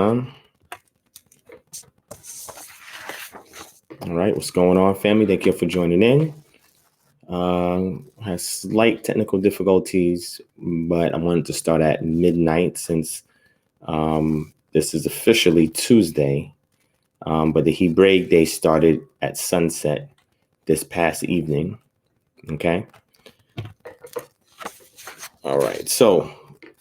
on. All right, what's going on, family? Thank you for joining in. Has slight technical difficulties, but I wanted to start at midnight since this is officially Tuesday, but the Hebraic day started at sunset this past evening. Okay. All right. So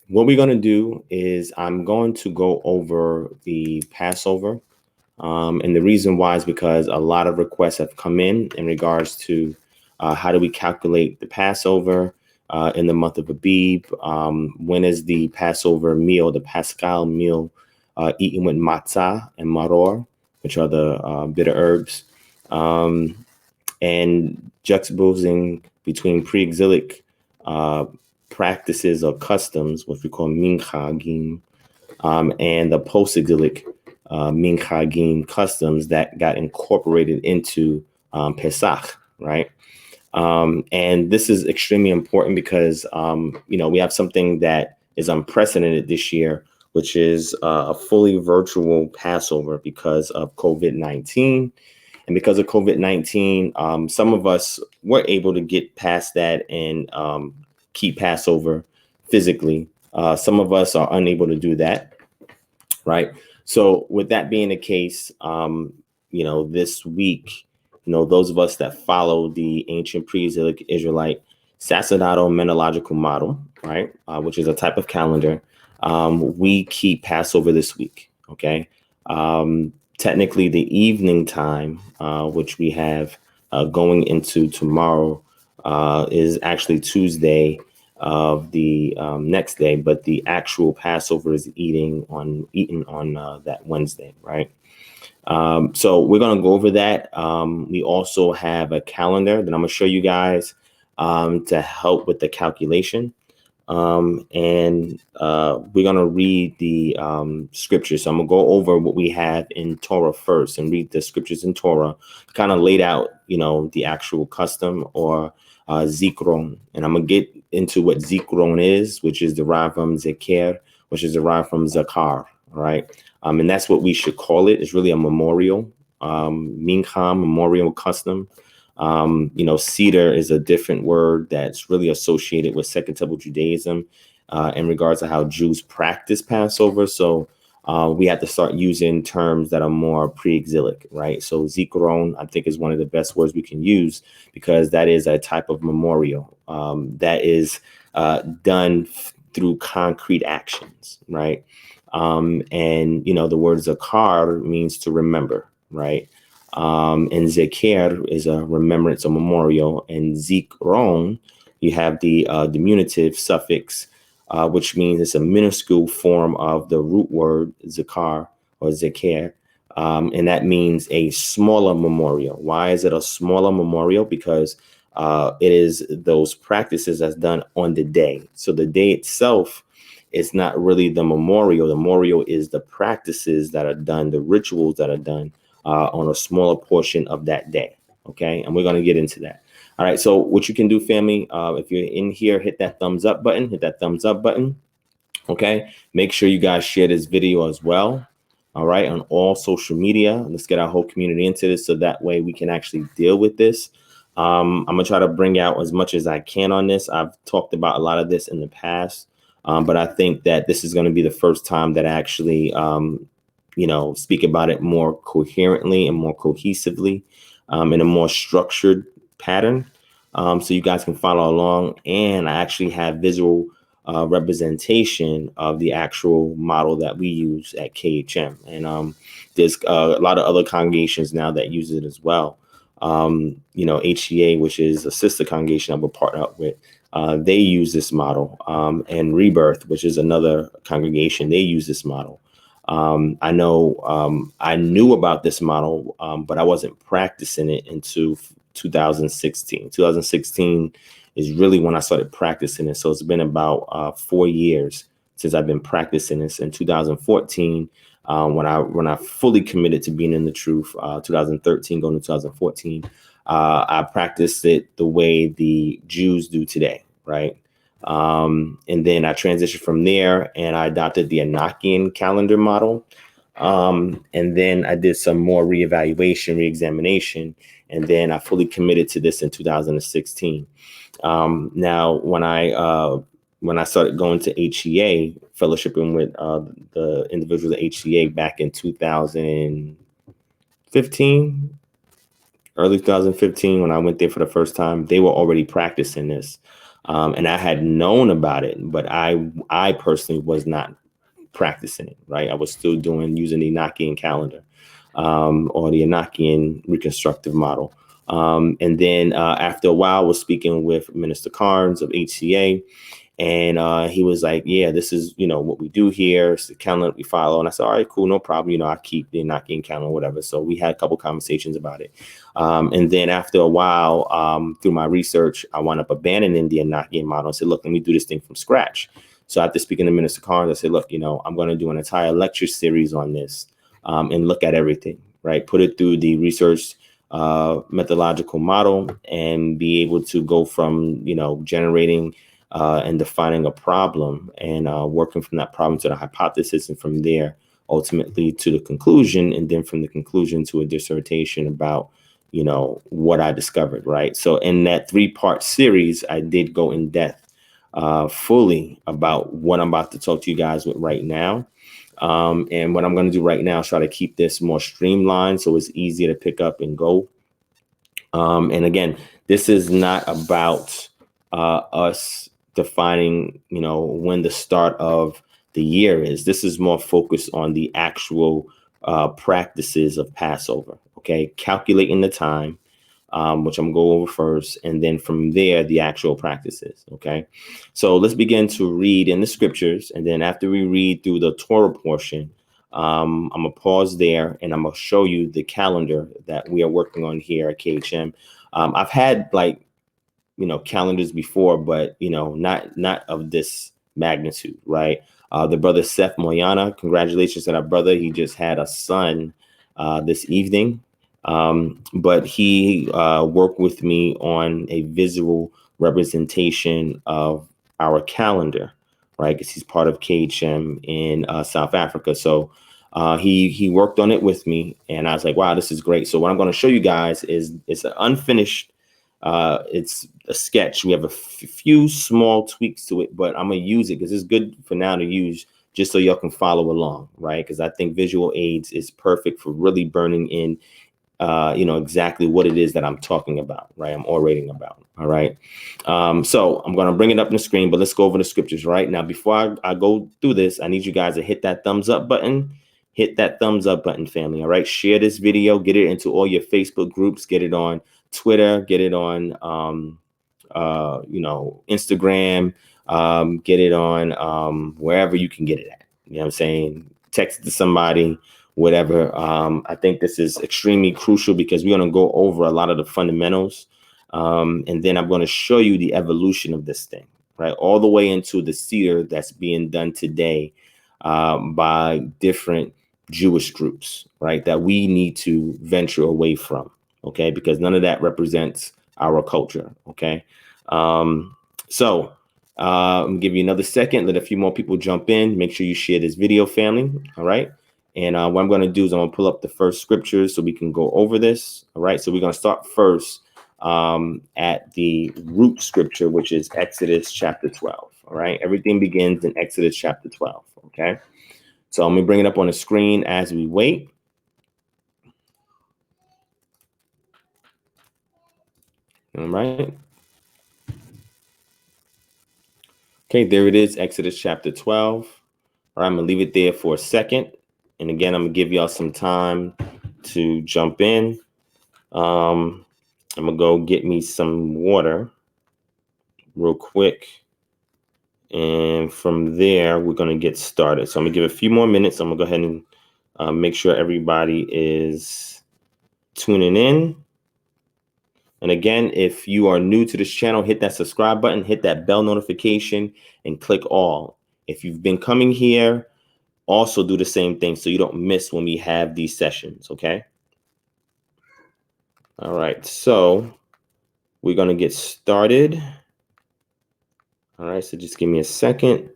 what we're going to do is I'm going to go over the Passover. And the reason why is because a lot of requests have come in regards to how do we calculate the Passover in the month of Abib? When is the Passover meal, the Paschal meal, eaten with matzah and maror, which are the bitter herbs, and juxtaposing between pre-exilic practices or customs, what we call minchagim, and the post-exilic minchagim customs that got incorporated into Pesach, right? And this is extremely important because, we have something that is unprecedented this year, which is a fully virtual Passover because of COVID-19. And because of COVID-19, some of us were able to get past that and keep Passover physically. Some of us are unable to do that, right? So with that being the case, this week, those of us that follow the ancient pre-exilic Israelite sacerdotal menological model, right, which is a type of calendar, we keep Passover this week, okay? Technically, the evening time, which we have going into tomorrow, is actually Tuesday of the next day, but the actual Passover is eaten on that Wednesday, right? So we're going to go over that. We also have a calendar that I'm going to show you guys to help with the calculation. And we're going to read the scriptures. So I'm going to go over what we have in Torah first and read the scriptures in Torah, kind of laid out, the actual custom or zikron. And I'm going to get into what zikron is, which is derived from zeker, which is derived from zakar, right? And that's what we should call it. It's really a memorial, mincha, memorial custom. Seder is a different word that's really associated with Second Temple Judaism in regards to how Jews practice Passover. So we have to start using terms that are more pre-exilic, right? So zikron, I think, is one of the best words we can use because that is a type of memorial that is done through concrete actions, right? And the word zakar means to remember, right? And zeker is a remembrance, a memorial, and zikron, you have the diminutive suffix, which means it's a minuscule form of the root word zakar or zeker, and that means a smaller memorial. Why is it a smaller memorial? Because it is those practices that's done on the day. So the day itself is not really the memorial. The memorial is the practices that are done, the rituals that are done on a smaller portion of that day. Okay, and we're going to get into that. All right, so what you can do, family, if you're in here, hit that thumbs up button. Okay, make sure you guys share this video as well. All right, on all social media. Let's get our whole community into this so that way we can actually deal with this. I'm going to try to bring out as much as I can on this. I've talked about a lot of this in the past, but I think that this is going to be the first time that I actually, speak about it more coherently and more cohesively in a more structured pattern, so you guys can follow along. And I actually have visual representation of the actual model that we use at KHM. And there's a lot of other congregations now that use it as well. HEA, which is a sister congregation I would partner up with, they use this model. And Rebirth, which is another congregation, they use this model. I know I knew about this model, but I wasn't practicing it until 2016. 2016 is really when I started practicing it. So it's been about 4 years since I've been practicing this. In 2014, when I fully committed to being in the truth, 2013 going to 2014, I practiced it the way the Jews do today, right? And then I transitioned from there and I adopted the Enochian calendar model. And then I did some more reevaluation, reexamination, and then I fully committed to this in 2016. Now, when I started going to HEA, fellowshipping with the individuals at HEA back in 2015, early 2015, when I went there for the first time, they were already practicing this. And I had known about it, but I personally was not practicing it, right? I was still using the Enochian calendar, or the Enochian reconstructive model. And then after a while, I was speaking with Minister Carnes of HCA, and he was like, yeah, this is, what we do here. It's the calendar that we follow. And I said, all right, cool, no problem. I keep the Enochian calendar, whatever. So we had a couple conversations about it. And then after a while, through my research, I wound up abandoning the Enochian model and said, look, let me do this thing from scratch. So after speaking to Minister Carnes, I said, look, I'm going to do an entire lecture series on this, and look at everything, right? Put it through the research methodological model and be able to go from, generating and defining a problem and working from that problem to the hypothesis, and from there, ultimately to the conclusion, and then from the conclusion to a dissertation about, what I discovered, right? So in that 3-part series, I did go in depth fully about what I'm about to talk to you guys with right now. And what I'm going to do right now is try to keep this more streamlined so it's easier to pick up and go. And again, this is not about us defining, when the start of the year is. This is more focused on the actual practices of Passover. Okay, calculating the time, which I'm going to go over first, and then from there, the actual practices. Okay, so let's begin to read in the scriptures, and then after we read through the Torah portion, I'm going to pause there, and I'm going to show you the calendar that we are working on here at KHM. I've had calendars before, but not of this magnitude, right? The brother Seth Moyana, congratulations to that brother. He just had a son this evening, but he worked with me on a visual representation of our calendar, right? Because he's part of KHM in South Africa. So he worked on it with me, and I was like, wow, this is great. So what I'm going to show you guys is it's an unfinished. It's a sketch. We have a few small tweaks to it, but I'm going to use it because it's good for now to use just so y'all can follow along, right? Because I think visual aids is perfect for really burning in, exactly what it is that I'm talking about, right? I'm orating about, all right? So I'm going to bring it up on the screen, but let's go over the scriptures right now. Before I go through this, I need you guys to hit that thumbs up button. Hit that thumbs up button, family, all right? Share this video, get it into all your Facebook groups, get it on Twitter, get it on, Instagram, get it on wherever you can get it at. You know what I'm saying? Text it to somebody, whatever. I think this is extremely crucial because we're going to go over a lot of the fundamentals. And then I'm going to show you the evolution of this thing, right? All the way into the seer that's being done today by different Jewish groups, right? That we need to venture away from. Okay, because none of that represents our culture. Okay, so I'm give you another second. Let a few more people jump in. Make sure you share this video, family. All right. And what I'm going to do is I'm going to pull up the first scriptures so we can go over this. All right. So we're going to start first at the root scripture, which is Exodus chapter 12. All right. Everything begins in Exodus chapter 12. Okay. So I'm going to bring it up on the screen as we wait. All right. Okay, there it is, Exodus chapter 12. All right, I'm going to leave it there for a second. And again, I'm going to give y'all some time to jump in. I'm going to go get me some water real quick. And from there, we're going to get started. So I'm going to give a few more minutes. I'm going to go ahead and make sure everybody is tuning in. And again, if you are new to this channel, hit that subscribe button, hit that bell notification, and click all. If you've been coming here, also do the same thing so you don't miss when we have these sessions, okay? All right, so we're going to get started. All right, so just give me a second.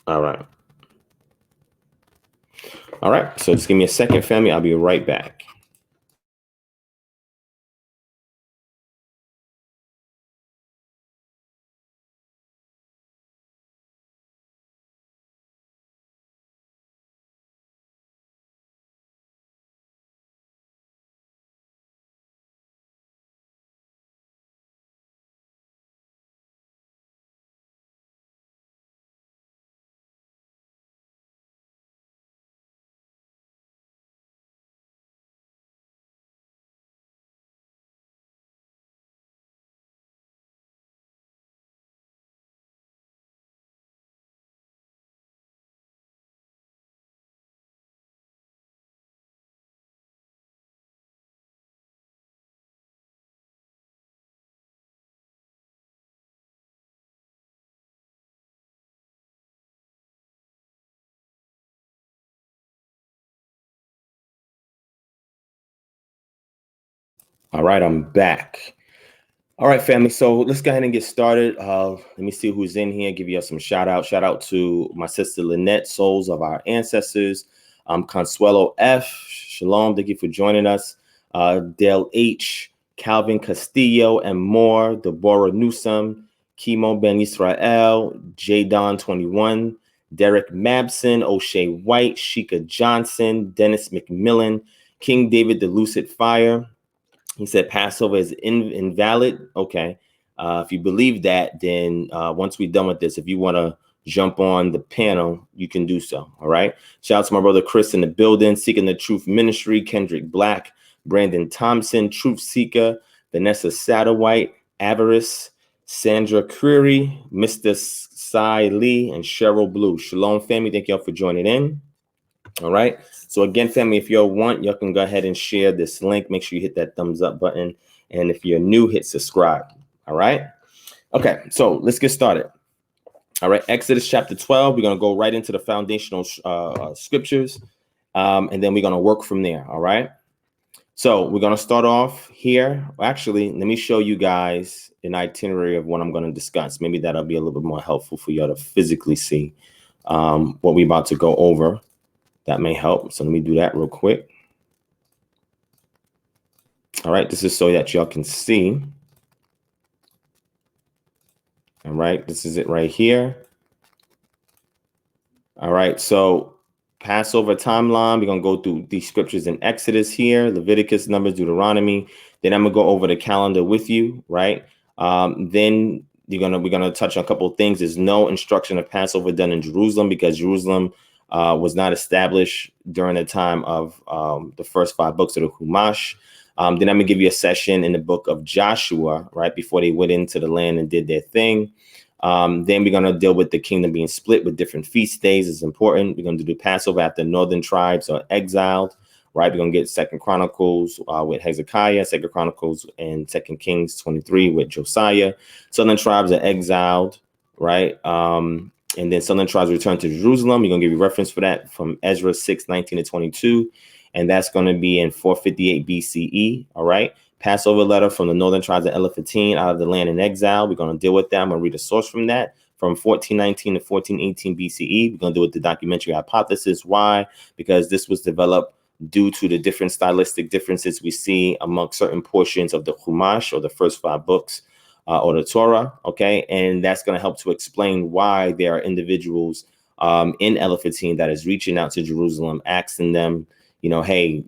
All right. All right. So just give me a second, family. I'll be right back. All right, I'm back. All right, family. So let's go ahead and get started. Let me see who's in here. Give you some shout out. Shout out to my sister Lynette, Souls of Our Ancestors. Consuelo F. Shalom. Thank you for joining us. Dale H. Calvin Castillo and more. Deborah Newsom. Kimo Ben Israel. J Don 21. Derek Mabson. O'Shea White. Sheikah Johnson. Dennis McMillan. King David the Lucid Fire. He said Passover is invalid. Okay. If you believe that, then once we're done with this, if you want to jump on the panel, you can do so. All right. Shout out to my brother Chris in the building, Seeking the Truth Ministry, Kendrick Black, Brandon Thompson, Truth Seeker, Vanessa Satterwhite, Avarice, Sandra Creary, Mr. Sai Lee, and Cheryl Blue. Shalom, family. Thank y'all for joining in. All right. So again, family, if y'all want, y'all can go ahead and share this link. Make sure you hit that thumbs up button. And if you're new, hit subscribe. All right. Okay. So let's get started. All right. Exodus chapter 12. We're going to go right into the foundational scriptures. And then we're going to work from there. All right. So we're going to start off here. Actually, let me show you guys an itinerary of what I'm going to discuss. Maybe that'll be a little bit more helpful for y'all to physically see what we're about to go over. That may help. So let me do that real quick. All right. This is so that y'all can see. All right. This is it right here. All right. So Passover timeline. We're going to go through these scriptures in Exodus here, Leviticus, Numbers, Deuteronomy. Then I'm going to go over the calendar with you. Right. Then we're going to touch on a couple of things. There's no instruction of Passover done in Jerusalem because Jerusalem was not established during the time of the first 5 books of the Chumash. Then I'm going to give you a session in the book of Joshua, right before they went into the land and did their thing. Then we're going to deal with the kingdom being split with different feast days. It's important. We're going to do Passover after northern tribes are exiled, right? We're going to get 2nd Chronicles with Hezekiah, 2nd Chronicles and 2nd Kings 23 with Josiah. Southern tribes are exiled, right? And then southern tribes return to Jerusalem. We're going to give you reference for that from Ezra 6:19-22. And that's going to be in 458 BCE. All right. Passover letter from the northern tribes of Elephantine out of the land in exile. We're going to deal with that. I'm going to read a source from that from 1419 to 1418 BCE. We're going to deal with the documentary hypothesis. Why? Because this was developed due to the different stylistic differences we see among certain portions of the Chumash, or the first 5 books. Or the Torah, okay? And that's going to help to explain why there are individuals in Elephantine that is reaching out to Jerusalem, asking them, hey,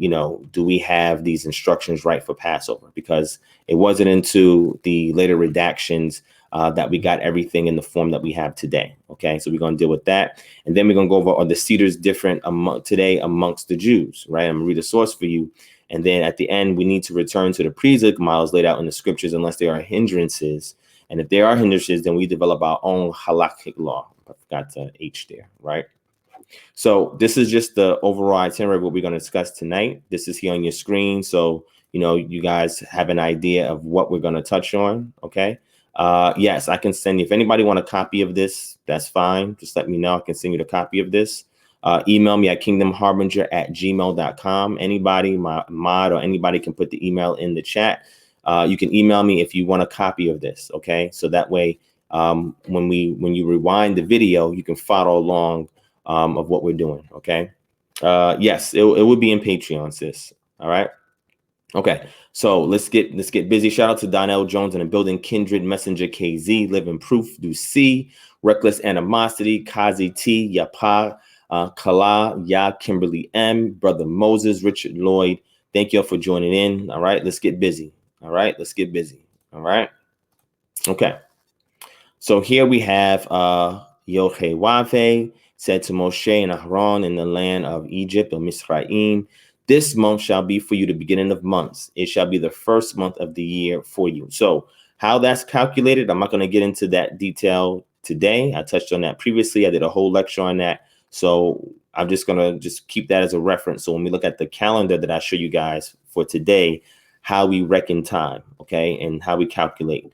do we have these instructions right for Passover? Because it wasn't into the later redactions that we got everything in the form that we have today, okay? So we're going to deal with that. And then we're going to go over, are the cedars different today amongst the Jews, right? I'm going to read a source for you. And then at the end, we need to return to the pre-exilic models laid out in the scriptures unless there are hindrances. And if there are hindrances, then we develop our own halakhic law. I forgot to H there, right? So this is just the overall itinerary of what we're going to discuss tonight. This is here on your screen. So, you guys have an idea of what we're going to touch on, okay? Yes, I can send you. If anybody want a copy of this, that's fine. Just let me know. I can send you the copy of this. Email me at kingdomharbinger@gmail.com. Anybody, my mod or anybody can put the email in the chat. You can email me if you want a copy of this. Okay. So that way when you rewind the video, you can follow along of what we're doing. Okay. Yes, it would be in Patreon, sis. All right. Okay, so let's get busy. Shout out to Donnell Jones in the building, Kindred Messenger KZ, Living Proof, Do C, Reckless Animosity, Kazi T, Yapa, Kala, Ya, Kimberly M, Brother Moses, Richard Lloyd. Thank you all for joining in. All right, let's get busy. All right, let's get busy. All right. Okay. So here we have Yochewave said to Moshe and Aaron in the land of Egypt, of Misraim, this month shall be for you the beginning of months. It shall be the first month of the year for you. So how that's calculated, I'm not going to get into that detail today. I touched on that previously. I did a whole lecture on that. So I'm just going to keep that as a reference. So when we look at the calendar that I show you guys for today, how we reckon time, okay, and how we calculate.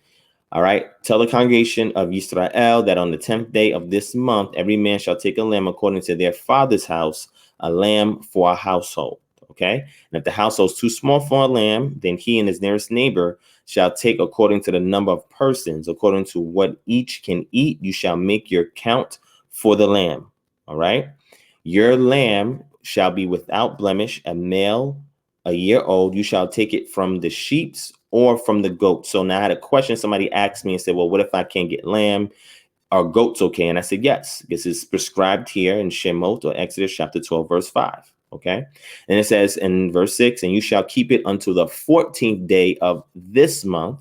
All right. Tell the congregation of Israel that on the 10th day of this month, every man shall take a lamb according to their father's house, a lamb for a household. Okay. And if the household is too small for a lamb, then he and his nearest neighbor shall take according to the number of persons, according to what each can eat. You shall make your count for the lamb. All right. Your lamb shall be without blemish, a male, a year old. You shall take it from the sheep's or from the goat. So now I had a question. Somebody asked me and said, well, what if I can't get lamb? Are goats okay? And I said, yes, this is prescribed here in Shemot or Exodus chapter 12, verse 5. Okay. And it says in verse 6, and you shall keep it until the 14th day of this month,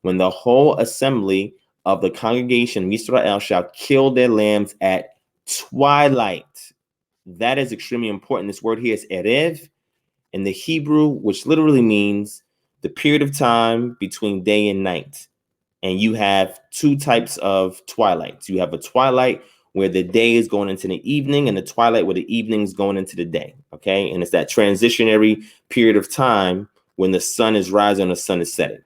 when the whole assembly of the congregation of Israel shall kill their lambs at twilight. That is extremely important. This word here is erev in the Hebrew, which literally means the period of time between day and night. And you have two types of twilights. You have a twilight where the day is going into the evening, and the twilight where the evening is going into the day. Okay. And it's that transitionary period of time when the sun is rising and the sun is setting.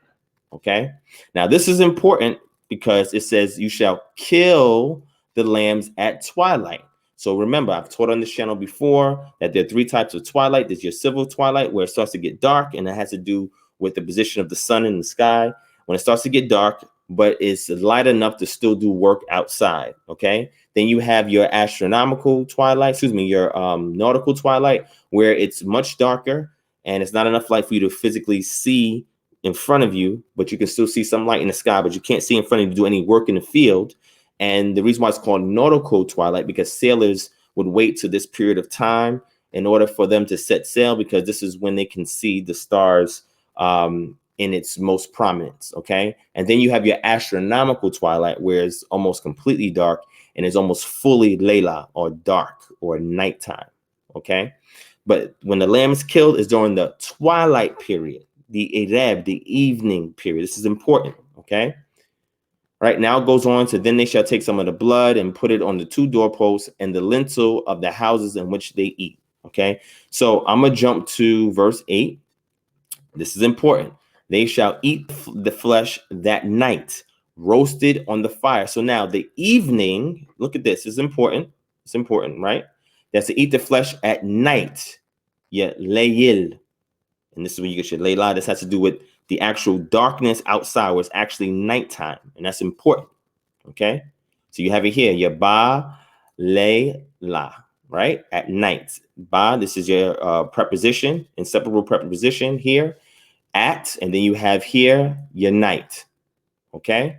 Okay. Now, this is important because it says you shall kill the lambs at twilight. So remember, I've taught on this channel before that there are three types of twilight. There's your civil twilight, where it starts to get dark, and it has to do with the position of the sun in the sky. When it starts to get dark, but it's light enough to still do work outside. Okay. Then you have your astronomical twilight, your nautical twilight, where it's much darker and it's not enough light for you to physically see in front of you, but you can still see some light in the sky, but you can't see in front of you to do any work in the field. And the reason why it's called nautical twilight, because sailors would wait to this period of time in order for them to set sail, because this is when they can see the stars in its most prominence. Okay. And then you have your astronomical twilight, where it's almost completely dark and it's almost fully Layla, or dark, or nighttime. Okay. But when the lamb is killed, is during the twilight period, the Ereb, the evening period. This is important. Okay. Right now it goes on to, then they shall take some of the blood and put it on the two doorposts and the lintel of the houses in which they eat. Okay. So I'm going to jump to verse 8. This is important. They shall eat the flesh that night, roasted on the fire. So now the evening, look at this, it's important. It's important, right? That's to eat the flesh at night. Yeah, layil. And this is when you get your layla. This has to do with the actual darkness outside, where it's actually nighttime. And that's important. Okay. So you have it here, your ba, layla, right? At night. Ba, this is your preposition, inseparable preposition here. At, and then you have here your night. Okay,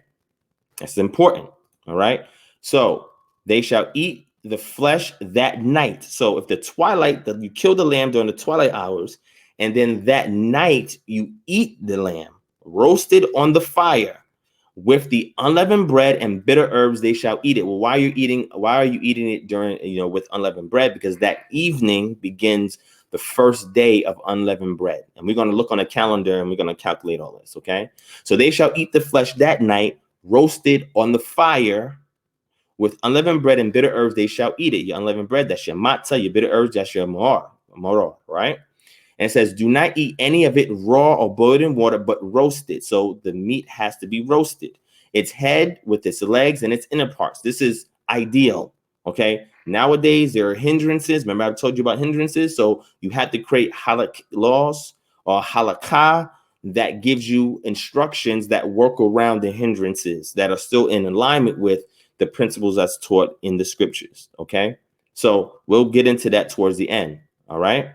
that's important. All right, so they shall eat the flesh that night. So if the twilight, that you kill the lamb during the twilight hours, and then that night you eat the lamb roasted on the fire with the unleavened bread and bitter herbs, they shall eat it. Well, why are you eating it during, with unleavened bread? Because that evening begins the first day of unleavened bread. And we're going to look on a calendar and we're going to calculate all this. Okay. So they shall eat the flesh that night, roasted on the fire with unleavened bread and bitter herbs. They shall eat it. Your unleavened bread, that's your matzah. Your bitter herbs, that's your maror, right? And it says, do not eat any of it raw or boiled in water, but roasted. So the meat has to be roasted. Its head with its legs and its inner parts. This is ideal. Okay. Nowadays, there are hindrances. Remember, I told you about hindrances. So you have to create halak laws or halakha that gives you instructions that work around the hindrances that are still in alignment with the principles that's taught in the scriptures. Okay, so we'll get into that towards the end. All right.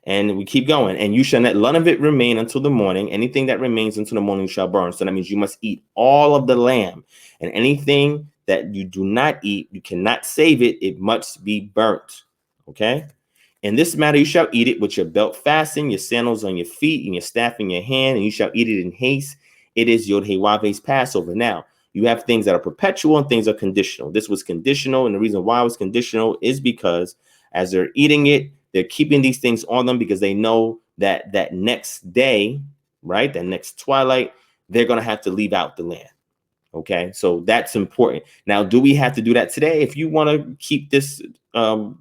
And we keep going. And you shall not none of it remain until the morning. Anything that remains until the morning shall burn. So that means you must eat all of the lamb. And anything that you do not eat, you cannot save it. It must be burnt. Okay. In this matter, you shall eat it with your belt fastened, your sandals on your feet, and your staff in your hand, and you shall eat it in haste. It is Yod-Heh-Waveh's Passover. Now, you have things that are perpetual and things are conditional. This was conditional, and the reason why it was conditional is because as they're eating it, they're keeping these things on them because they know that that next day, right, that next twilight, they're going to have to leave out the land. Okay, so that's important. Now, do we have to do that today? If you want to keep this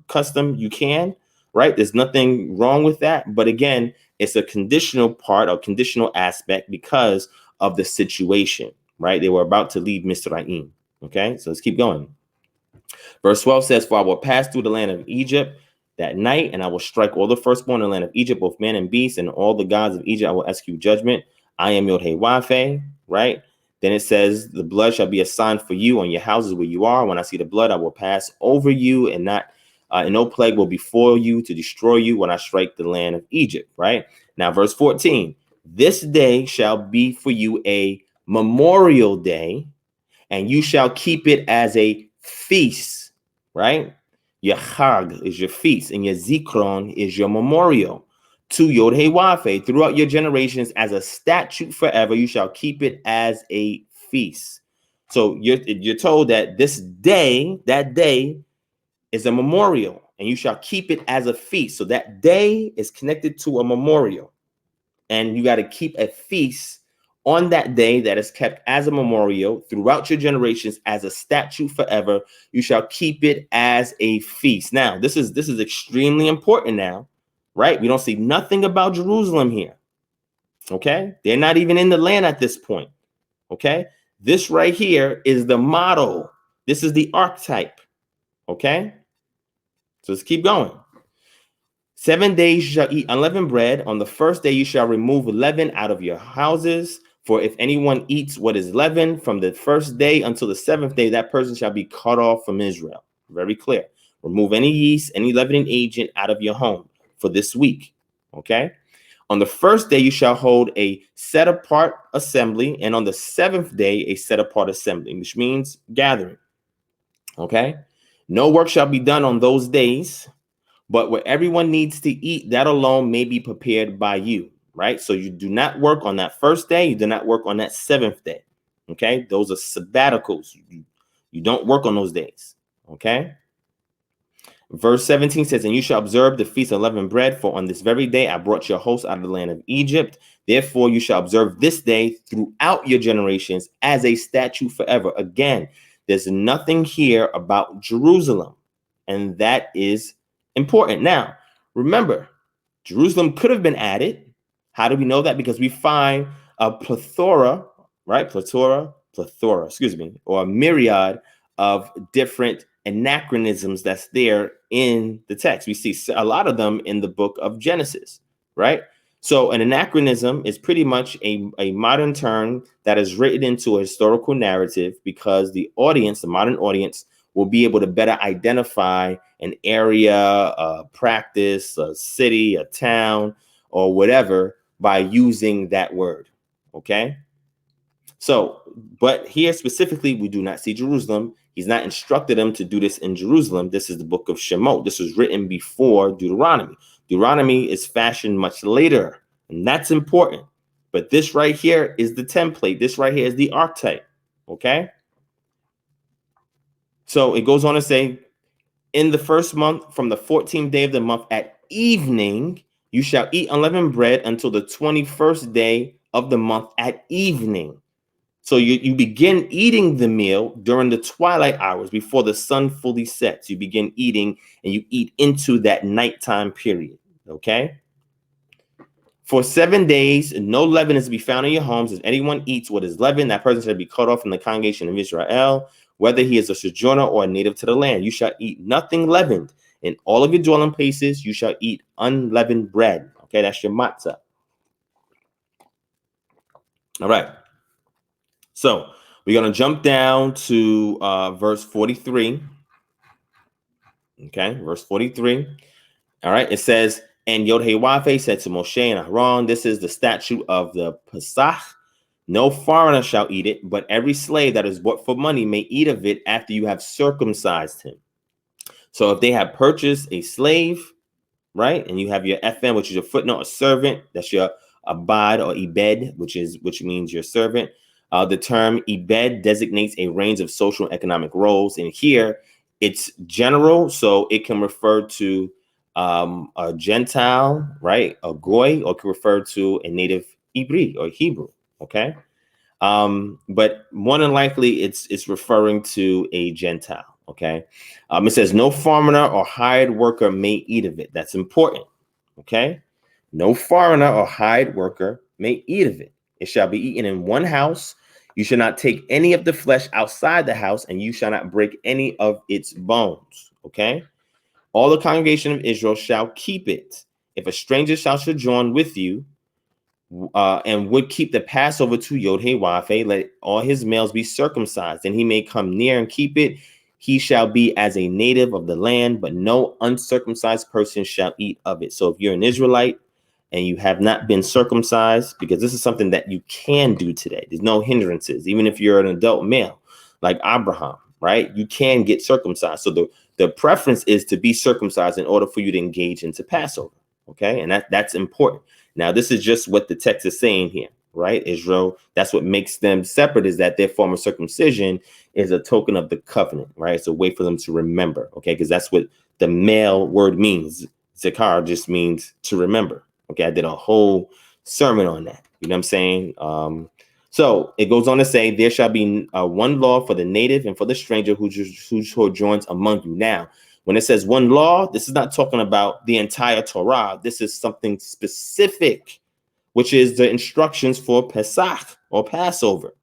custom, you can, right? There's nothing wrong with that. But again, it's a conditional part or conditional aspect because of the situation, right? They were about to leave Mizraim. Okay, so let's keep going. Verse 12 says, for I will pass through the land of Egypt that night, and I will strike all the firstborn in the land of Egypt, both man and beast, and all the gods of Egypt I will execute judgment. I am Yod-Heh-Waveh, right? Then it says, the blood shall be a sign for you on your houses where you are. When I see the blood, I will pass over you, and not and no plague will befall you to destroy you when I strike the land of Egypt, right? Now, verse 14, this day shall be for you a memorial day, and you shall keep it as a feast, right? Your Chag is your feast, and your Zikron is your memorial to Yod-Heh-Waveh throughout your generations as a statute forever. You shall keep it as a feast. So you're told that this day, that day is a memorial, and you shall keep it as a feast. So that day is connected to a memorial, and you got to keep a feast on that day that is kept as a memorial throughout your generations as a statute forever. You shall keep it as a feast. Now, this is extremely important now, right? We don't see nothing about Jerusalem here. Okay, they're not even in the land at this point. Okay, this right here is the model. This is the archetype. Okay, so let's keep going. 7 days you shall eat unleavened bread. On the first day you shall remove leaven out of your houses. For if anyone eats what is leavened from the first day until the seventh day, that person shall be cut off from Israel. Very clear. Remove any yeast, any leavening agent out of your home for this week. Okay. On the first day you shall hold a set apart assembly, and on the seventh day a set apart assembly, which means gathering. Okay. No work shall be done on those days, but where everyone needs to eat, that alone may be prepared by you, right? So you do not work on that first day. You do not work on that seventh day, okay? Those are sabbaticals. You don't work on those days, okay? Verse 17 says, and you shall observe the feast of unleavened bread, for on this very day I brought your host out of the land of Egypt. Therefore you shall observe this day throughout your generations as a statute forever. Again, there's nothing here about Jerusalem, and that is important. Now, remember, Jerusalem could have been added. How do we know that? Because we find a plethora, right? Plethora, or a myriad of different anachronisms that's there in the text. We see a lot of them in the book of Genesis, right? So an anachronism is pretty much a modern term that is written into a historical narrative because the audience, the modern audience, will be able to better identify an area, a practice, a city, a town, or whatever by using that word, okay? So, but here specifically, we do not see Jerusalem. He's not instructed them to do this in Jerusalem. This is the book of Shemot. This was written before Deuteronomy. Deuteronomy is fashioned much later, and that's important. But this right here is the template. This right here is the archetype, okay? So it goes on to say, in the first month, from the 14th day of the month at evening, you shall eat unleavened bread until the 21st day of the month at evening. So you begin eating the meal during the twilight hours before the sun fully sets. You begin eating and you eat into that nighttime period, okay? For 7 days, no leaven is to be found in your homes. If anyone eats what is leavened, that person shall be cut off from the congregation of Israel, whether he is a sojourner or a native to the land. You shall eat nothing leavened. In all of your dwelling places, you shall eat unleavened bread. Okay, that's your matzah. All right. So we're going to jump down to verse 43. Okay, verse 43. All right, it says, and Yod-Heh-Wav-Heh said to Moshe and Aaron, this is the statute of the Pesach. No foreigner shall eat it, but every slave that is bought for money may eat of it after you have circumcised him. So if they have purchased a slave, right, and you have your FN, which is your footnote, a servant, that's your abad or ibed, which means your servant. The term ibed designates a range of social and economic roles, and here it's general, so it can refer to a Gentile, right, a goy, or it can refer to a native Hebrew or Hebrew. Okay. But more than likely, it's referring to a Gentile. Okay. It says no foreigner or hired worker may eat of it. That's important. Okay. No foreigner or hired worker may eat of it. It shall be eaten in one house. You shall not take any of the flesh outside the house, and you shall not break any of its bones. Okay. All the congregation of Israel shall keep it. If a stranger shall sojourn with you, and would keep the Passover to Yod-Heh-Wav-Heh, let all his males be circumcised, and he may come near and keep it. He shall be as a native of the land, but no uncircumcised person shall eat of it. So if you're an Israelite and you have not been circumcised, because this is something that you can do today, there's no hindrances. Even if you're an adult male like Abraham, right, you can get circumcised. So the preference is to be circumcised in order for you to engage into Passover. Okay, and that's important. Now, this is just what the text is saying here, right? Israel, that's what makes them separate, is that their form of circumcision is a token of the covenant, right? It's a way for them to remember, okay? Because that's what the male word means. Zakar just means to remember, okay? I did a whole sermon on that, you know what I'm saying? So it goes on to say, there shall be one law for the native and for the stranger who joins among you. Now, when it says one law, this is not talking about the entire Torah. This is something specific, which is the instructions for Pesach or Passover.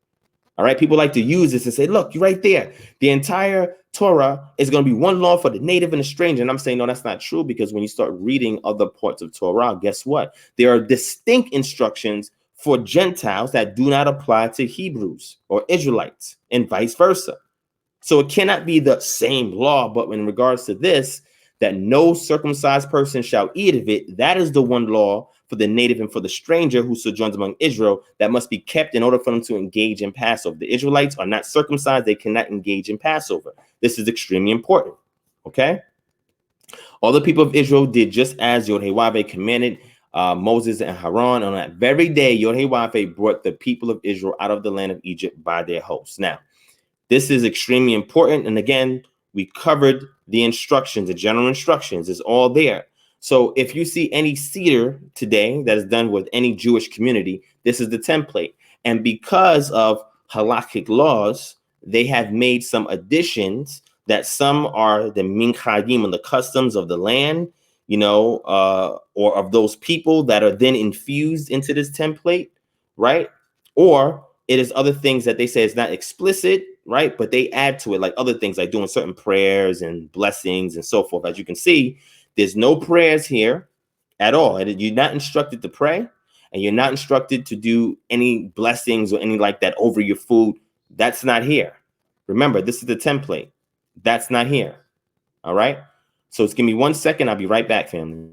All right, people like to use this and say, look, you're right there. The entire Torah is going to be one law for the native and the stranger. And I'm saying, no, that's not true, because when you start reading other parts of Torah, guess what? There are distinct instructions for Gentiles that do not apply to Hebrews or Israelites, and vice versa. So it cannot be the same law, but in regards to this, that no circumcised person shall eat of it, that is the one law for the native and for the stranger who sojourns among Israel that must be kept in order for them to engage in Passover. The Israelites are not circumcised. They cannot engage in Passover. This is extremely important, okay? All the people of Israel did just as Yod-Heh-Wav-Heh commanded Moses and Aaron. On that very day, Yod-Heh-Wav-Heh brought the people of Israel out of the land of Egypt by their hosts. Now, this is extremely important. And again, we covered the instructions, the general instructions is all there. So if you see any cedar today that is done with any Jewish community, this is the template. And because of halakhic laws, they have made some additions that some are the minchagim and the customs of the land, you know, or of those people that are then infused into this template, right? Or it is other things that they say is not explicit, right? But they add to it, like other things, like doing certain prayers and blessings and so forth. As you can see, there's no prayers here at all. You're not instructed to pray, and you're not instructed to do any blessings or any like that over your food. That's not here. Remember, this is the template. That's not here. All right. So just give me 1 second. I'll be right back, family.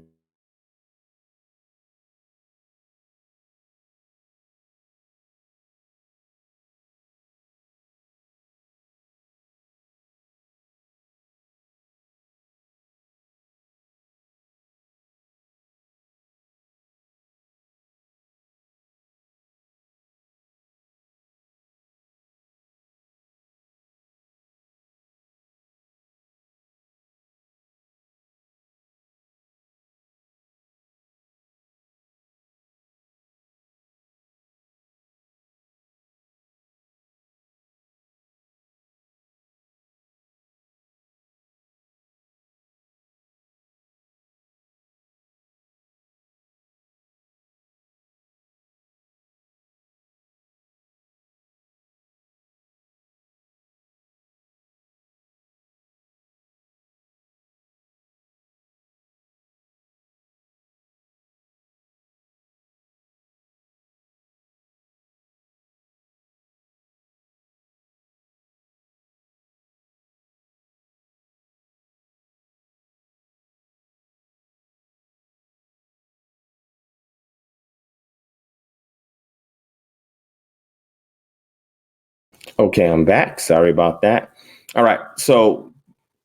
Okay, I'm back. Sorry about that. All right. So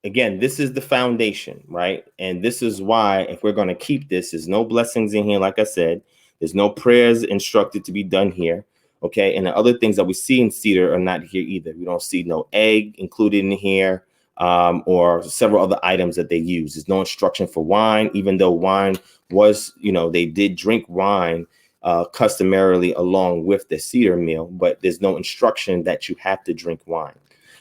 again, this is the foundation, right? And this is why, if we're going to keep this, there's no blessings in here. Like I said, there's no prayers instructed to be done here. Okay. And the other things that we see in cedar are not here either. We don't see no egg included in here, or several other items that they use. There's no instruction for wine, even though wine was, they did drink wine customarily along with the cedar meal, but there's no instruction that you have to drink wine.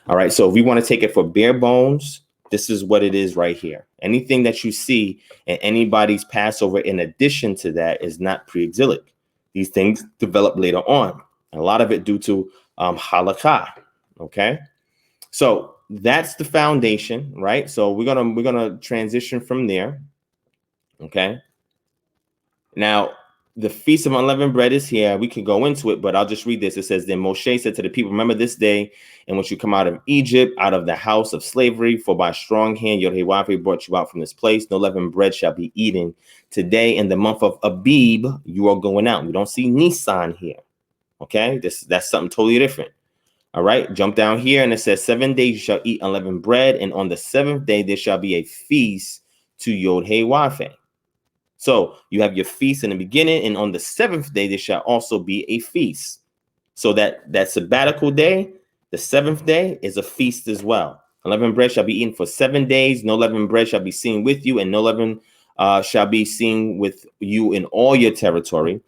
All right. So if we want to take it for bare bones, this is what it is right here. Anything that you see in anybody's Passover in addition to that is not pre-exilic. These things develop later on. A lot of it due to halakha. Okay. So that's the foundation, right? So we're gonna transition from there. Okay. Now, the Feast of Unleavened Bread is here. We can go into it, but I'll just read this. It says, then Moshe said to the people, remember this day in which you come out of Egypt, out of the house of slavery, for by strong hand Yod-Heh-Wav brought you out from this place. No leavened bread shall be eaten. Today in the month of Abib, you are going out. We don't see Nisan here. Okay, that's something totally different. All right, jump down here, and it says 7 days you shall eat unleavened bread, and on the seventh day there shall be a feast to Yod-Heh-Wav. So you have your feast in the beginning, and on the seventh day there shall also be a feast. So that sabbatical day, the seventh day, is a feast as well. Unleavened bread shall be eaten for 7 days. No leavened bread shall be seen with you, and no leaven shall be seen with you in all your territory.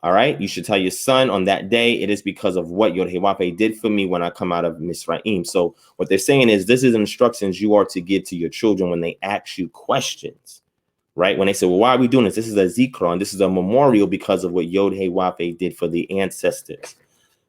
All right. You should tell your son on that day, it is because of what Yod-Heh-Wav did for me when I come out of Misraim. So what they're saying is this is instructions you are to give to your children when they ask you questions. Right? When they say, well, why are we doing this? This is a zikron. This is a memorial because of what Yod-Heh-Wav did for the ancestors.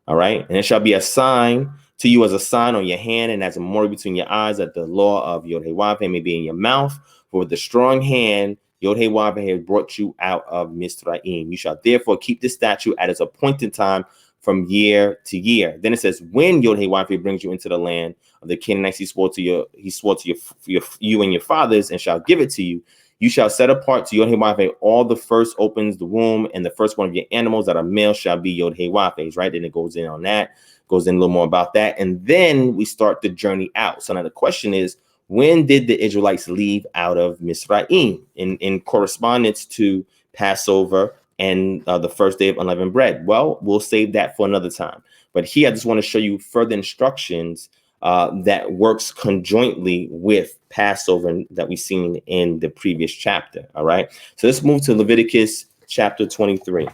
All right. And it shall be a sign to you as a sign on your hand and as a memorial between your eyes, that the law of Yod-Heh-Wav may be in your mouth. For with the strong hand, Yod-Heh-Wav has brought you out of Misraim. You shall therefore keep this statute at its appointed time from year to year. Then it says, when Yod-Heh-Wav brings you into the land of the Canaanites, he swore to you and your fathers, and shall give it to you. You shall set apart to Yod-Heh-Wav all the first opens the womb, and the first one of your animals that are male shall be Yod-Heh-Wav, right? And it goes in on that, goes in a little more about that. And then we start the journey out. So now the question is, when did the Israelites leave out of Misraim in correspondence to Passover and the first day of unleavened bread? Well, we'll save that for another time. But here I just want to show you further instructions that works conjointly with Passover that we've seen in the previous chapter. All right. So let's move to Leviticus chapter 23.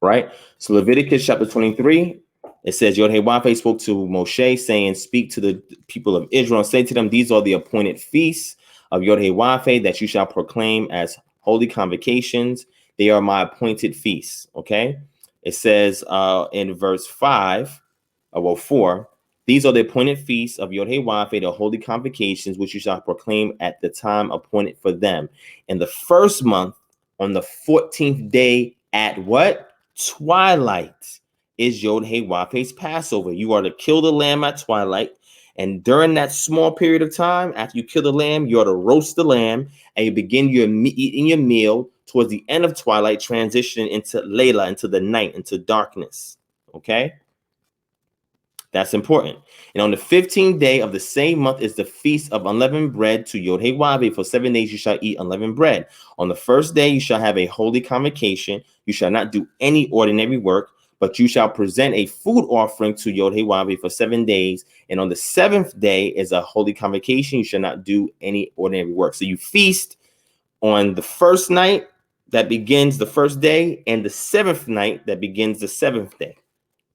Right. So Leviticus chapter 23, it says, Yod-Heh-Wav spoke to Moshe, saying, speak to the people of Israel and say to them, these are the appointed feasts of Yod-Heh-Wav that you shall proclaim as holy convocations. They are my appointed feasts. Okay. It says in verse 4, these are the appointed feasts of Yod-Heh-Wav, the holy convocations, which you shall proclaim at the time appointed for them. In the first month, on the 14th day at what? Twilight is Yod-Heh-Wav's Passover. You are to kill the lamb at twilight. And during that small period of time, after you kill the lamb, you are to roast the lamb, and you begin eating your meal towards the end of twilight, transitioning into Layla, into the night, into darkness. Okay? That's important. And on the 15th day of the same month is the feast of unleavened bread to Yod-Heh-Wav. For 7 days you shall eat unleavened bread. On the first day you shall have a holy convocation. You shall not do any ordinary work, but you shall present a food offering to Yod-Heh-Wav for 7 days. And on the 7th day is a holy convocation. You shall not do any ordinary work. So you feast on the first night that begins the first day, and the 7th night that begins the 7th day.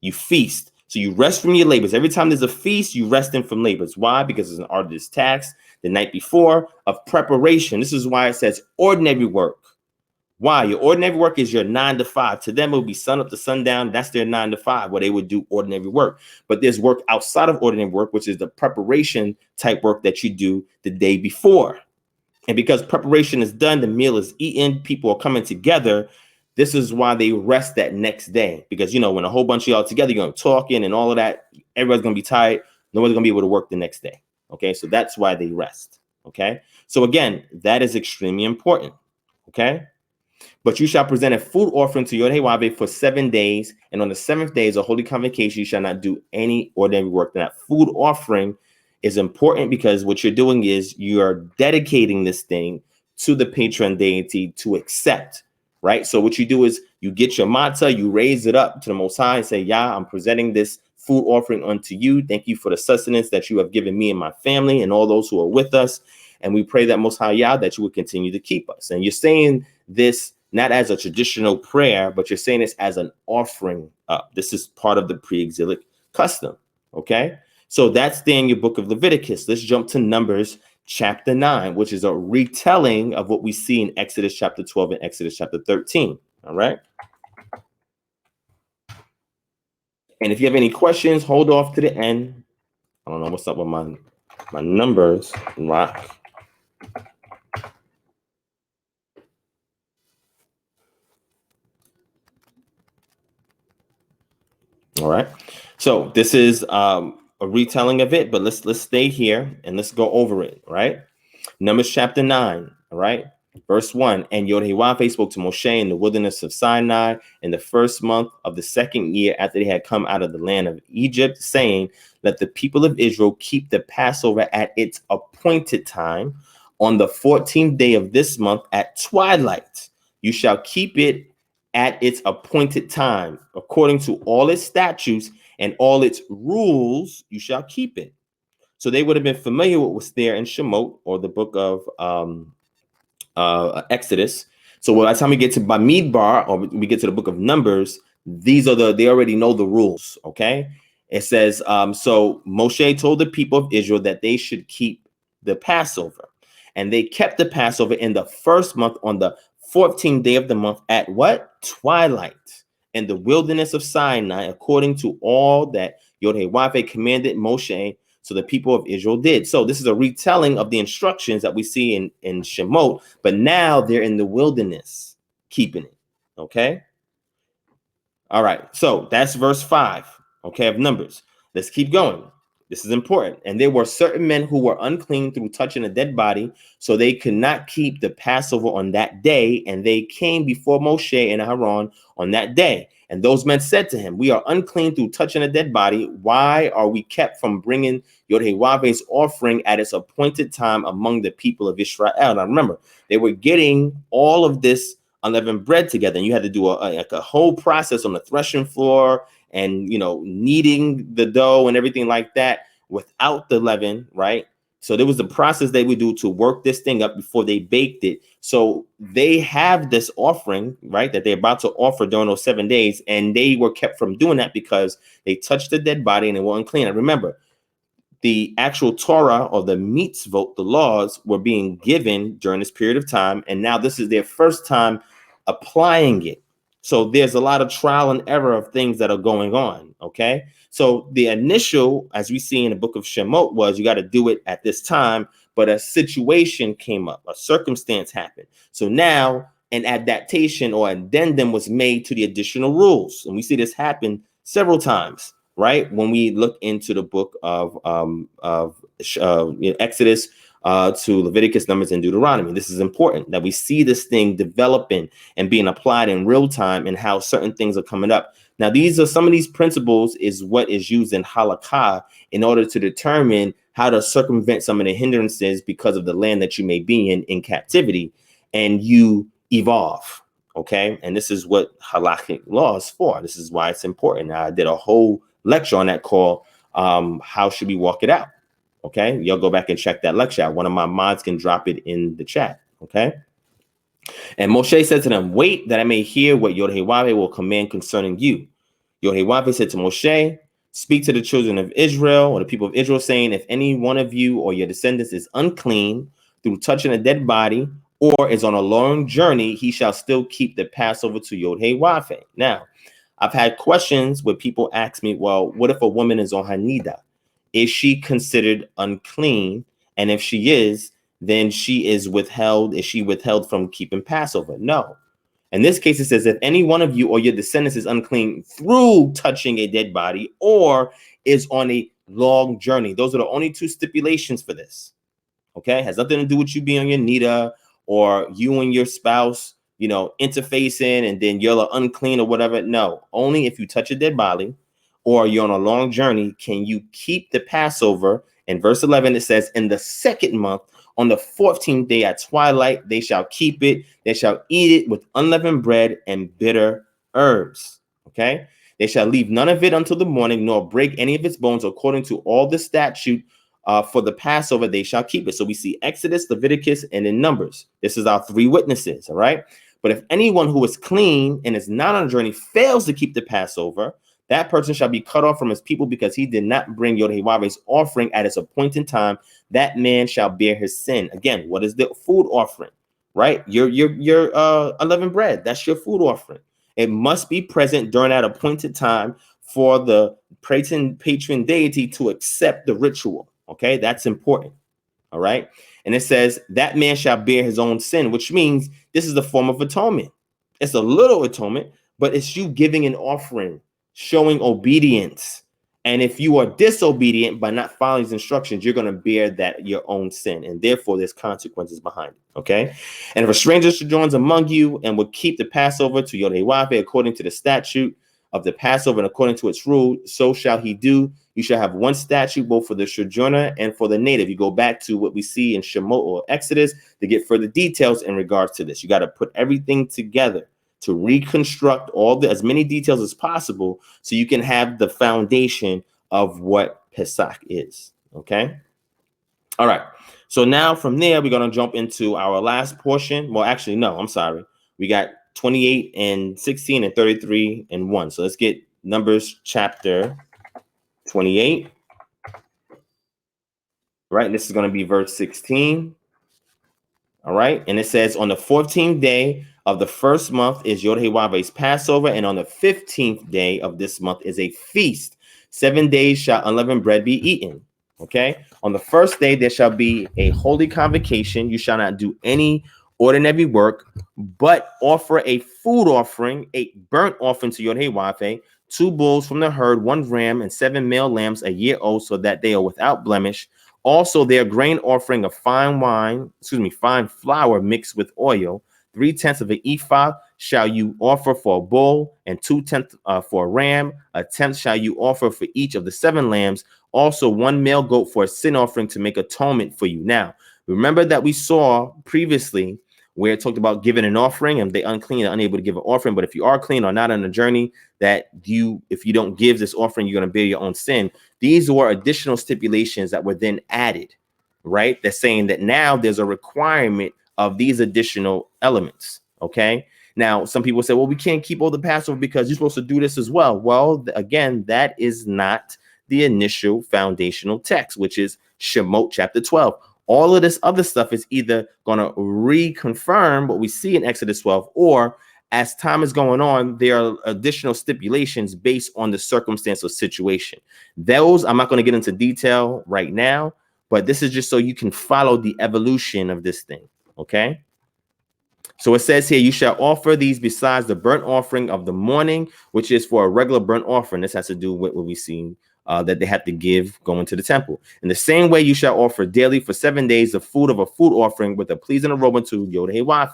You feast. So you rest from your labors. Every time there's a feast, you rest in from labors. Why? Because it's an arduous task the night before of preparation. This is why it says ordinary work. Why? Your ordinary work is your 9 to 5. To them, it would be sun up to sundown. That's their 9 to 5, where they would do ordinary work. But there's work outside of ordinary work, which is the preparation type work that you do the day before. And because preparation is done, the meal is eaten, people are coming together. This is why they rest that next day, because, when a whole bunch of y'all together, you're going to talking and all of that, everybody's going to be tired. Nobody's going to be able to work the next day. Okay. So that's why they rest. Okay. So again, that is extremely important. Okay. But you shall present a food offering to Yod-Heh-Wav for 7 days, and on the 7th day is a holy convocation. You shall not do any ordinary work. Now, that food offering is important because what you're doing is you are dedicating this thing to the patron deity to accept, right? So what you do is you get your matzah, you raise it up to the Most High and say, Yah, I'm presenting this food offering unto you. Thank you for the sustenance that you have given me and my family and all those who are with us. And we pray that Most High Yah, that you would continue to keep us. And you're saying this not as a traditional prayer, but you're saying this as an offering up. This is part of the pre-exilic custom, okay? So that's there in your book of Leviticus. Let's jump to Numbers chapter 9, which is a retelling of what we see in Exodus chapter 12 and Exodus chapter 13, all right? And if you have any questions, hold off to the end. I don't know what's up with my numbers, right? All right. So this is a retelling of it, but let's stay here and let's go over it, right? Numbers chapter 9, all right? Verse 1, and Yod-Heh-Wav spoke to Moshe in the wilderness of Sinai in the first month of the 2nd year after they had come out of the land of Egypt, saying, let the people of Israel keep the Passover at its appointed time on the 14th day of this month at twilight. You shall keep it at its appointed time, according to all its statutes and all its rules, you shall keep it. So they would have been familiar with what was there in Shemot, or the book of Exodus. So by the time we get to Bamidbar, or we get to the book of Numbers, they already know the rules, okay? It says, so Moshe told the people of Israel that they should keep the Passover. And they kept the Passover in the first month on the 14th day of the month at what? Twilight, in the wilderness of Sinai, according to all that Yod-Heh-Wav commanded Moshe. So the people of Israel did. So this is a retelling of the instructions that we see in Shemot, but now they're in the wilderness keeping it. Okay. All right. So that's verse 5. Okay. Of Numbers. Let's keep going. This is important. And there were certain men who were unclean through touching a dead body, so they could not keep the Passover on that day. And they came before Moshe and Aaron on that day. And those men said to him, we are unclean through touching a dead body. Why are we kept from bringing Yod-Heh-Wav's offering at its appointed time among the people of Israel? Now remember, they were getting all of this unleavened bread together, and you had to do a whole process on the threshing floor and, kneading the dough and everything like that without the leaven, right? So there was a process they would do to work this thing up before they baked it. So they have this offering, right, that they're about to offer during those 7 days, and they were kept from doing that because they touched the dead body and they were unclean. And remember, the actual Torah, or the mitzvot, the laws, were being given during this period of time, and now this is their first time applying it. So there's a lot of trial and error of things that are going on, okay? So the initial, as we see in the book of Shemot, was you got to do it at this time, but a situation came up, a circumstance happened. So now an adaptation or addendum was made to the additional rules. And we see this happen several times, right? When we look into the book of Exodus, to Leviticus, Numbers, and Deuteronomy. This is important that we see this thing developing and being applied in real time, and how certain things are coming up. Now, these are some of these principles is what is used in halakha in order to determine how to circumvent some of the hindrances because of the land that you may be in captivity, and you evolve. Okay. And this is what halakhic law is for. This is why it's important. Now, I did a whole lecture on that called How Should We Walk It Out? Okay, y'all go back and check that lecture out. One of my mods can drop it in the chat. Okay. And Moshe said to them, wait that I may hear what Yod-Heh-Wav will command concerning you. Yod-Heh-Wav said to Moshe, speak to the children of Israel, or the people of Israel, saying, if any one of you or your descendants is unclean through touching a dead body, or is on a long journey, he shall still keep the Passover to Yod-Heh-Wav. Now, I've had questions where people ask me, well, what if a woman is on her nida? Is she considered unclean? And if she is, then she is withheld. Is she withheld from keeping Passover? No. In this case, it says, if any one of you or your descendants is unclean through touching a dead body, or is on a long journey. Those are the only two stipulations for this. Okay. It has nothing to do with you being on your nida, or you and your spouse, interfacing and then you're unclean or whatever. No, only if you touch a dead body or you're on a long journey can you keep the Passover. In verse 11, it says, in the second month, on the 14th day at twilight, they shall keep it. They shall eat it with unleavened bread and bitter herbs. Okay. They shall leave none of it until the morning, nor break any of its bones, according to all the statute for the Passover, they shall keep it. So we see Exodus, Leviticus, and in Numbers. This is our three witnesses. All right. But if anyone who is clean and is not on a journey fails to keep the Passover, that person shall be cut off from his people because he did not bring Yod-Heh-Wah's offering at its appointed time. That man shall bear his sin. Again, what is the food offering? Right? Your unleavened bread. That's your food offering. It must be present during that appointed time for the patron deity to accept the ritual. Okay, that's important. All right. And it says that man shall bear his own sin, which means this is the form of atonement. It's a little atonement, but it's you giving an offering, showing obedience. And if you are disobedient by not following these instructions, you're going to bear that your own sin. And therefore, there's consequences behind it. Okay. And if a stranger sojourns among you and would keep the Passover to Yod-Heh-Wah according to the statute of the Passover and according to its rule, so shall he do. You shall have one statute both for the sojourner and for the native. You go back to what we see in Shemot or Exodus to get further details in regards to this. You got to put everything together to reconstruct as many details as possible so you can have the foundation of what Pesach is. Okay. All right. So now from there, we're going to jump into our last portion. Well, actually, no, I'm sorry. We got 28 and 16 and 33 and 1. So let's get Numbers chapter 28. Right. And this is going to be verse 16. All right. And it says, on the 14th day of the first month is Yod-Heh-Wah's Passover, and on the 15th day of this month is a feast. 7 days shall unleavened bread be eaten. Okay. On the first day there shall be a holy convocation. You shall not do any ordinary work, but offer a food offering, a burnt offering to Yod-Heh-Wah, 2 bulls from the herd, 1 ram, and 7 male lambs a year old, so that they are without blemish. Also, their grain offering of fine flour mixed with oil, 3/10 of an ephah shall you offer for a bull, and 2/10 for a ram. 1/10 shall you offer for each of the 7 lambs. Also, 1 male goat for a sin offering to make atonement for you. Now, remember that we saw previously where it talked about giving an offering, and they unclean and unable to give an offering. But if you are clean or not on a journey, if you don't give this offering, you're going to bear your own sin. These were additional stipulations that were then added, right? They're saying that now there's a requirement of these additional elements. Okay. Now, some people say, well, we can't keep all the Passover because you're supposed to do this as well. Well, again, that is not the initial foundational text, which is Shemot chapter 12. All of this other stuff is either going to reconfirm what we see in Exodus 12, or as time is going on, there are additional stipulations based on the circumstance or situation. Those I'm not going to get into detail right now, but this is just so you can follow the evolution of this thing. Okay. So it says here, you shall offer these besides the burnt offering of the morning, which is for a regular burnt offering. This has to do with what we see that they have to give going to the temple. In the same way, you shall offer daily for 7 days the food of a food offering with a pleasing aroma to Yod-Heh-Wah.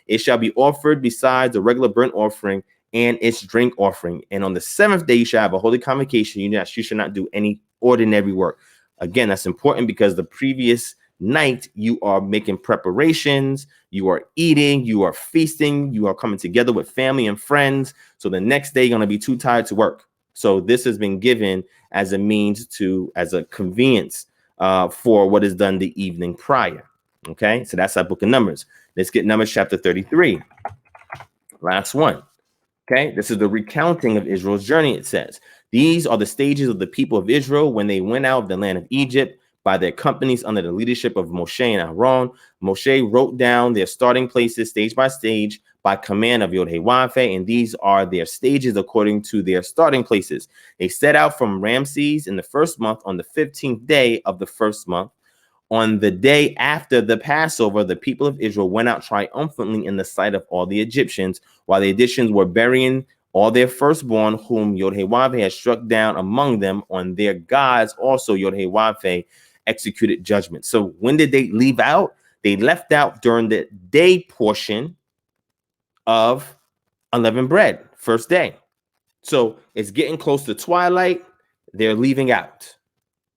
It shall be offered besides the regular burnt offering and its drink offering. And on the 7th day, you shall have a holy convocation. You shall not do any ordinary work. Again, that's important because the previous night you are making preparations, you are eating, you are feasting, you are coming together with family and friends. So the next day, you're going to be too tired to work. So this has been given as a means as a convenience for what is done the evening prior. Okay, so that's our book of Numbers. Let's get Numbers chapter 33. Last one. Okay, this is the recounting of Israel's journey. It says, these are the stages of the people of Israel when they went out of the land of Egypt by their companies under the leadership of Moshe and Aaron. Moshe wrote down their starting places stage by stage by command of Yod-Heh-Wah, and these are their stages according to their starting places. They set out from Ramses in the first month on the 15th day of the first month. On the day after the Passover, the people of Israel went out triumphantly in the sight of all the Egyptians, while the Egyptians were burying all their firstborn, whom Yod-Heh-Wah had struck down among them. On their gods also Yod-Heh-Wah executed judgment. So when did they leave out? They left out during the day portion of unleavened bread, first day. So it's getting close to twilight. They're leaving out,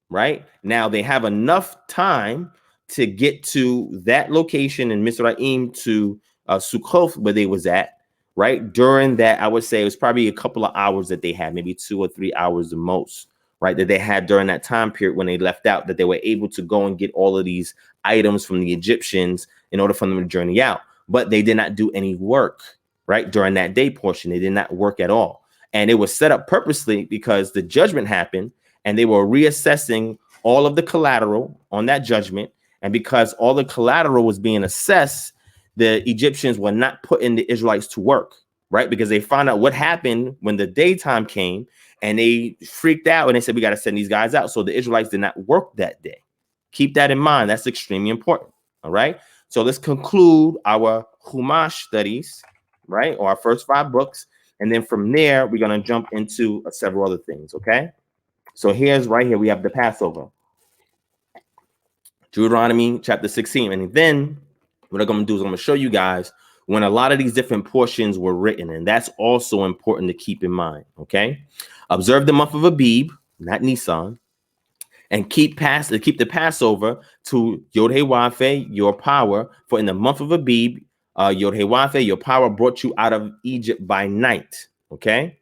right? Now they have enough time to get to that location in Mizraim to Sukkot, where they was at, right? During that, I would say it was probably a couple of hours that they had, maybe 2 or 3 hours the most, right? That they had during that time period when they left out, that they were able to go and get all of these items from the Egyptians in order for them to journey out. But they did not do any work, right? During that day portion, they did not work at all. And it was set up purposely because the judgment happened and they were reassessing all of the collateral on that judgment. And because all the collateral was being assessed, the Egyptians were not putting the Israelites to work, right? Because they found out what happened when the daytime came and they freaked out and they said, we got to send these guys out. So the Israelites did not work that day. Keep that in mind. That's extremely important. All right. So let's conclude our Chumash studies, right? Or our first 5 books. And then from there, we're going to jump into several other things. Okay. So right here, we have the Passover. Deuteronomy chapter 16. And then what I'm going to do is I'm going to show you guys when a lot of these different portions were written. And that's also important to keep in mind. Okay. Observe the month of Abib, not Nisan, and keep the Passover to Yod-Heh-Wav-Heh, your power. For in the month of Abib, Yod-Heh-Wav-Heh, your power brought you out of Egypt by night. Okay.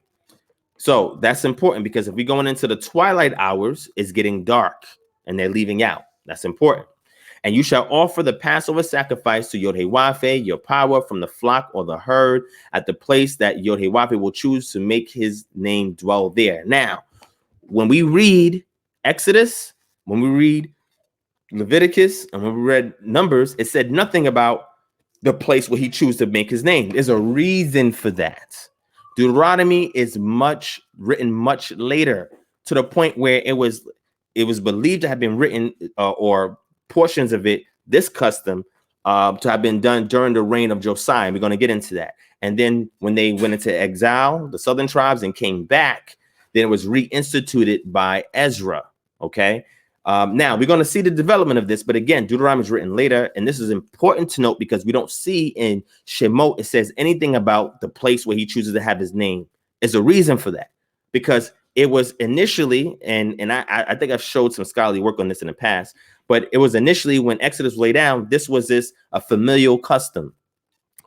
So that's important because if we're going into the twilight hours, it's getting dark and they're leaving out. That's important. And you shall offer the Passover sacrifice to Yod-Heh-Wav-Heh, your power, from the flock or the herd at the place that Yod-Heh-Wav-Heh will choose to make his name dwell there. Now, when we read Exodus, when we read Leviticus, and when we read Numbers, it said nothing about the place where he chose to make his name. There's a reason for that. Deuteronomy is written much later, to the point where it was believed to have been written or portions of it, this custom to have been done during the reign of Josiah. We're going to get into that. And then when they went into exile, the southern tribes, and came back, then it was reinstituted by Ezra. Okay. Now we're going to see the development of this, but again, Deuteronomy is written later, and this is important to note because we don't see in Shemot it says anything about the place where he chooses to have his name. There's a reason for that, because it was initially, and I think I've showed some scholarly work on this in the past, but it was initially when Exodus was laid down, this was a familial custom.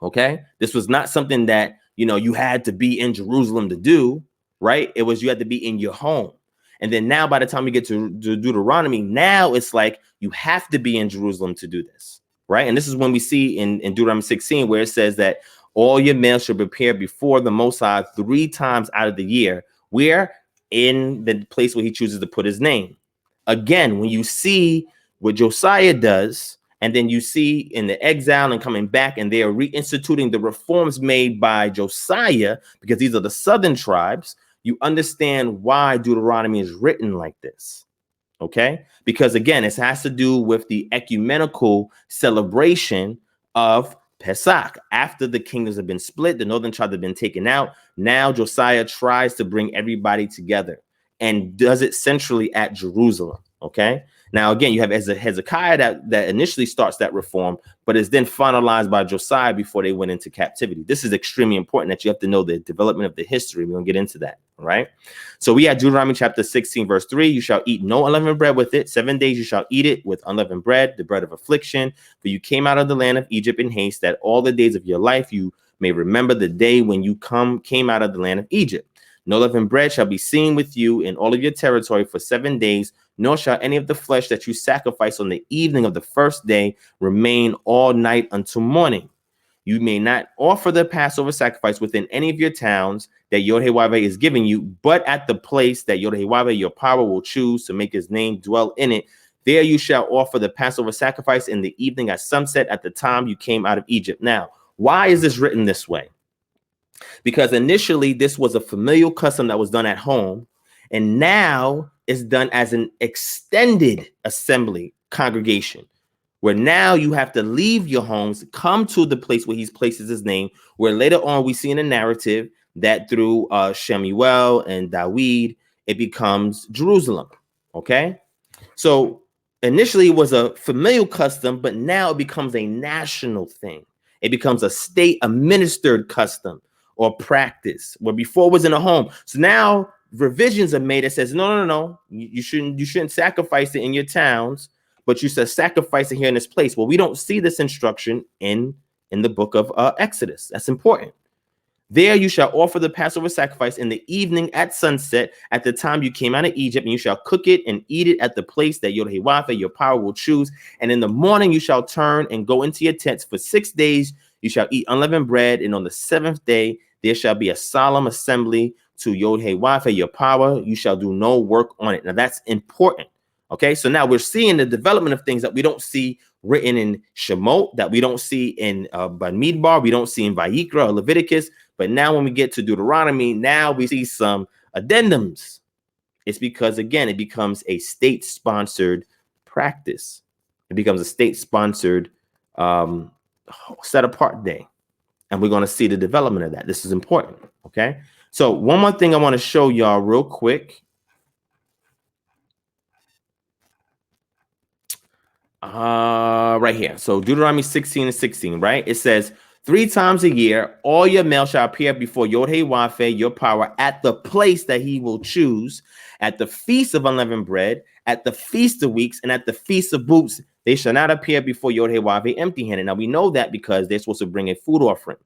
Okay, this was not something that you had to be in Jerusalem to do, right? It was you had to be in your home. And then now by the time we get to Deuteronomy, now it's like you have to be in Jerusalem to do this, right? And this is when we see in Deuteronomy 16 where it says that all your males should prepare before the Most High 3 times out of the year, where in the place where he chooses to put his name. Again, when you see what Josiah does, and then you see in the exile and coming back, and they are reinstituting the reforms made by Josiah, because these are the southern tribes, you understand why Deuteronomy is written like this. Okay, because again, it has to do with the ecumenical celebration of Pesach. After the kingdoms have been split, the northern tribes have been taken out. Now Josiah tries to bring everybody together and does it centrally at Jerusalem. Okay. Now, again, you have Hezekiah that initially starts that reform, but is then finalized by Josiah before they went into captivity. This is extremely important that you have to know the development of the history. We're going to get into that. All right. So we had Deuteronomy chapter 16, verse 3. You shall eat no unleavened bread with it. 7 days you shall eat it with unleavened bread, the bread of affliction. For you came out of the land of Egypt in haste, that all the days of your life you may remember the day when you came out of the land of Egypt. No leavened bread shall be seen with you in all of your territory for 7 days, nor shall any of the flesh that you sacrifice on the evening of the first day remain all night until morning. You may not offer the Passover sacrifice within any of your towns that Yod-Heh-Wav-Heh is giving you, but at the place that Yod-Heh-Wav-Heh, your power, will choose to make his name dwell in it. There you shall offer the Passover sacrifice in the evening at sunset at the time you came out of Egypt. Now, why is this written this way? Because initially this was a familial custom that was done at home, and now it's done as an extended assembly congregation, where now you have to leave your homes, come to the place where he places his name, where later on we see in the narrative that through Shemuel and Dawid, it becomes Jerusalem. Okay. So initially it was a familial custom, but now it becomes a national thing. It becomes a state administered custom or practice, where before it was in a home. So now revisions are made that says, no. You shouldn't sacrifice it in your towns, but you said sacrifice it here in this place. Well, we don't see this instruction in the book of Exodus. That's important. There you shall offer the Passover sacrifice in the evening at sunset, at the time you came out of Egypt, and you shall cook it and eat it at the place that Yod-Heh-Wav, your power, will choose. And in the morning you shall turn and go into your tents. For 6 days you shall eat unleavened bread, and on the 7th day there shall be a solemn assembly to Yod-Heh-Wav, your power. You shall do no work on it. Now that's important. Okay, so now we're seeing the development of things that we don't see written in Shemot, that we don't see in Bamidbar, we don't see in Vayikra or Leviticus. But now when we get to Deuteronomy, now we see some addendums. It's because, again, it becomes a state-sponsored practice. It becomes a state-sponsored set-apart day. And we're going to see the development of that. This is important, okay? So one more thing I want to show y'all real quick. Right here. So Deuteronomy 16:16, right? It says, 3 times a year, all your males shall appear before Yod-Heh-Wav, your power, at the place that he will choose, at the feast of unleavened bread, at the feast of weeks, and at the feast of booths. They shall not appear before Yod-Heh-Wav empty-handed. Now we know that because they're supposed to bring a food offering,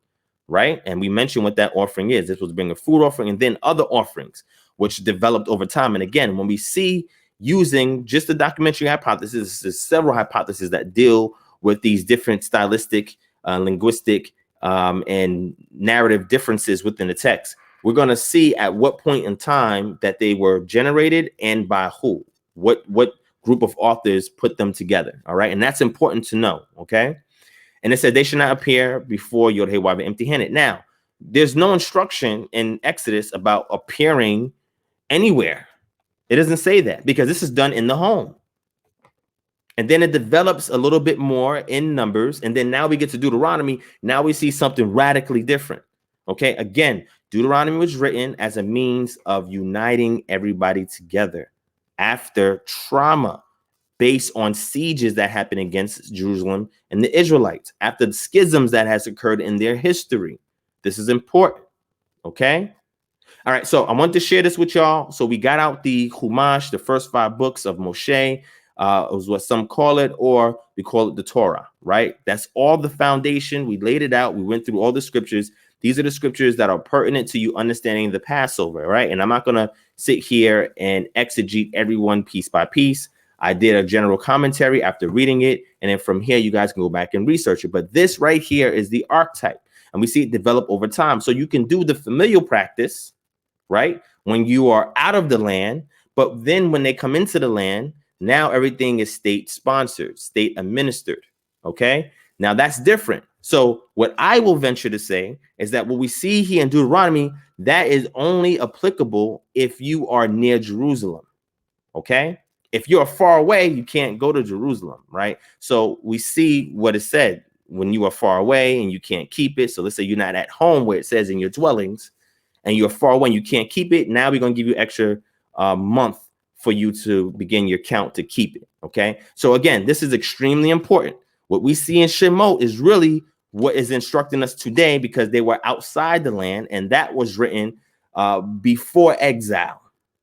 right? And we mentioned what that offering is. This was bring a food offering and then other offerings, which developed over time. And again, when we see using just the documentary hypothesis, there's several hypotheses that deal with these different stylistic, linguistic, and narrative differences within the text. We're going to see at what point in time that they were generated and by who, what group of authors put them together. All right. And that's important to know. Okay. And it said they should not appear before Yod-Heh-Wav empty-handed. Now, there's no instruction in Exodus about appearing anywhere. It doesn't say that because this is done in the home. And then it develops a little bit more in Numbers. And then now we get to Deuteronomy. Now we see something radically different. Okay. Again, Deuteronomy was written as a means of uniting everybody together after trauma based on sieges that happened against Jerusalem and the Israelites, after the schisms that has occurred in their history. This is important. Okay. All right. So I want to share this with y'all. So we got out the Chumash, the first 5 books of Moshe. It was what some call it, or we call it the Torah, right? That's all the foundation. We laid it out. We went through all the scriptures. These are the scriptures that are pertinent to you understanding the Passover, right? And I'm not going to sit here and exegete everyone piece by piece. I did a general commentary after reading it. And then from here, you guys can go back and research it. But this right here is the archetype. And we see it develop over time. So you can do the familial practice, right? When you are out of the land. But then when they come into the land, now everything is state sponsored, state administered. Okay. Now that's different. So what I will venture to say is that what we see here in Deuteronomy, that is only applicable if you are near Jerusalem. Okay. If you're far away, you can't go to Jerusalem. Right. So we see what it said when you are far away and you can't keep it. So let's say you're not at home where it says in your dwellings and you're far away and you can't keep it. Now we're going to give you extra month for you to begin your count to keep it. Okay. So again, this is extremely important. What we see in Shemot is really what is instructing us today, because they were outside the land and that was written before exile.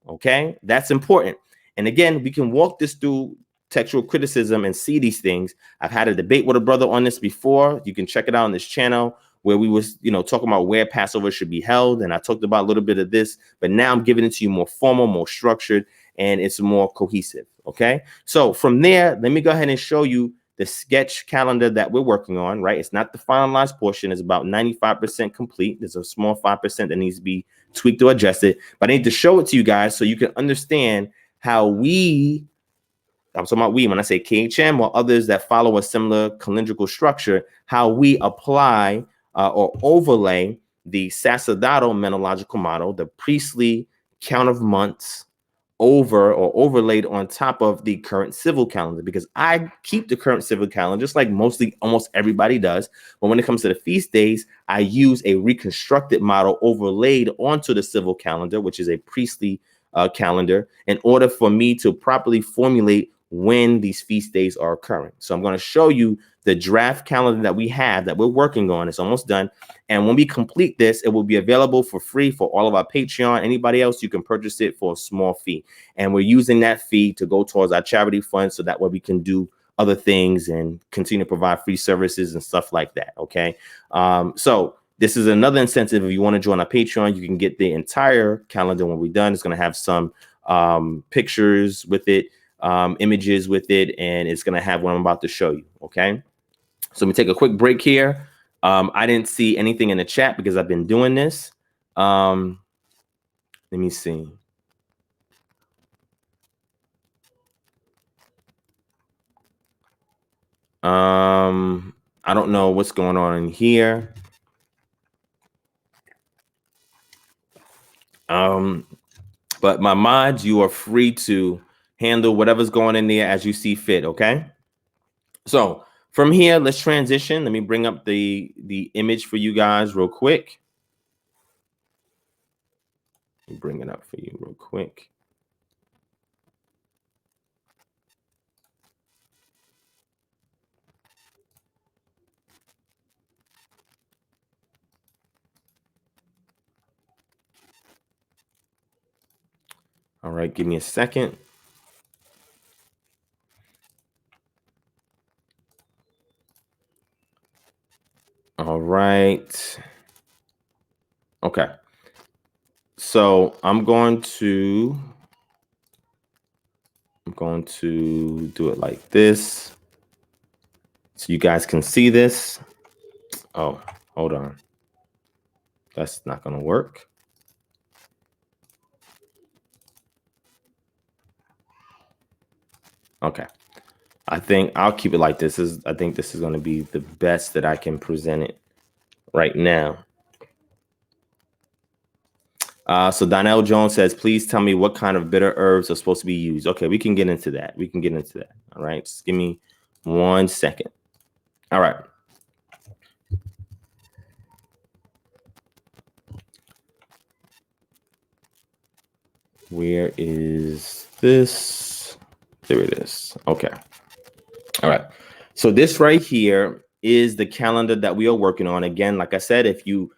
Okay. That's important. And again, we can walk this through textual criticism and see these things. I've had a debate with a brother on this before. You can check it out on this channel where we was, talking about where Passover should be held. And I talked about a little bit of this, but now I'm giving it to you more formal, more structured, and it's more cohesive. Okay. So from there, let me go ahead and show you the sketch calendar that we're working on, right? It's not the finalized portion. It's about 95% complete. There's a small 5% that needs to be tweaked or adjusted, but I need to show it to you guys so you can understand how I'm talking about we, when I say KHM or others that follow a similar calendrical structure, how we apply or overlay the sacerdotal menological model, the priestly count of months, overlaid on top of the current civil calendar, because I keep the current civil calendar just like almost everybody does. But when it comes to the feast days, I use a reconstructed model overlaid onto the civil calendar, which is a priestly calendar, in order for me to properly formulate when these feast days are occurring. So I'm going to show you the draft calendar that we have that we're working on. It's almost done. And when we complete this, it will be available for free for all of our Patreon. Anybody else, you can purchase it for a small fee. And we're using that fee to go towards our charity fund so that way we can do other things and continue to provide free services and stuff like that. Okay. So this is another incentive. If you want to join our Patreon, you can get the entire calendar when we're done. It's going to have some pictures with it, images with it, and it's going to have what I'm about to show you. Okay. So let me take a quick break here. I didn't see anything in the chat because I've been doing this. Let me see. I don't know what's going on in here. But my mods, you are free to handle whatever's going in there as you see fit. Okay. So from here, let's transition. Let me bring up the image for you guys real quick. Let me bring it up for you real quick. All right, give me a second. All right. Okay. So I'm going to do it like this so you guys can see this. Oh, hold on. That's not going to work. Okay. I think I'll keep it like this. I think this is going to be the best that I can present it right now. So Donnell Jones says, please tell me what kind of bitter herbs are supposed to be used. Okay, we can get into that. All right, just give me 1 second. All right. Where is this? There it is. Okay. All right. So this right here is the calendar that we are working on. Again, like I said, if you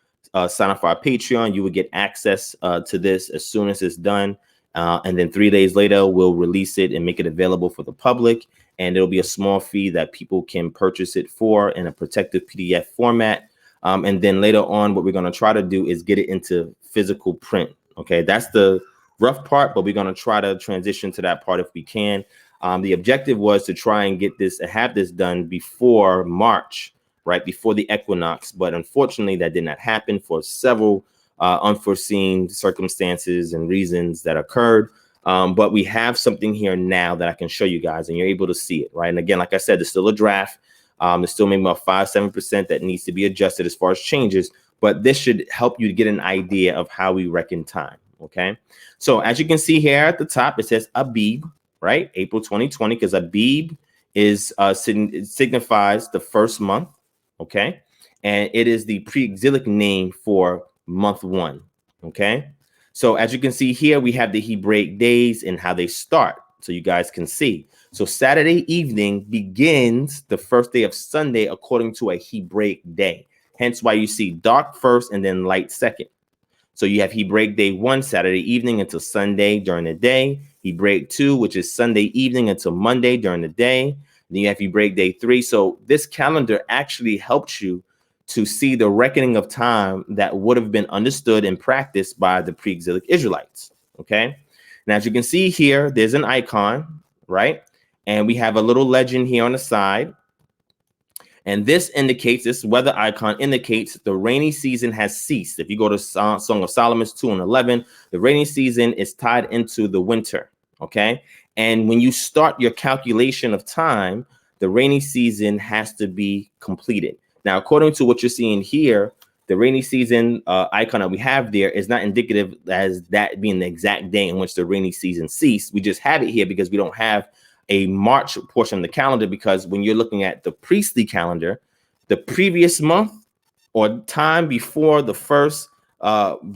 sign up for our Patreon, you will get access to this as soon as it's done. And then 3 days later, we'll release it and make it available for the public. And it'll be a small fee that people can purchase it for in a protective PDF format. And then later on, what we're going to try to do is get it into physical print. Okay, that's the rough part, but we're going to try to transition to that part if we can. The objective was to try and get this, have this done before March, right before the equinox. But unfortunately, that did not happen for several unforeseen circumstances and reasons that occurred. But we have something here now that I can show you guys, and you're able to see it, right? And again, like I said, there's still a draft. There's still maybe about 5-7% that needs to be adjusted as far as changes. But this should help you to get an idea of how we reckon time. Okay, so as you can see here at the top, it says Abib, right? April 2020, because Abib is it signifies the first month. Okay, and it is the pre-exilic name for month 1. Okay, so as you can see here, we have the Hebraic days and how they start, so you guys can see. So Saturday evening begins the first day of Sunday according to a Hebraic day. Hence why you see dark first and then light second. So you have Hebraic day 1, Saturday evening until Sunday during the day. Hebraic 2, which is Sunday evening until Monday during the day. Then you have Hebraic day 3. So this calendar actually helps you to see the reckoning of time that would have been understood and practiced by the pre-exilic Israelites. Okay. Now, as you can see here, there's an icon, right? And we have a little legend here on the side. And this indicates, this weather icon indicates the rainy season has ceased. If you go to Song of Solomon 2:11, the rainy season is tied into the winter, okay? And when you start your calculation of time, the rainy season has to be completed. Now, according to what you're seeing here, the rainy season icon that we have there is not indicative as that being the exact day in which the rainy season ceased. We just have it here because we don't have a March portion of the calendar, because when you're looking at the priestly calendar, the previous month or time before the first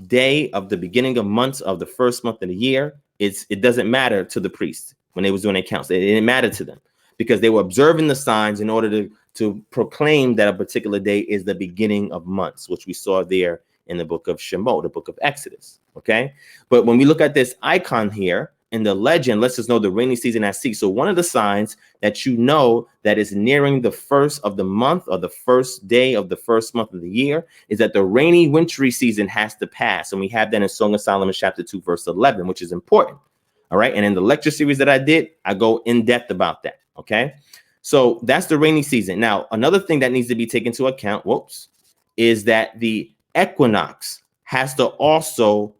day of the beginning of months of the first month of the year, it doesn't matter to the priest when they was doing their counts. It didn't matter to them because they were observing the signs in order to proclaim that a particular day is the beginning of months, which we saw there in the book of Shemot, the book of Exodus. Okay. But when we look at this icon here in the legend, lets us know the rainy season has ceased. So one of the signs that you know that is nearing the first of the month or the first day of the first month of the year is that the rainy wintry season has to pass. And we have that in Song of Solomon chapter 2, verse 11, which is important. All right. And in the lecture series that I did, I go in depth about that. Okay. So that's the rainy season. Now, another thing that needs to be taken into account, is that the equinox has to also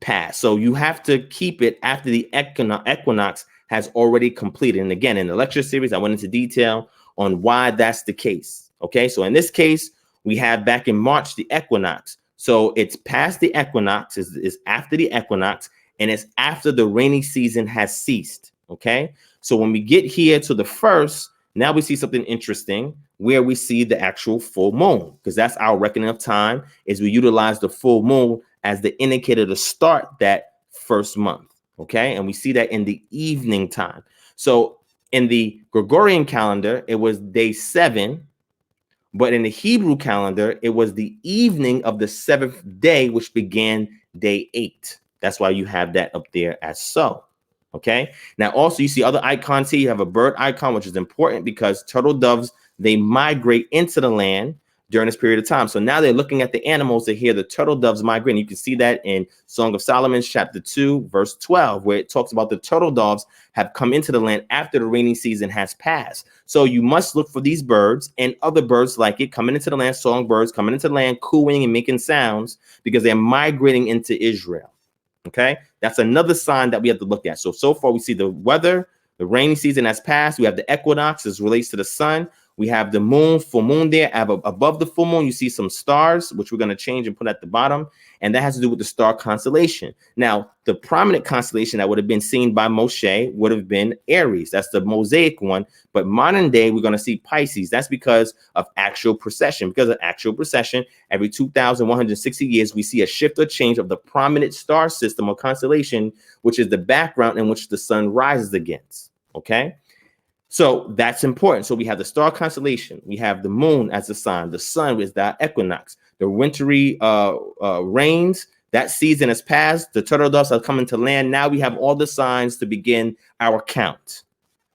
pass. So you have to keep it after the equinox has already completed. And again, in the lecture series, I went into detail on why that's the case. Okay. So in this case, we have back in March, the equinox. So it's past the equinox, is after the equinox, and it's after the rainy season has ceased. Okay. So when we get here to the first, now we see something interesting where we see the actual full moon, because that's our reckoning of time, is we utilize the full moon as the indicator to start that first month. Okay. And we see that in the evening time. So in the Gregorian calendar, it was day 7, but in the Hebrew calendar, it was the evening of the 7th day, which began day 8. That's why you have that up there as so. Okay. Now, also, you see other icons here. You have a bird icon, which is important because turtle doves, they migrate into the land during this period of time. So now they're looking at the animals to hear the turtle doves migrating. You can see that in Song of Solomon, chapter 2, verse 12, where it talks about the turtle doves have come into the land after the rainy season has passed. So you must look for these birds and other birds like it coming into the land, songbirds coming into the land, cooing and making sounds because they're migrating into Israel. Okay, that's another sign that we have to look at. So far we see the weather, the rainy season has passed. We have the equinox as relates to the sun. We have the moon, full moon there. Above the full moon, you see some stars, which we're going to change and put at the bottom. And that has to do with the star constellation. Now, the prominent constellation that would have been seen by Moshe would have been Aries. That's the Mosaic one. But modern day, we're going to see Pisces. That's because of actual precession. Because of actual precession, every 2,160 years, we see a shift or change of the prominent star system or constellation, which is the background in which the sun rises against. Okay. So that's important. So we have the star constellation. We have the moon as a sign. The sun is the equinox. The wintry rains. That season has passed. The turtle doves are coming to land. Now we have all the signs to begin our count.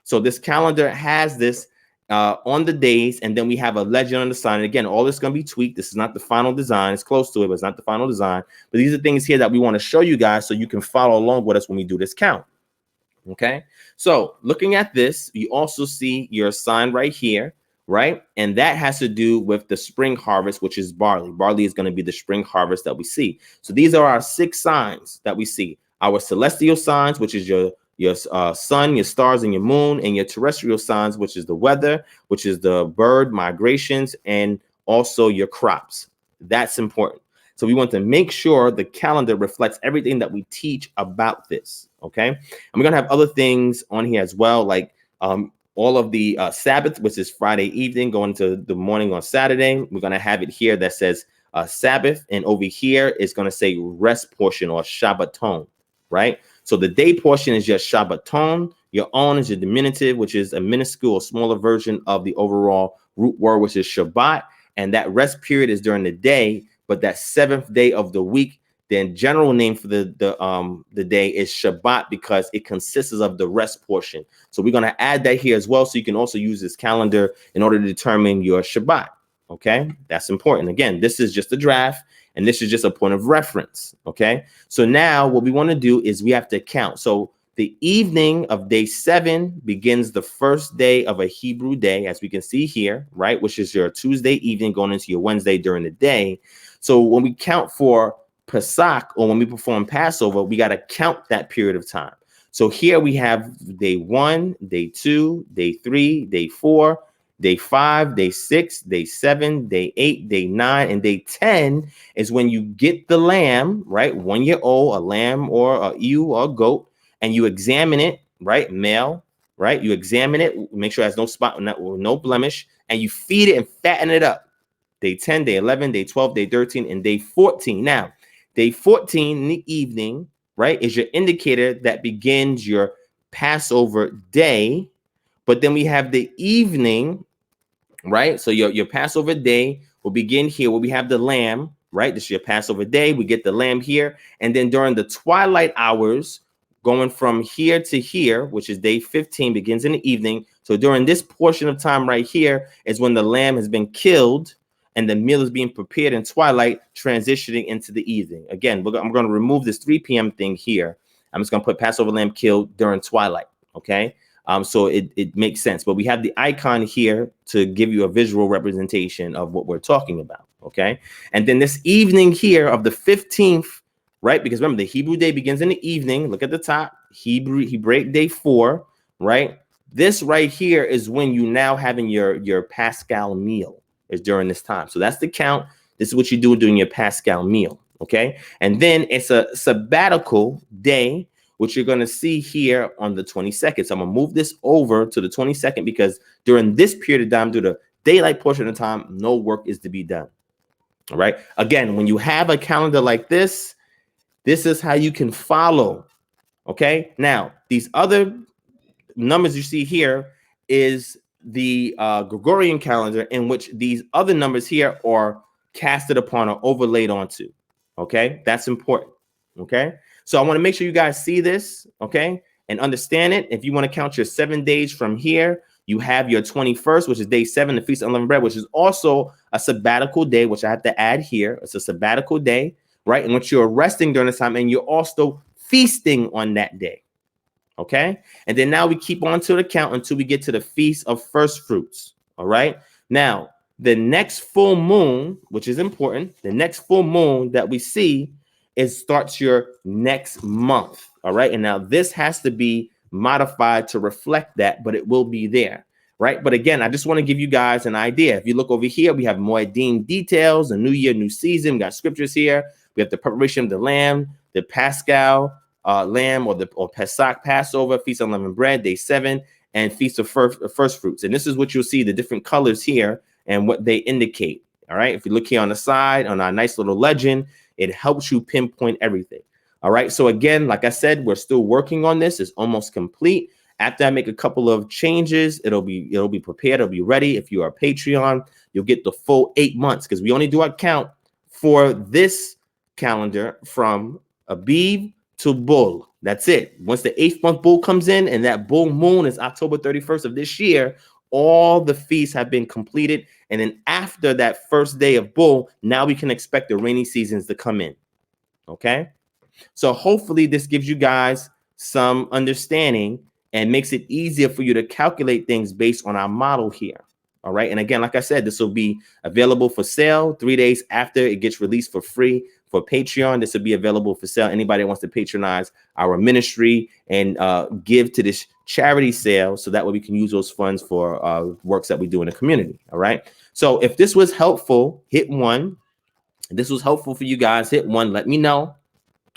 So this calendar has this on the days, and then we have a legend on the sign. And again, all this is going to be tweaked. This is not the final design. It's close to it, but it's not the final design. But these are things here that we want to show you guys so you can follow along with us when we do this count. Okay, so looking at this, you also see your sign right here, right? And that has to do with the spring harvest, which is barley. Barley is going to be the spring harvest that we see. So these are our 6 signs that we see. Our celestial signs, which is your sun, your stars, and your moon, and your terrestrial signs, which is the weather, which is the bird migrations, and also your crops. That's important. So we want to make sure the calendar reflects everything that we teach about this. Okay. And we're going to have other things on here as well, like all of the Sabbath, which is Friday evening, going to the morning on Saturday. We're going to have it here that says Sabbath. And over here is going to say rest portion or Shabbaton. Right. So the day portion is just Shabbaton. Your own is your diminutive, which is a minuscule or smaller version of the overall root word, which is Shabbat. And that rest period is during the day. But that 7th day of the week, the general name for the day is Shabbat because it consists of the rest portion. So we're going to add that here as well. So you can also use this calendar in order to determine your Shabbat. Okay, that's important. Again, this is just a draft and this is just a point of reference. Okay, so now what we want to do is we have to count. So the evening of day 7 begins the first day of a Hebrew day, as we can see here, right? Which is your Tuesday evening going into your Wednesday during the day. So when we count for Pesach or when we perform Passover, we got to count that period of time. So here we have day 1, day 2, day 3, day 4, day 5, day 6, day 7, day 8, day 9, and day 10 is when you get the lamb, right? 1 year old, a lamb or a ewe or a goat, and you examine it, right? Male, right? You examine it, make sure it has no spot, no blemish, and you feed it and fatten it up. Day 10, day 11, day 12, day 13, and day 14. Now, day 14 in the evening, right, is your indicator that begins your Passover day. But then we have the evening, right? So your Passover day will begin here where we have the lamb, right? This is your Passover day. We get the lamb here. And then during the twilight hours, going from here to here, which is day 15, begins in the evening. So during this portion of time right here is when the lamb has been killed and the meal is being prepared in twilight, transitioning into the evening. Again, I'm going to remove this 3 p.m. thing here. I'm just going to put Passover lamb killed during twilight, okay? So it makes sense. But we have the icon here to give you a visual representation of what we're talking about, okay? And then this evening here of the 15th, right? Because remember, the Hebrew day begins in the evening. Look at the top, Hebraic day 4, right? This right here is when you now having your Paschal meal is during this time. So that's the count. This is what you do during your Paschal meal, okay? And then it's a sabbatical day, which you're going to see here on the 22nd. So I'm going to move this over to the 22nd because during this period of time, due to daylight portion of the time, no work is to be done. All right. Again, when you have a calendar like this is how you can follow. Okay. Now, these other numbers you see here is the Gregorian calendar in which these other numbers here are casted upon or overlaid onto. Okay. That's important. Okay. So I want to make sure you guys see this. Okay. And understand it. If you want to count your 7 days from here, you have your 21st, which is day 7, the Feast of Unleavened Bread, which is also a sabbatical day, which I have to add here. It's a sabbatical day, right? In which you're resting during this time and you're also feasting on that day. Okay. And then now we keep on to the count until we get to the Feast of First Fruits. All right. Now, the next full moon, which is important, the next full moon that we see starts your next month. All right. And now this has to be modified to reflect that, but it will be there. Right. But again, I just want to give you guys an idea. If you look over here, we have Moedim details, a new year, new season. We got scriptures here. We have the preparation of the lamb, the Paschal lamb or Pesach, Passover, Feast of Unleavened Bread, day 7, and Feast of First Fruits. And this is what you'll see, the different colors here and what they indicate. All right. If you look here on the side on our nice little legend, it helps you pinpoint everything. All right. So again, like I said, we're still working on this. It's almost complete. After I make a couple of changes, it'll be prepared. It'll be ready. If you are a Patreon, you'll get the full 8 months because we only do our count for this calendar from Abib to Bull. That's it. Once the 8th month Bull comes in and that Bull moon is October 31st of this year, all the feasts have been completed. And then after that first day of Bull, now we can expect the rainy seasons to come in. Okay. So hopefully this gives you guys some understanding and makes it easier for you to calculate things based on our model here. All right. And again, like I said, this will be available for sale 3 days after it gets released for free for Patreon. This will be available for sale. Anybody that wants to patronize our ministry and give to this charity sale so that way we can use those funds for works that we do in the community. All right. So if this was helpful, hit 1. If this was helpful for you guys, hit 1. Let me know.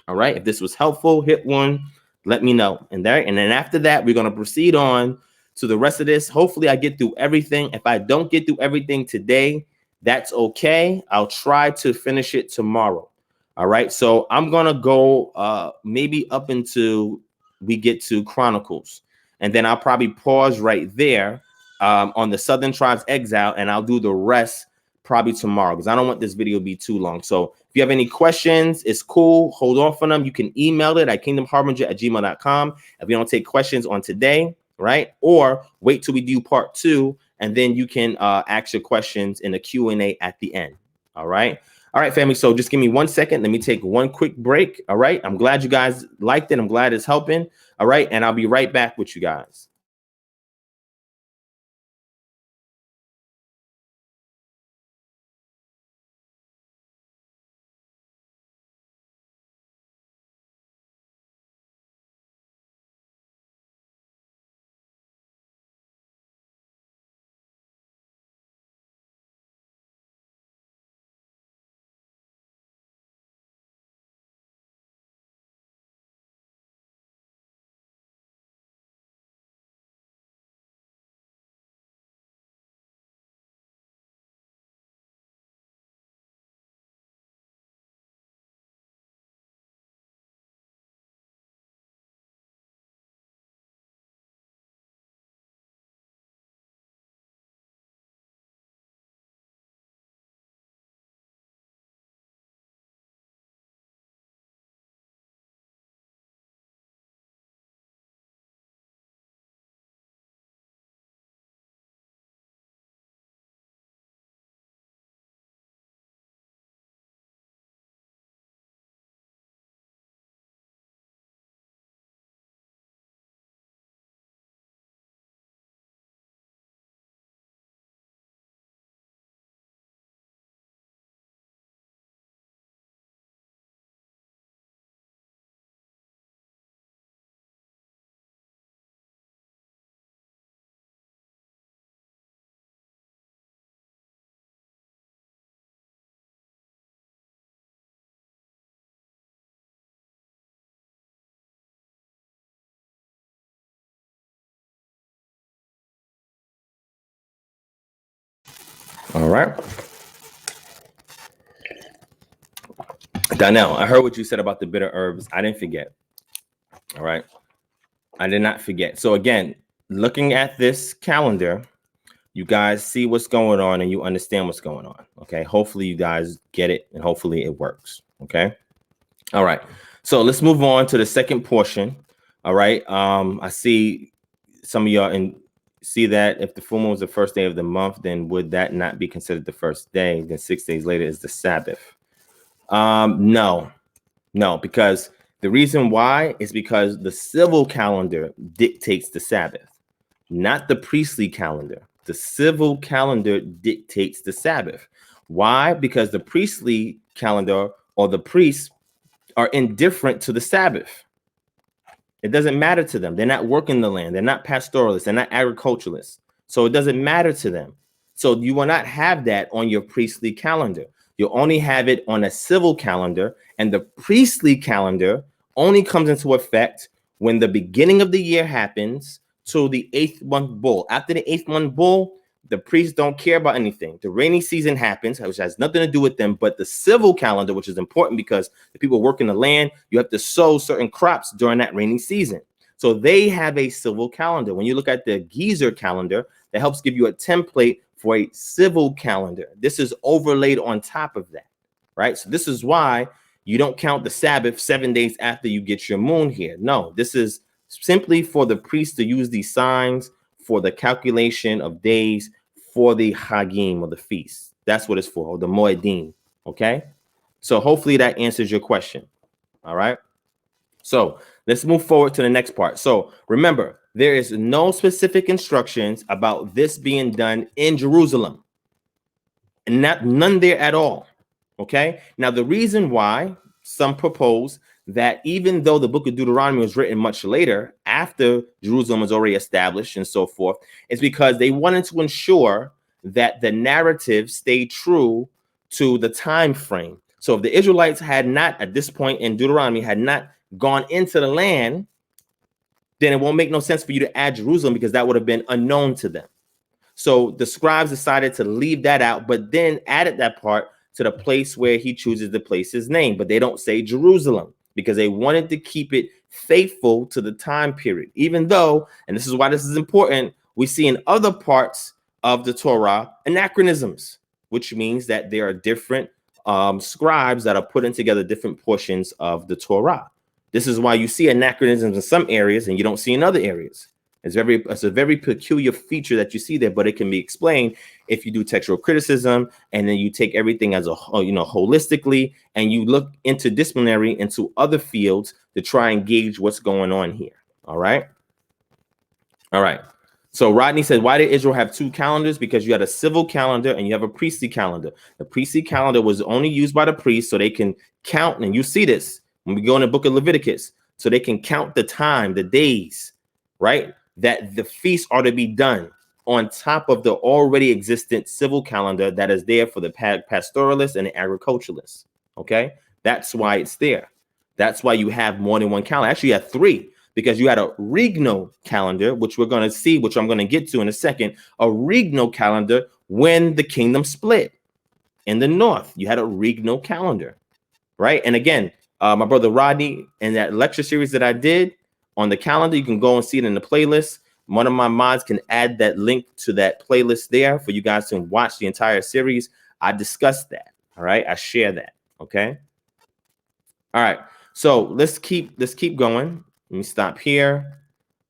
All right. If this was helpful, hit 1. Let me know. And then after that, we're going to proceed on to the rest of this. Hopefully I get through everything. If I don't get through everything today, that's okay. I'll try to finish it tomorrow. All right. So I'm going to go maybe up until we get to Chronicles. And then I'll probably pause right there on the Southern Tribes Exile. And I'll do the rest probably tomorrow because I don't want this video to be too long. So if you have any questions, it's cool. Hold off on them. You can email it at kingdomharbinger@gmail.com if we don't take questions on today, right? Or wait till we do part 2, and then you can ask your questions in the Q&A at the end. All right. All right, family. So just give me 1 second. Let me take one quick break. All right. I'm glad you guys liked it. I'm glad it's helping. All right. And I'll be right back with you guys. All right. Donnell, I heard what you said about the bitter herbs. I didn't forget. All right. I did not forget. So again, looking at this calendar, you guys see what's going on and you understand what's going on. Okay. Hopefully you guys get it and hopefully it works. Okay. All right. So let's move on to the second portion. All right. I see some of y'all and see that if the full moon was the first day of the month, then would that not be considered the first day? Then 6 days later is the Sabbath. No, because the reason why is because the civil calendar dictates the Sabbath, not the priestly calendar. The civil calendar dictates the Sabbath. Why? Because the priestly calendar or the priests are indifferent to the Sabbath. It doesn't matter to them. They're not working the land. They're not pastoralists. They're not agriculturalists. So it doesn't matter to them. So you will not have that on your priestly calendar. You'll only have it on a civil calendar, and the priestly calendar only comes into effect when the beginning of the year happens to the 8th month bull. After the 8th month bull, the priests don't care about anything. The rainy season happens, which has nothing to do with them, but the civil calendar, which is important because the people working the land, you have to sow certain crops during that rainy season. So they have a civil calendar. When you look at the Gezer calendar, that helps give you a template for a civil calendar. This is overlaid on top of that, right? So this is why you don't count the Sabbath 7 days after you get your moon here. No, this is simply for the priest to use these signs for the calculation of days for the Hagim or the feast. That's what it's for, or the Moedim, okay? So hopefully that answers your question, all right? So let's move forward to the next part. So remember, there is no specific instructions about this being done in Jerusalem, and none there at all. Okay. Now, the reason why some propose that even though the book of Deuteronomy was written much later, after Jerusalem was already established and so forth, is because they wanted to ensure that the narrative stayed true to the time frame. So if the Israelites had not, at this point in Deuteronomy, had not gone into the land, then it won't make no sense for you to add Jerusalem because that would have been unknown to them. So the scribes decided to leave that out, but then added that part to the place where he chooses to place his name. But they don't say Jerusalem because they wanted to keep it faithful to the time period, even though, and this is why this is important, we see in other parts of the Torah anachronisms, which means that there are different scribes that are putting together different portions of the Torah. This is why you see anachronisms in some areas and you don't see in other areas. It's a very peculiar feature that you see there, but it can be explained if you do textual criticism and then you take everything as a holistically and you look interdisciplinary into other fields to try and gauge what's going on here. All right. So Rodney said, why did Israel have two calendars? Because you had a civil calendar and you have a priestly calendar. The priestly calendar was only used by the priests so they can count, and you see this when we go in the book of Leviticus, so they can count the time, the days, right? That the feasts are to be done on top of the already existent civil calendar that is there for the pastoralists and the agriculturalists. Okay, that's why it's there. That's why you have more than one calendar. Actually, you have three, because you had a Regno calendar, which we're going to see, which I'm going to get to in a second. A Regno calendar when the kingdom split in the north. You had a Regno calendar, right? And again, my brother Rodney, in that lecture series that I did on the calendar, you can go and see it in the playlist. One of my mods can add that link to that playlist there for you guys to watch the entire series. I discussed that. All right. I share that. Okay. All right. So let's keep going. Let me stop here.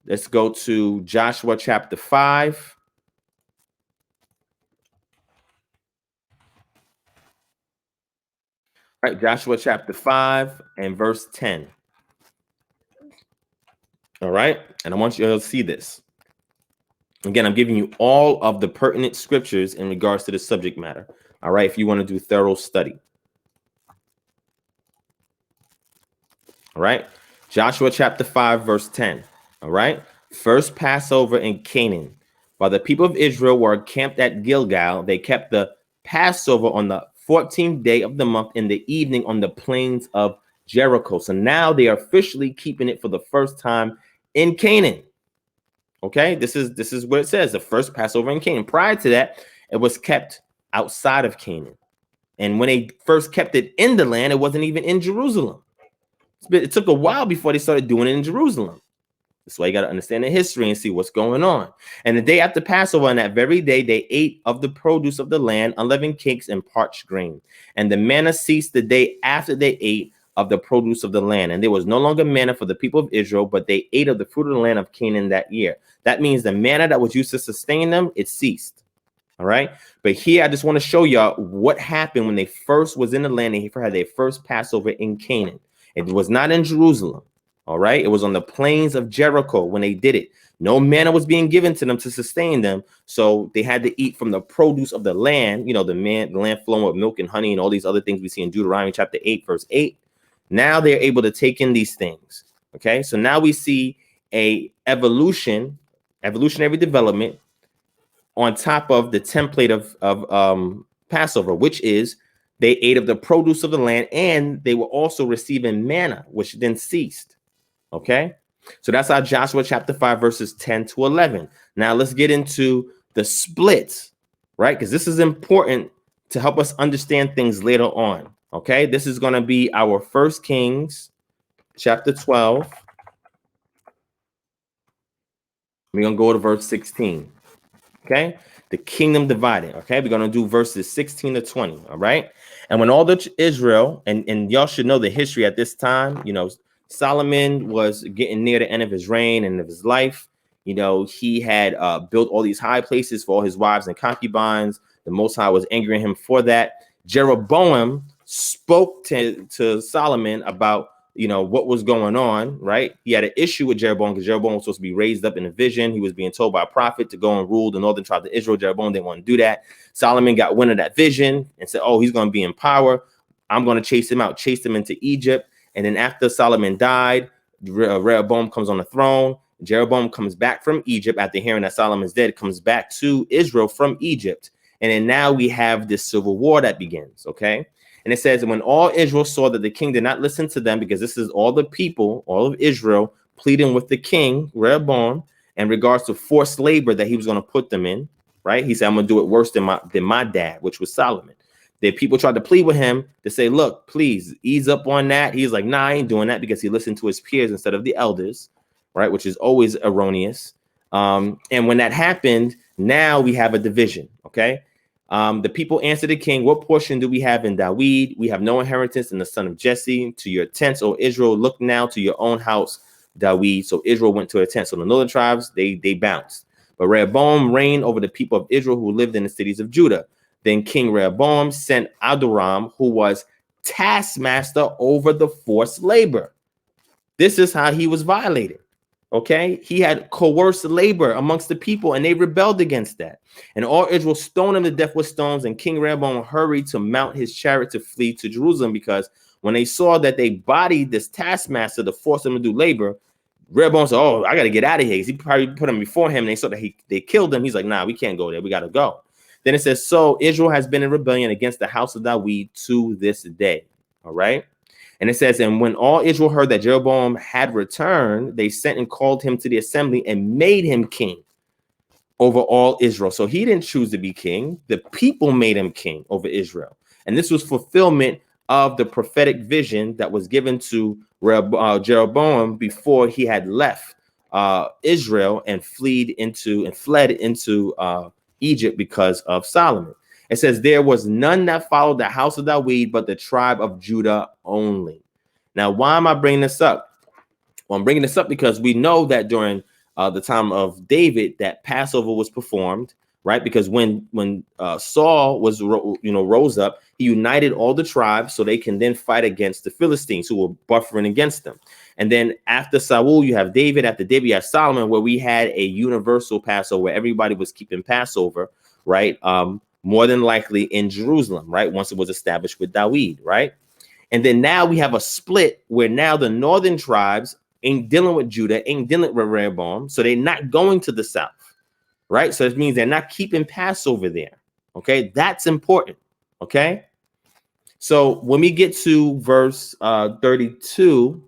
Let's go to Joshua chapter 5. All right, Joshua chapter 5 and verse 10. All right. And I want you to see this. Again, I'm giving you all of the pertinent scriptures in regards to the subject matter. All right. If you want to do thorough study. All right. Joshua chapter 5, verse 10. All right. First Passover in Canaan. While the people of Israel were camped at Gilgal, they kept the Passover on the 14th day of the month in the evening on the plains of Jericho. So now they are officially keeping it for the first time in Canaan. Okay, this is what it says, the first Passover in Canaan. Prior to that, it was kept outside of Canaan. And when they first kept it in the land, it wasn't even in Jerusalem. It took a while before they started doing it in Jerusalem. That's why you got to understand the history and see what's going on. And the day after Passover, on that very day, they ate of the produce of the land, unleavened cakes and parched grain. And the manna ceased the day after they ate of the produce of the land. And there was no longer manna for the people of Israel, but they ate of the fruit of the land of Canaan that year. That means the manna that was used to sustain them, it ceased. All right. But here, I just want to show y'all what happened when they first was in the land and had their first Passover in Canaan. It was not in Jerusalem. All right. It was on the plains of Jericho when they did it. No manna was being given to them to sustain them. So they had to eat from the produce of the land, you know, the land flowing with milk and honey and all these other things we see in Deuteronomy chapter 8, verse 8. Now they're able to take in these things. OK, so now we see a evolutionary development on top of the template of Passover, which is they ate of the produce of the land and they were also receiving manna, which then ceased. Okay, so that's our Joshua chapter 5, verses 10 to 11. Now let's get into the splits, right? Because this is important to help us understand things later on. Okay, this is going to be our 1 Kings chapter 12. We're going to go to verse 16. Okay, the kingdom divided. Okay, we're going to do verses 16 to 20. All right, and when all the Israel, and y'all should know the history at this time, you know, Solomon was getting near the end of his reign and of his life. You know, he had built all these high places for all his wives and concubines. The Most High was angering him for that. Jeroboam spoke to Solomon about, you know, what was going on, right? He had an issue with Jeroboam because Jeroboam was supposed to be raised up in a vision. He was being told by a prophet to go and rule the northern tribe of Israel. Jeroboam didn't want to do that. Solomon got wind of that vision and said, oh, he's going to be in power. I'm going to chase him out, chase him into Egypt. And then after Solomon died, Rehoboam comes on the throne. Jeroboam comes back from Egypt after hearing that Solomon's dead, comes back to Israel from Egypt. And then now we have this civil war that begins, okay? And it says, when all Israel saw that the king did not listen to them, because this is all the people, all of Israel, pleading with the king, Rehoboam, in regards to forced labor that he was going to put them in, right? He said, I'm going to do it worse than my dad, which was Solomon. The people tried to plead with him to say, look, please ease up on that. He's like, nah, I ain't doing that, because he listened to his peers instead of the elders, right? Which is always erroneous. And when that happened, now we have a division, okay? The people answered the king, what portion do we have in Dawid? We have no inheritance in the son of Jesse. To your tents, O Israel, look now to your own house, Dawid. So Israel went to a tent. So the northern tribes, they bounced. But Rehoboam reigned over the people of Israel who lived in the cities of Judah. Then King Rehoboam sent Adoram, who was taskmaster over the forced labor. This is how he was violated. Okay, he had coerced labor amongst the people, and they rebelled against that. And all Israel stoned him to death with stones. And King Rehoboam hurried to mount his chariot to flee to Jerusalem, because when they saw that they bodied this taskmaster to force him to do labor, Rehoboam said, "Oh, I got to get out of here." He probably put him before him, and they saw that they killed him. He's like, "Nah, we can't go there. We got to go." Then it says, "So Israel has been in rebellion against the house of Dawid to this day." All right. And it says, and when all Israel heard that Jeroboam had returned, they sent and called him to the assembly and made him king over all Israel. So he didn't choose to be king. The people made him king over Israel. And this was fulfillment of the prophetic vision that was given to Jeroboam before he had left Israel and fled into Egypt because of Solomon. It says, there was none that followed the house of Dawid, but the tribe of Judah only. Now, why am I bringing this up? Well, I'm bringing this up because we know that during the time of David, that Passover was performed, right? Because when Saul was, rose up, he united all the tribes so they can then fight against the Philistines who were buffering against them. And then after Saul, you have David. After David, you have Solomon, where we had a universal Passover, where everybody was keeping Passover, right? More than likely in Jerusalem, right? Once it was established with Dawid, right? And then now we have a split where now the northern tribes ain't dealing with Judah, ain't dealing with Rehoboam. So they're not going to the south, right? So it means they're not keeping Passover there. Okay, that's important. Okay. So when we get to verse 32,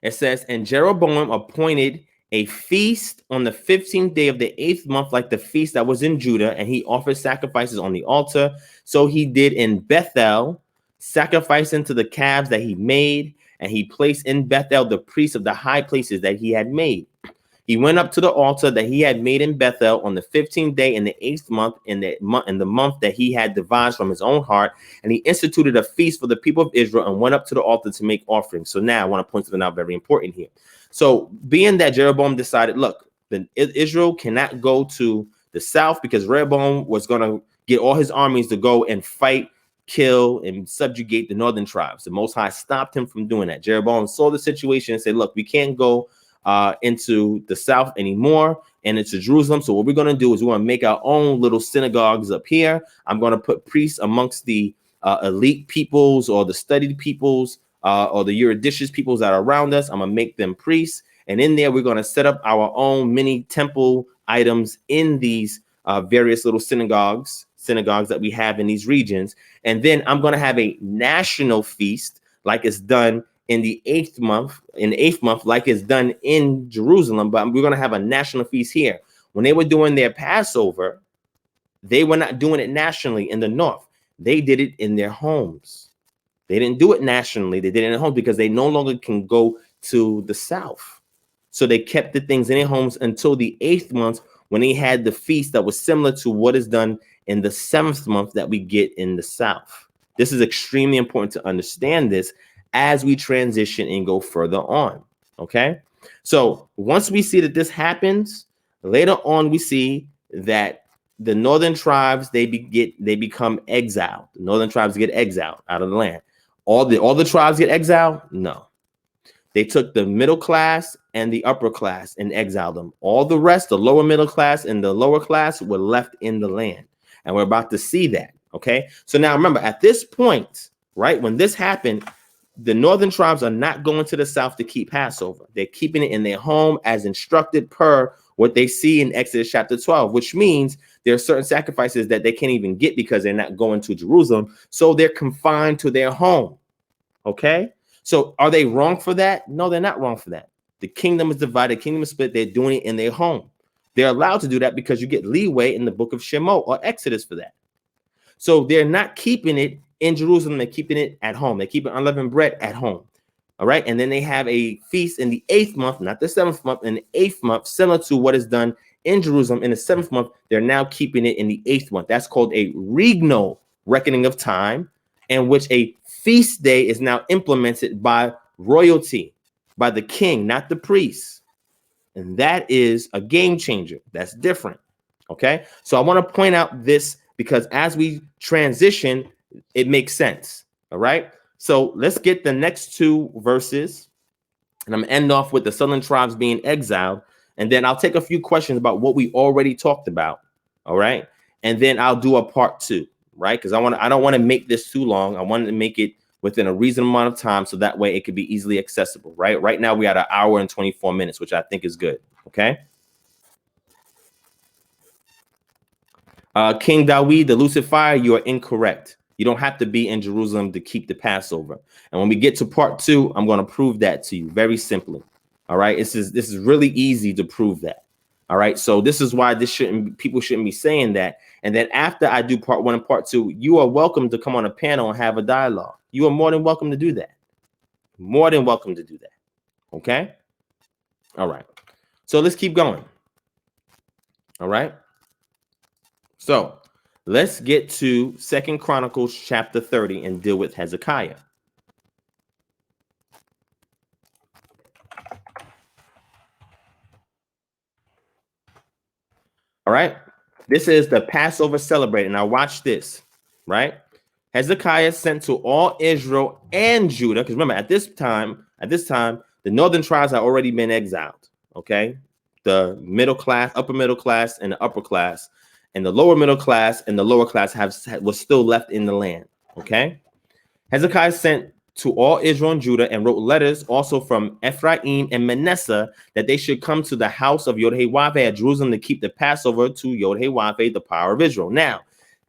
it says, and Jeroboam appointed a feast on the 15th day of the 8th month, like the feast that was in Judah, and he offered sacrifices on the altar. So he did in Bethel, sacrificing to the calves that he made, and he placed in Bethel the priests of the high places that he had made. He went up to the altar that he had made in Bethel on the 15th day in the 8th month, in the month that he had devised from his own heart, and he instituted a feast for the people of Israel and went up to the altar to make offerings. So now I want to point something out very important here. So being that Jeroboam decided, look, then Israel cannot go to the south because Rehoboam was going to get all his armies to go and fight, kill, and subjugate the northern tribes. The Most High stopped him from doing that. Jeroboam saw the situation and said, look, we can't go into the south anymore and into Jerusalem. So what we're going to do is we're going to make our own little synagogues up here. I'm going to put priests amongst the elite peoples or the studied peoples or the eruditious peoples that are around us. I'm going to make them priests. And in there, we're going to set up our own mini temple items in these various little synagogues that we have in these regions. And then I'm going to have a national feast like it's done in the 8th month, like it's done in Jerusalem, but we're going to have a national feast here. When they were doing their Passover, they were not doing it nationally in the north. They did it in their homes. They didn't do it nationally. They did it in their homes because they no longer can go to the south. So they kept the things in their homes until the 8th month when they had the feast that was similar to what is done in the 7th month that we get in the south. This is extremely important to understand this as we transition and go further on. Okay, so once we see that this happens, later on we see that the northern tribes they become exiled. The northern tribes get exiled out of the land. All the tribes get exiled? No. They took the middle class and the upper class and exiled them. All the rest, the lower middle class and the lower class, were left in the land. And we're about to see that. Okay, so now remember, at this point, right, when this happened, the northern tribes are not going to the south to keep Passover. They're keeping it in their home as instructed per what they see in Exodus chapter 12, which means there are certain sacrifices that they can't even get because they're not going to Jerusalem. So they're confined to their home. Okay, so are they wrong for that? No, they're not wrong for that. The kingdom is divided, the kingdom is split. They're doing it in their home. They're allowed to do that because you get leeway in the book of Shemot or Exodus for that. So they're not keeping it in Jerusalem, they're keeping it at home. They keep unleavened bread at home. All right. And then they have a feast in the 8th month, not the 7th month, in the 8th month, similar to what is done in Jerusalem in the 7th month. They're now keeping it in the 8th month. That's called a regnal reckoning of time, in which a feast day is now implemented by royalty, by the king, not the priest. And that is a game changer. That's different. Okay. So I want to point out this because as we transition, it makes sense. All right. So let's get the next two verses. And I'm going to end off with the southern tribes being exiled. And then I'll take a few questions about what we already talked about. All right. And then I'll do a part 2. Right. Because I don't want to make this too long. I wanted to make it within a reasonable amount of time. So that way it could be easily accessible. Right. Right now we had an hour and 24 minutes, which I think is good. OK. King Dawid, the Lucifer, you are incorrect. You don't have to be in Jerusalem to keep the Passover. And when we get to part 2, I'm going to prove that to you very simply. All right. This is really easy to prove that. All right. So this is why people shouldn't be saying that. And then after I do part 1 and part 2, you are welcome to come on a panel and have a dialogue. You are more than welcome to do that. More than welcome to do that. OK. All right. So let's keep going. All right. So let's get to 2 Chronicles chapter 30 and deal with Hezekiah. All right. This is the Passover celebrated. Now watch this, right? Hezekiah sent to all Israel and Judah, because remember, at this time, the northern tribes had already been exiled. Okay. The middle class, upper middle class, and the upper class. And the lower middle class and the lower class was still left in the land. Okay. Hezekiah sent to all Israel and Judah and wrote letters also from Ephraim and Manasseh that they should come to the house of Yod-Heh-Wav-Heh at Jerusalem to keep the Passover to Yod-Heh-Wav-Heh, the power of Israel. Now,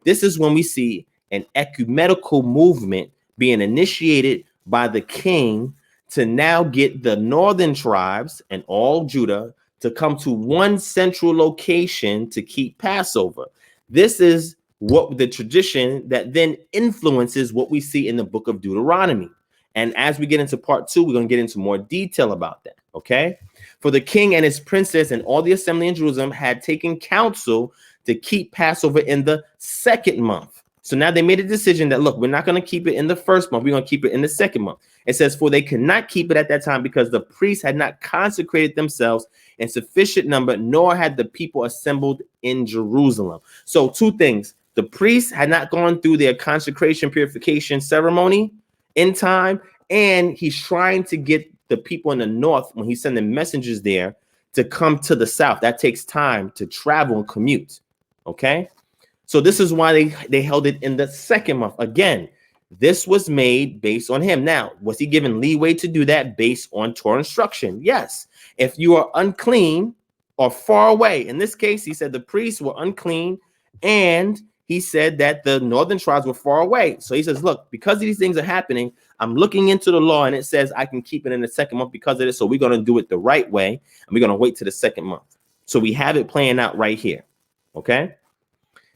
this is when we see an ecumenical movement being initiated by the king to now get the northern tribes and all Judah to come to one central location to keep Passover. This is what the tradition that then influences what we see in the book of Deuteronomy. And as we get into part 2, we're going to get into more detail about that. Okay. For the king and his princess and all the assembly in Jerusalem had taken counsel to keep Passover in the 2nd month. So now they made a decision that, look, we're not going to keep it in the 1st month. We're going to keep it in the 2nd month. It says, for they could not keep it at that time because the priests had not consecrated themselves in sufficient number, nor had the people assembled in Jerusalem. So 2 things. The priests had not gone through their consecration purification ceremony in time, and he's trying to get the people in the north, when he's sending messengers there, to come to the south. That takes time to travel and commute. Okay. So this is why they held it in the 2nd month. Again, this was made based on him. Now, was he given leeway to do that based on Torah instruction? Yes. If you are unclean or far away, in this case, he said the priests were unclean, and he said that the northern tribes were far away. So he says, look, because these things are happening, I'm looking into the law, and it says I can keep it in the 2nd month because of this. So we're going to do it the right way, and we're going to wait to the 2nd month. So we have it playing out right here. Okay.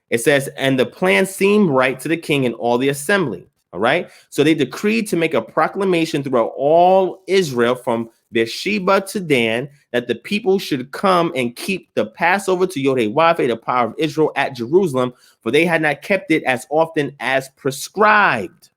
It says, and the plan seemed right to the king and all the assembly. All right. So they decreed to make a proclamation throughout all Israel from Beersheba to Dan that the people should come and keep the Passover to Yod-Heh-Wav-Heh, the power of Israel, at Jerusalem, for they had not kept it as often as prescribed.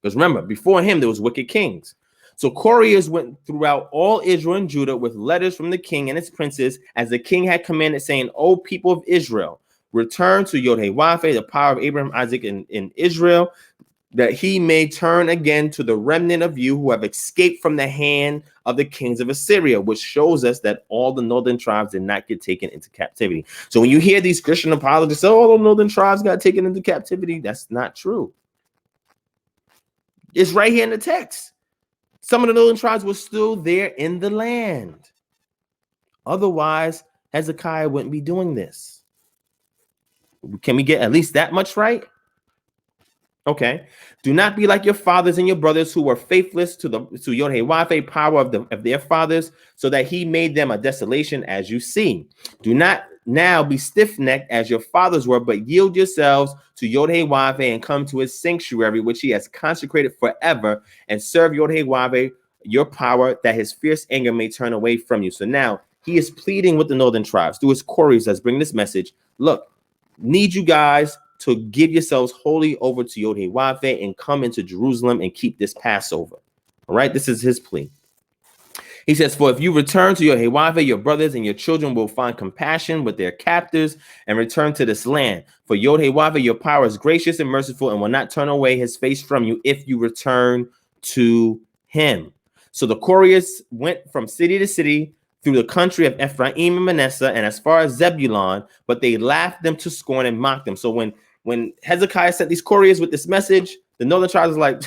Because remember, before him, there was wicked kings. So couriers went throughout all Israel and Judah with letters from the king and his princes, as the king had commanded, saying, O people of Israel, return to Yod-Heh-Wav-Heh, the power of Abraham, Isaac, and Israel, that he may turn again to the remnant of you who have escaped from the hand of the kings of Assyria, which shows us that all the northern tribes did not get taken into captivity. So when you hear these Christian apologists say, oh, all the northern tribes got taken into captivity, that's not true. It's right here in the text. Some of the northern tribes were still there in the land. Otherwise, Hezekiah wouldn't be doing this. Can we get at least that much right? Okay. Do not be like your fathers and your brothers who were faithless to Yod-Heh-Wav-Heh, power of their fathers, so that he made them a desolation, as you see. Do not now be stiff-necked as your fathers were, but yield yourselves to Yod-Heh-Wav-Heh and come to his sanctuary, which he has consecrated forever, and serve Yod-Heh-Wav-Heh, your power, that his fierce anger may turn away from you. So now he is pleading with the northern tribes through his couriers that's bringing this message. Look, need you guys to give yourselves wholly over to Yod-Heh-Wav-Heh and come into Jerusalem and keep this Passover. All right, this is his plea. He says, for if you return to Yod-Heh-Wav-Heh, your brothers and your children will find compassion with their captors and return to this land. For Yod-Heh-Wav-Heh, your power is gracious and merciful and will not turn away his face from you if you return to him. So the couriers went from city to city through the country of Ephraim and Manasseh and as far as Zebulun, but they laughed them to scorn and mocked them. So when Hezekiah sent these couriers with this message, the northern tribes was like,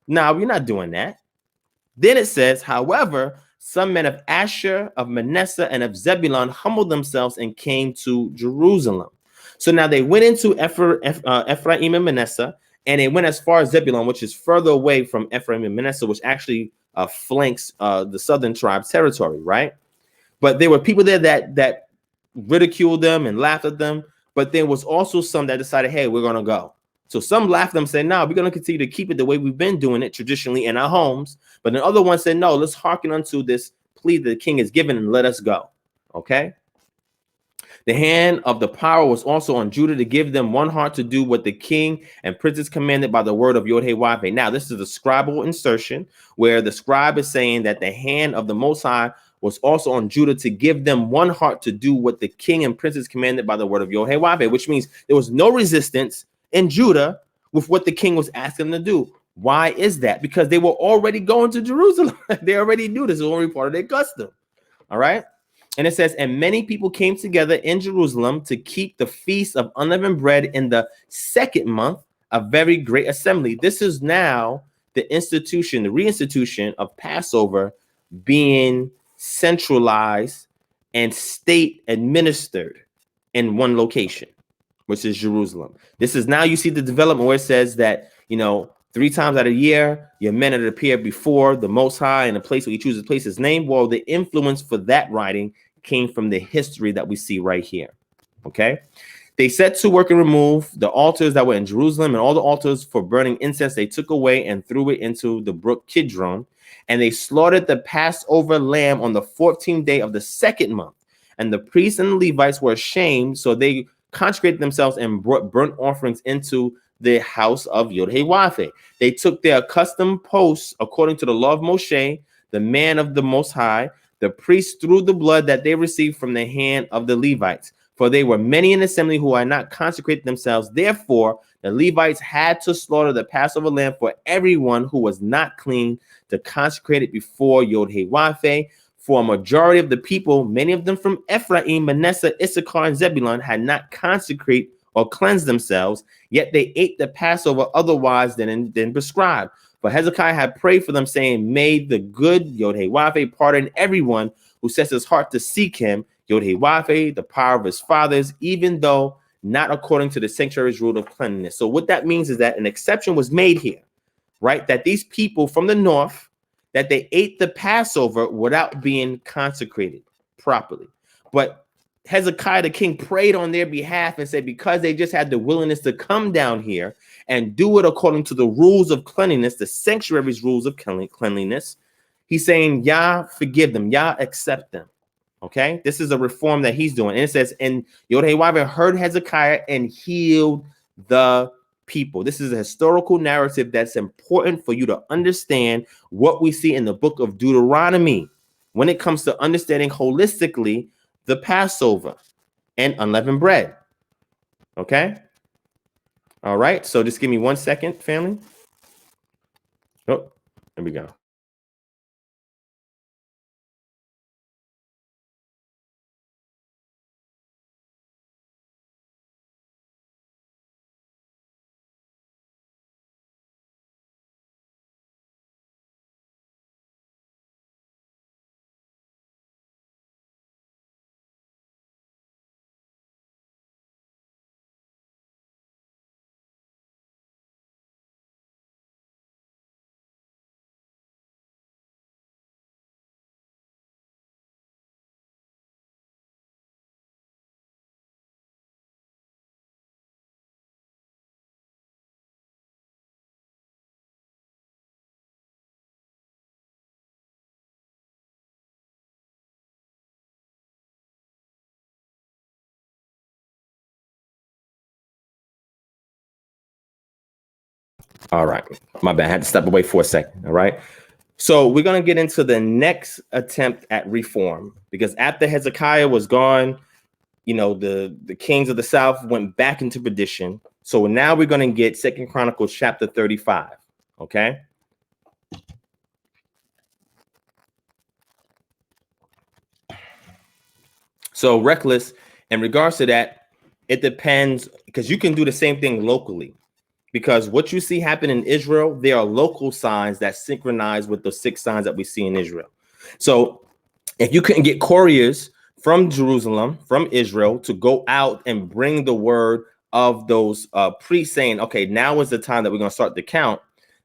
nah, we're not doing that. Then it says, however, some men of Asher, of Manasseh, and of Zebulun humbled themselves and came to Jerusalem. So now they went into Ephraim and Manasseh, and they went as far as Zebulun, which is further away from Ephraim and Manasseh, which actually flanks the southern tribes' territory, right? But there were people there that ridiculed them and laughed at them. But there was also some that decided, hey, we're going to go. So some laughed at them, saying, no, we're going to continue to keep it the way we've been doing it traditionally in our homes. But the other one said, no, let's hearken unto this plea that the king has given and let us go. Okay. The hand of the power was also on Judah to give them one heart to do what the king and princes commanded by the word of Yod-Heh-Wav-Heh. Now, this is a scribal insertion where the scribe is saying that the hand of the Most High was also on Judah to give them one heart to do what the king and princes commanded by the word of Yod-Heh-Wav-Heh, which means there was no resistance in Judah with what the king was asking them to do. Why is that? Because they were already going to Jerusalem. They already knew this was already part of their custom. All right. And it says, and many people came together in Jerusalem to keep the feast of unleavened bread in the 2nd month, a very great assembly. This is now the institution, the reinstitution of Passover being centralized and state administered in one location, which is Jerusalem. This is now you see the development where it says that, 3 times out of the year, your men that appear before the Most High in a place where he chooses to place his name. Well, the influence for that writing came from the history that we see right here. Okay. They set to work and remove the altars that were in Jerusalem, and all the altars for burning incense they took away and threw it into the brook Kidron. And they slaughtered the Passover lamb on the 14th day of the 2nd month. And the priests and the Levites were ashamed, so they consecrated themselves and brought burnt offerings into the house of Yod-Heh-Wav-Heh. They took their accustomed posts according to the law of Moshe, the man of the Most High. The priests threw the blood that they received from the hand of the Levites, for they were many in the assembly who had not consecrated themselves. Therefore, the Levites had to slaughter the Passover lamb for everyone who was not clean to consecrate it before Yod-Heh-Wav-Heh. For a majority of the people, many of them from Ephraim, Manasseh, Issachar, and Zebulun, had not consecrated or cleansed themselves, yet they ate the Passover otherwise than prescribed. For Hezekiah had prayed for them, saying, may the good Yod-Heh-Wav-Heh pardon everyone who sets his heart to seek him, Yod-Heh-Wav-Heh, the power of his fathers, even though not according to the sanctuary's rule of cleanliness. So what that means is that an exception was made here, right? That these people from the north, that they ate the Passover without being consecrated properly. But Hezekiah the king prayed on their behalf and said, because they just had the willingness to come down here and do it according to the rules of cleanliness, the sanctuary's rules of cleanliness, he's saying, Yah, forgive them. Yah, accept them. Okay, this is a reform that he's doing. And it says, and Yod-Heh-Wav-Heh heard Hezekiah and healed the people. This is a historical narrative that's important for you to understand what we see in the book of Deuteronomy when it comes to understanding holistically the Passover and unleavened bread. Okay. All right. So just give me 1 second, family. Oh, there we go. All right. My bad. I had to step away for a second. All right. So we're going to get into the next attempt at reform, because after Hezekiah was gone, you know, the kings of the south went back into perdition. So now we're going to get 2 Chronicles chapter 35. Okay. So reckless, in regards to that, it depends, because you can do the same thing locally. Because what you see happen in Israel, there are local signs that synchronize with the 6 signs that we see in Israel. So if you couldn't get couriers from Jerusalem, from Israel, to go out and bring the word of those priests saying, okay, now is the time that we're going to start the count,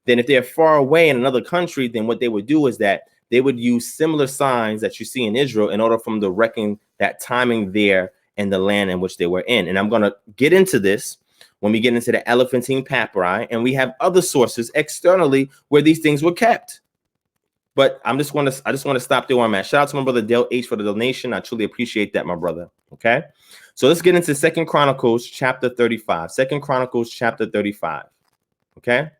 then if they're far away in another country, then what they would do is that they would use similar signs that you see in Israel in order for them to reckon that timing there in the land in which they were in. And I'm going to get into this when we get into the Elephantine Papyri, and we have other sources externally where these things were kept. But I just want to stop there where I'm at. Shout out to my brother Del H for the donation. I truly appreciate that, my brother. Okay, so let's get into 2 Chronicles chapter 35. 2 Chronicles chapter 35. Okay.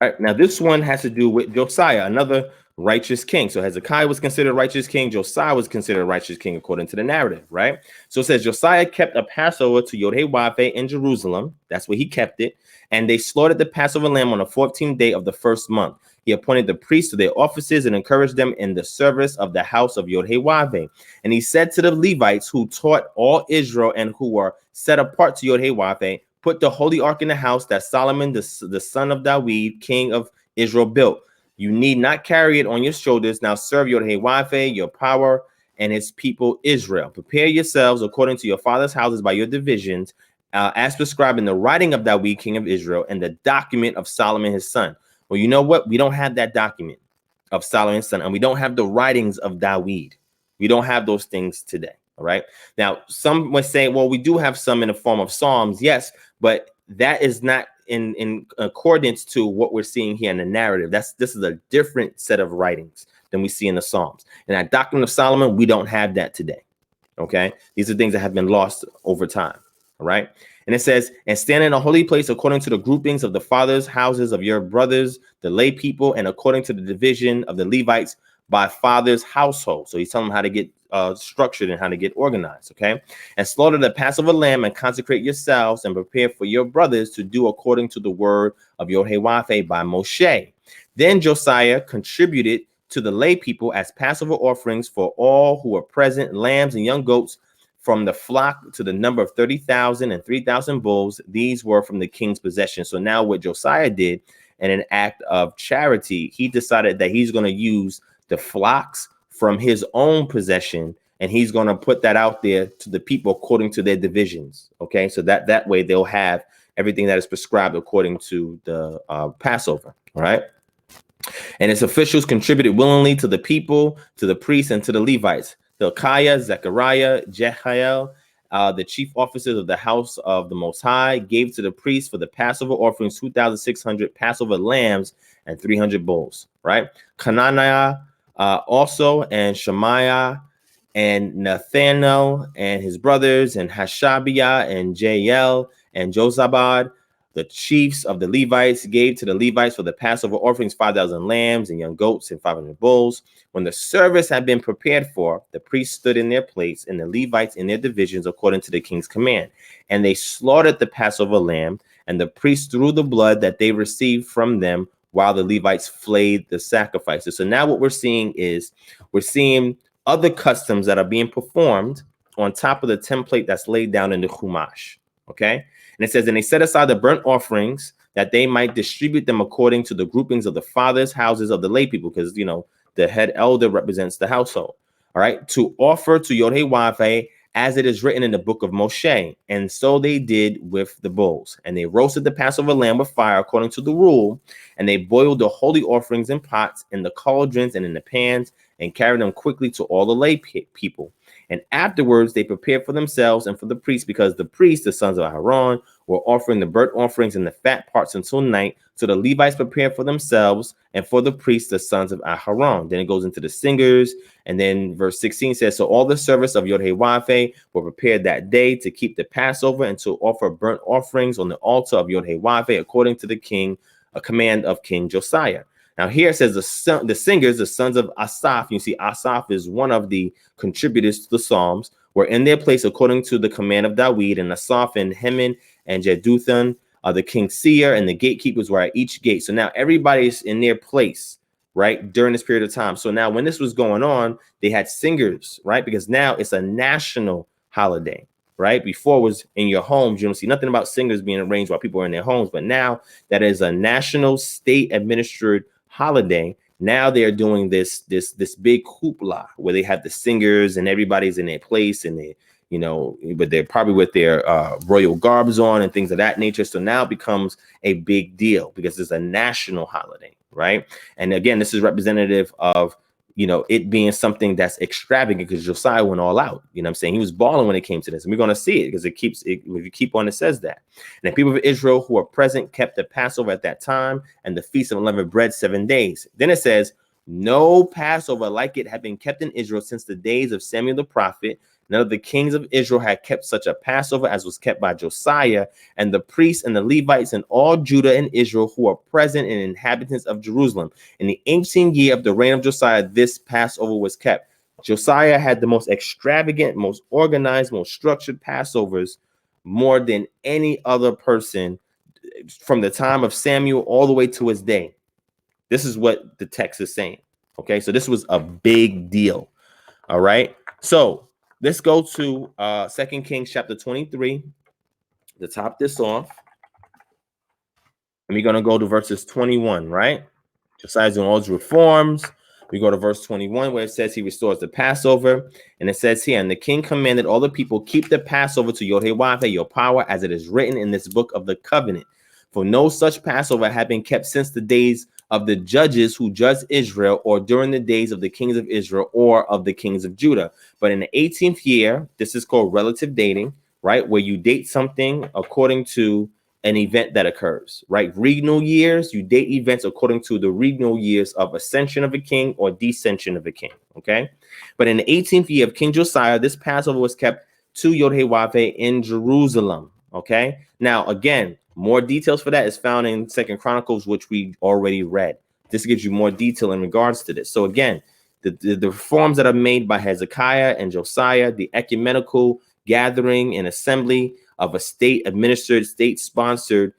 All right, now this one has to do with Josiah, another righteous king. So Hezekiah was considered a righteous king. Josiah was considered a righteous king according to the narrative, right? So it says Josiah kept a Passover to Yod-Heh-Wav-Heh in Jerusalem. That's where he kept it. And they slaughtered the Passover lamb on the 14th day of the 1st month. He appointed the priests to their offices and encouraged them in the service of the house of Yod-Heh-Wav-Heh. And he said to the Levites who taught all Israel and who were set apart to Yod-Heh-Wav-Heh, put the holy ark in the house that Solomon, the son of David, king of Israel, built. You need not carry it on your shoulders. Now serve Yod-Heh-Wav-Heh, your power, and his people Israel. Prepare yourselves according to your father's houses by your divisions, as prescribed in the writing of David, king of Israel, and the document of Solomon his son. Well, you know what? We don't have that document of Solomon's son, and we don't have the writings of David. We don't have those things today. All right. Now, some would say, well, we do have some in the form of Psalms, yes, but that is not in accordance to what we're seeing here in the narrative. This is a different set of writings than we see in the Psalms. And that doctrine of Solomon, we don't have that today. Okay, these are things that have been lost over time. All right. And it says, and stand in a holy place according to the groupings of the fathers' houses of your brothers, the lay people, and according to the division of the Levites by father's household. So he's telling them how to get structured and how to get organized. Okay. And slaughter the Passover lamb and consecrate yourselves and prepare for your brothers to do according to the word of Yod-Heh-Wav-Heh by Moshe. Then Josiah contributed to the lay people as Passover offerings for all who were present, lambs and young goats from the flock to the number of 30,000 and 3,000 bulls. These were from the king's possession. So now what Josiah did in an act of charity, he decided that he's going to use the flocks from his own possession, and he's going to put that out there to the people according to their divisions. Okay, so that way they'll have everything that is prescribed according to the Passover. All right. And its officials contributed willingly to the people, to the priests, and to the Levites. Hilkiah, Zechariah, Jehiel, the chief officers of the house of the Most High, gave to the priests for the Passover offerings 2,600 Passover lambs and 300 bulls. Right? Cananiah also, and Shemaiah, and Nathanael, and his brothers, and Hashabiah, and Jael, and Jozabad, the chiefs of the Levites, gave to the Levites for the Passover offerings 5,000 lambs and young goats and 500 bulls. When the service had been prepared for, the priests stood in their place and the Levites in their divisions according to the king's command. And they slaughtered the Passover lamb, and the priests threw the blood that they received from them while the Levites flayed the sacrifices. So now what we're seeing is we're seeing other customs that are being performed on top of the template that's laid down in the Chumash. Okay. And it says, and they set aside the burnt offerings that they might distribute them according to the groupings of the fathers' houses of the lay people, because, you know, the head elder represents the household. All right. To offer to Yod-Heh-Wav-Heh as it is written in the book of Moshe. And so they did with the bulls. And they roasted the Passover lamb with fire according to the rule. And they boiled the holy offerings in pots, in the cauldrons, and in the pans, and carried them quickly to all the lay people. And afterwards, they prepared for themselves and for the priests, because the priests, the sons of Aaron, were offering the burnt offerings and the fat parts until night. So the Levites prepared for themselves and for the priests, the sons of Aaron. Then it goes into the singers. And then verse 16 says, so all the service of Yod-Heh-Wav-Heh were prepared that day to keep the Passover and to offer burnt offerings on the altar of Yod-Heh-Wav-Heh according to the king, a command of King Josiah. Now here it says the singers, the sons of Asaph, you see Asaph is one of the contributors to the Psalms, were in their place according to the command of David, and Asaph and Heman and Jeduthun, the king's seer, and the gatekeepers were at each gate. So now everybody's in their place, right, during this period of time. So now when this was going on, they had singers, right, because now it's a national holiday. Right before it was in your homes, you don't see nothing about singers being arranged while people are in their homes. But now that is a national, state administered holiday. Now they're doing this big hoopla where they have the singers and everybody's in their place, and they, you know, but they're probably with their royal garbs on and things of that nature. So now it becomes a big deal because it's a national holiday, right? And again, this is representative of, you know, it being something that's extravagant, because Josiah went all out. You know what I'm saying? He was balling when it came to this. And we're going to see it because if you keep on, it says that. And the people of Israel who were present kept the Passover at that time and the Feast of Unleavened Bread 7 days. Then it says, no Passover like it had been kept in Israel since the days of Samuel the prophet. None of the kings of Israel had kept such a Passover as was kept by Josiah, and the priests and the Levites and all Judah and Israel who are present and inhabitants of Jerusalem. In the 18th year of the reign of Josiah, this Passover was kept. Josiah had the most extravagant, most organized, most structured Passovers, more than any other person from the time of Samuel all the way to his day. This is what the text is saying. Okay, so this was a big deal. All right, so let's go to 2 Kings chapter 23 to top this off. And we're going to go to verses 21, right? Josiah's doing all his reforms. We go to verse 21 where it says he restores the Passover. And it says here, and the king commanded all the people, keep the Passover to Yod-Heh-Wav-Heh, your power, as it is written in this book of the covenant. For no such Passover had been kept since the days of the judges who judged Israel, or during the days of the kings of Israel, or of the kings of Judah. But in the 18th year, this is called relative dating, right? Where you date something according to an event that occurs, right? Regnal years, you date events according to the regnal years of ascension of a king or descension of a king, okay? But in the 18th year of King Josiah, this Passover was kept to Yod-Heh-Wav-Heh in Jerusalem, okay? Now, again, more details for that is found in 2 Chronicles, which we already read. This gives you more detail in regards to this. So again, the reforms that are made by Hezekiah and Josiah, the ecumenical gathering and assembly of a state-administered, state-sponsored,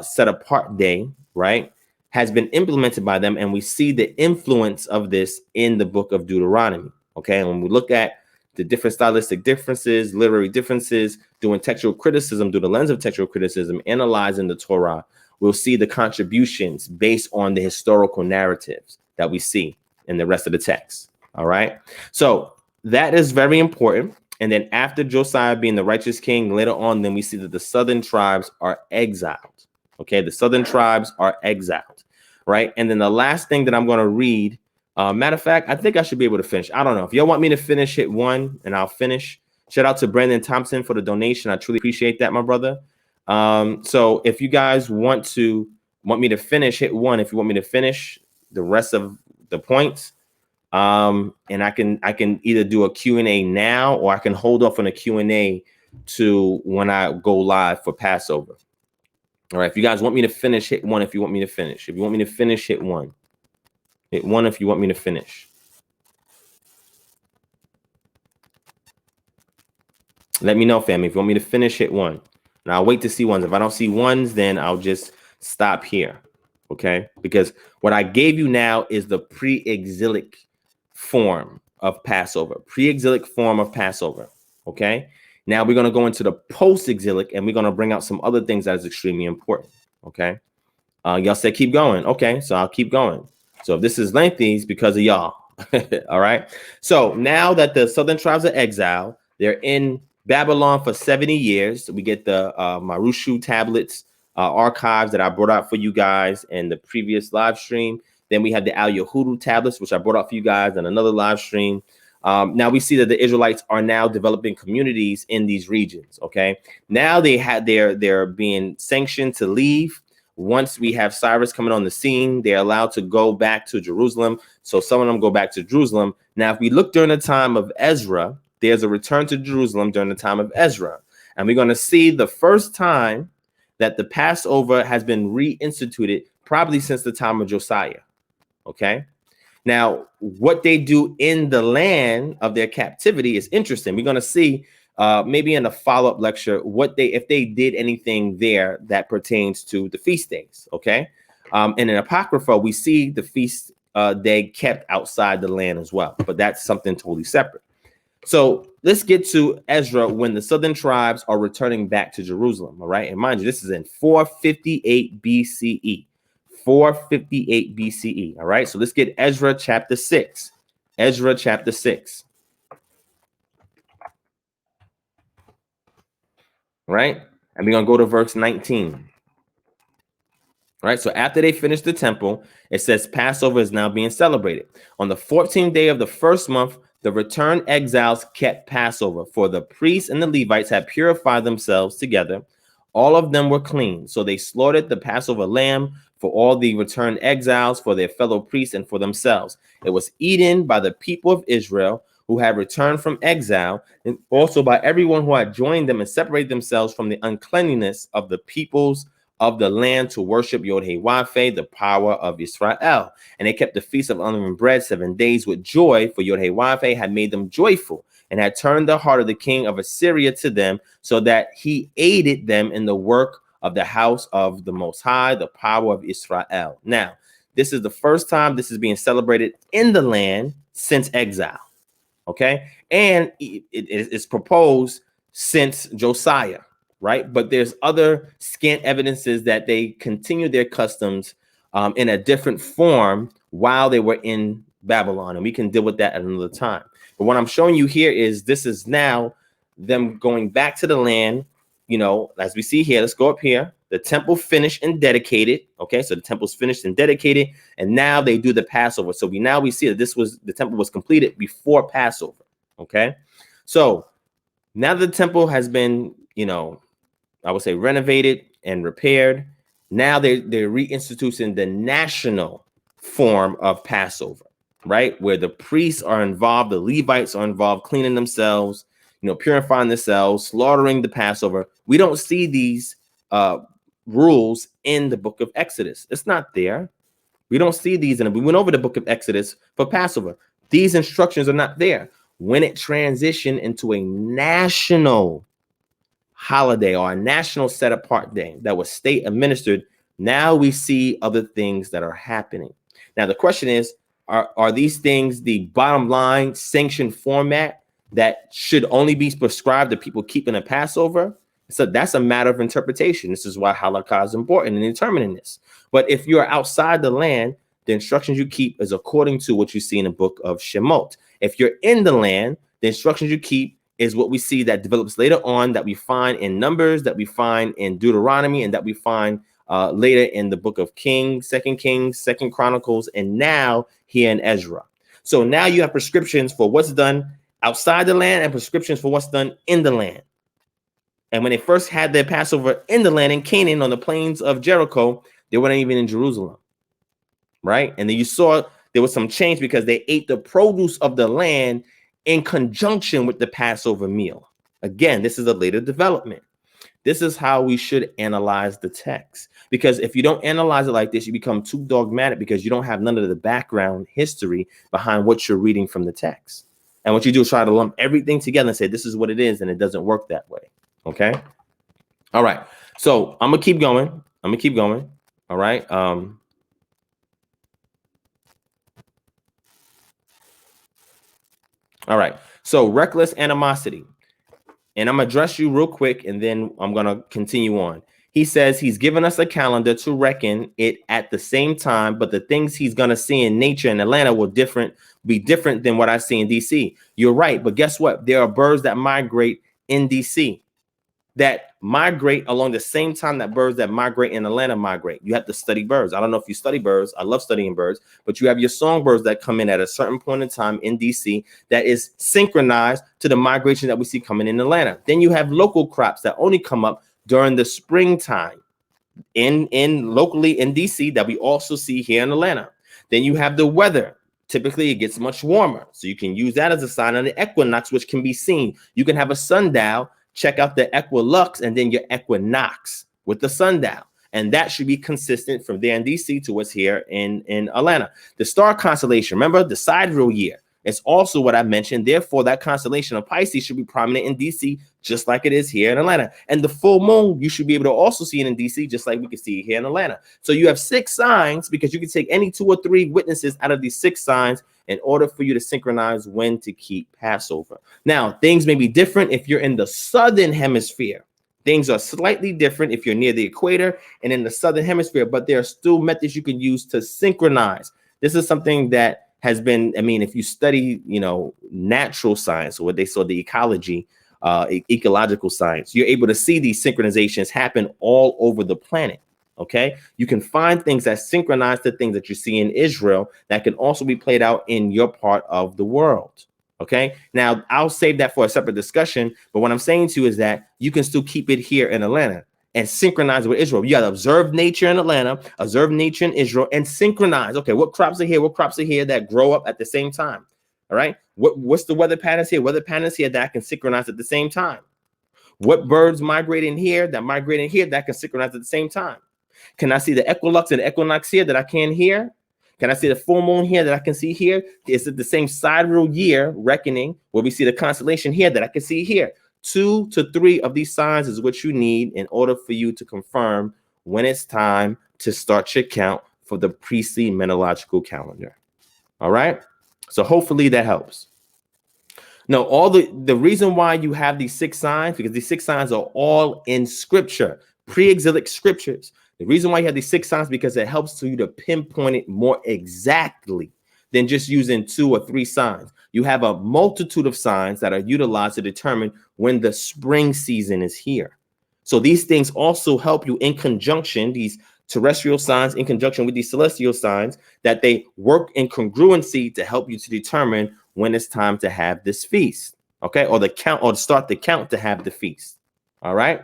set-apart day, right, has been implemented by them, and we see the influence of this in the book of Deuteronomy, okay? And when we look at the different stylistic differences, literary differences, doing textual criticism through the lens of textual criticism, analyzing the Torah, we'll see the contributions based on the historical narratives that we see in the rest of the text, all right? So that is very important. And then after Josiah being the righteous king, later on, then we see that the southern tribes are exiled. Okay, the southern tribes are exiled, right? And then the last thing that I'm going to read, matter of fact, I think I should be able to finish. I don't know. If y'all want me to finish, hit 1 and I'll finish. Shout out to Brandon Thompson for the donation. I truly appreciate that, my brother. So if you guys want me to finish, hit 1. If you want me to finish the rest of the points. And I can either do a Q&A now, or I can hold off on a Q&A to when I go live for Passover. All right. If you guys want me to finish, hit 1. If you want me to finish, if you want me to finish, hit 1. Hit 1 if you want me to finish. Let me know, family. If you want me to finish, hit 1. And I'll wait to see ones. If I don't see ones, then I'll just stop here. Okay. Because what I gave you now is the pre-exilic form of Passover, pre-exilic form of Passover. Okay. Now we're going to go into the post-exilic, and we're going to bring out some other things that is extremely important. Okay. Y'all said keep going. Okay. So I'll keep going. So if this is lengthy, it's because of y'all. All right. So now that the southern tribes are exiled, they're in Babylon for 70 years. We get the Marushu tablets, archives that I brought out for you guys in the previous live stream. Then we have the Al Yehudu tablets, which I brought out for you guys in another live stream. Now we see that the Israelites are now developing communities in these regions. Okay, now they're being sanctioned to leave. Once we have Cyrus coming on the scene, they're allowed to go back to Jerusalem. So some of them go back to Jerusalem. Now, if we look during the time of Ezra, there's a return to Jerusalem during the time of Ezra, and we're going to see the first time that the Passover has been reinstituted, probably since the time of Josiah. Okay. Now, what they do in the land of their captivity is interesting. We're going to see maybe in a follow-up lecture if they did anything there that pertains to the feast days. Okay. And in Apocrypha, we see the feast day kept outside the land as well, but that's something totally separate. So let's get to Ezra when the southern tribes are returning back to Jerusalem. All right. And mind you, this is in 458 BCE. 458 BCE. All right. So let's get Ezra chapter 6. Ezra chapter 6. All right. And we're going to go to verse 19. All right. So after they finish the temple, it says Passover is now being celebrated. On the 14th day of the first month, the returned exiles kept Passover, for the priests and the Levites had purified themselves together. All of them were clean. So they slaughtered the Passover lamb for all the returned exiles, for their fellow priests, and for themselves. It was eaten by the people of Israel who had returned from exile, and also by everyone who had joined them and separated themselves from the uncleanliness of the peoples of the land to worship Yod-Heh-Wav-Heh, the power of Israel. And they kept the feast of unleavened bread 7 days with joy, for Yod-Heh-Wav-Heh had made them joyful, and had turned the heart of the king of Assyria to them, so that he aided them in the work of the house of the Most High, the power of Israel. Now, this is the first time this is being celebrated in the land since exile. Okay. And it's proposed since Josiah, right? But there's other scant evidences that they continue their customs in a different form while they were in Babylon, and we can deal with that at another time. But what I'm showing you here is this is now them going back to the land. You know, as we see here, let's go up here. The temple finished and dedicated. Okay, so the temple's finished and dedicated, and now they do the Passover. So we see that the temple was completed before Passover. Okay, so now the temple has been, you know, I would say renovated and repaired. Now they're reinstituting the national form of Passover, right? Where the priests are involved, the Levites are involved, cleaning themselves, you know, purifying themselves, slaughtering the Passover. We don't see these rules in the book of Exodus. It's not there. We don't see these we went over the book of Exodus for Passover. These instructions are not there. When it transitioned into a national holiday or a national set apart day that was state administered, now we see other things that are happening. Now the question is, are these things the bottom line sanctioned format that should only be prescribed to people keeping a Passover? So that's a matter of interpretation. This is why halakha is important in determining this. But if you're outside the land, the instructions you keep is according to what you see in the book of Shemot. If you're in the land, the instructions you keep is what we see that develops later on, that we find in Numbers, that we find in Deuteronomy, and that we find later in the book of Kings, Second Chronicles, and now here in Ezra. So now you have prescriptions for what's done outside the land and prescriptions for what's done in the land. And when they first had their Passover in the land in Canaan on the plains of Jericho, they weren't even in Jerusalem, right? And then you saw there was some change because they ate the produce of the land in conjunction with the Passover meal. Again, this is a later development. This is how we should analyze the text. Because if you don't analyze it like this, you become too dogmatic because you don't have none of the background history behind what you're reading from the text. And what you do is try to lump everything together and say, this is what it is, and it doesn't work that way. Okay. All right. So I'm gonna keep going. All right. All right. So reckless animosity. And I'm gonna address you real quick, and then I'm gonna continue on. He says he's given us a calendar to reckon it at the same time, but the things he's gonna see in nature in Atlanta will be different than what I see in DC. You're right, but guess what? There are birds that migrate in DC that migrate along the same time that birds that migrate in Atlanta migrate. You have to study birds. I don't know if you study birds. I love studying birds, but you have your songbirds that come in at a certain point in time in DC that is synchronized to the migration that we see coming in Atlanta. Then you have local crops that only come up during the springtime in locally in DC that we also see here in Atlanta. Then you have the weather. Typically, it gets much warmer. So you can use that as a sign of the equinox, which can be seen. You can have a sundial, check out the equilux and then your equinox with the sundial. And that should be consistent from there in DC to what's here in Atlanta. The star constellation, remember the sidereal year. It's also what I mentioned. Therefore, that constellation of Pisces should be prominent in DC, just like it is here in Atlanta. And the full moon, you should be able to also see it in DC, just like we can see it here in Atlanta. So you have 6 signs because you can take any 2 or 3 witnesses out of these 6 signs in order for you to synchronize when to keep Passover. Now, things may be different if you're in the southern hemisphere. Things are slightly different if you're near the equator and in the southern hemisphere, but there are still methods you can use to synchronize. This is something that has been, I mean, if you study, you know, natural science or what they saw the ecology, ecological science, you're able to see these synchronizations happen all over the planet. Okay, you can find things that synchronize the things that you see in Israel that can also be played out in your part of the world. Okay, now I'll save that for a separate discussion. But what I'm saying to you is that you can still keep it here in Atlanta and synchronize with Israel. You got to observe nature in Atlanta, observe nature in Israel, and synchronize. Okay, what crops are here? What crops are here that grow up at the same time? All right, what's the weather patterns here? Weather patterns here that I can synchronize at the same time. What birds migrate in here that migrate in here that can synchronize at the same time? Can I see the equilux and the equinox here that I can hear? Can I see the full moon here that I can see here? Is it the same sidereal year reckoning where we see the constellation here that I can see here? 2 to 3 of these signs is what you need in order for you to confirm when it's time to start your count for the priestly menological calendar. All right. So hopefully that helps. No, all the reason why you have these 6 signs, because these 6 signs are all in scripture, pre-exilic scriptures. The reason why you have these 6 signs because it helps you to pinpoint it more exactly. than just using 2 or 3 signs. You have a multitude of signs that are utilized to determine when the spring season is here. So these things also help you in conjunction, these terrestrial signs in conjunction with these celestial signs, that they work in congruency to help you to determine when it's time to have this feast. Okay, or the count, or start the count to have the feast. All right.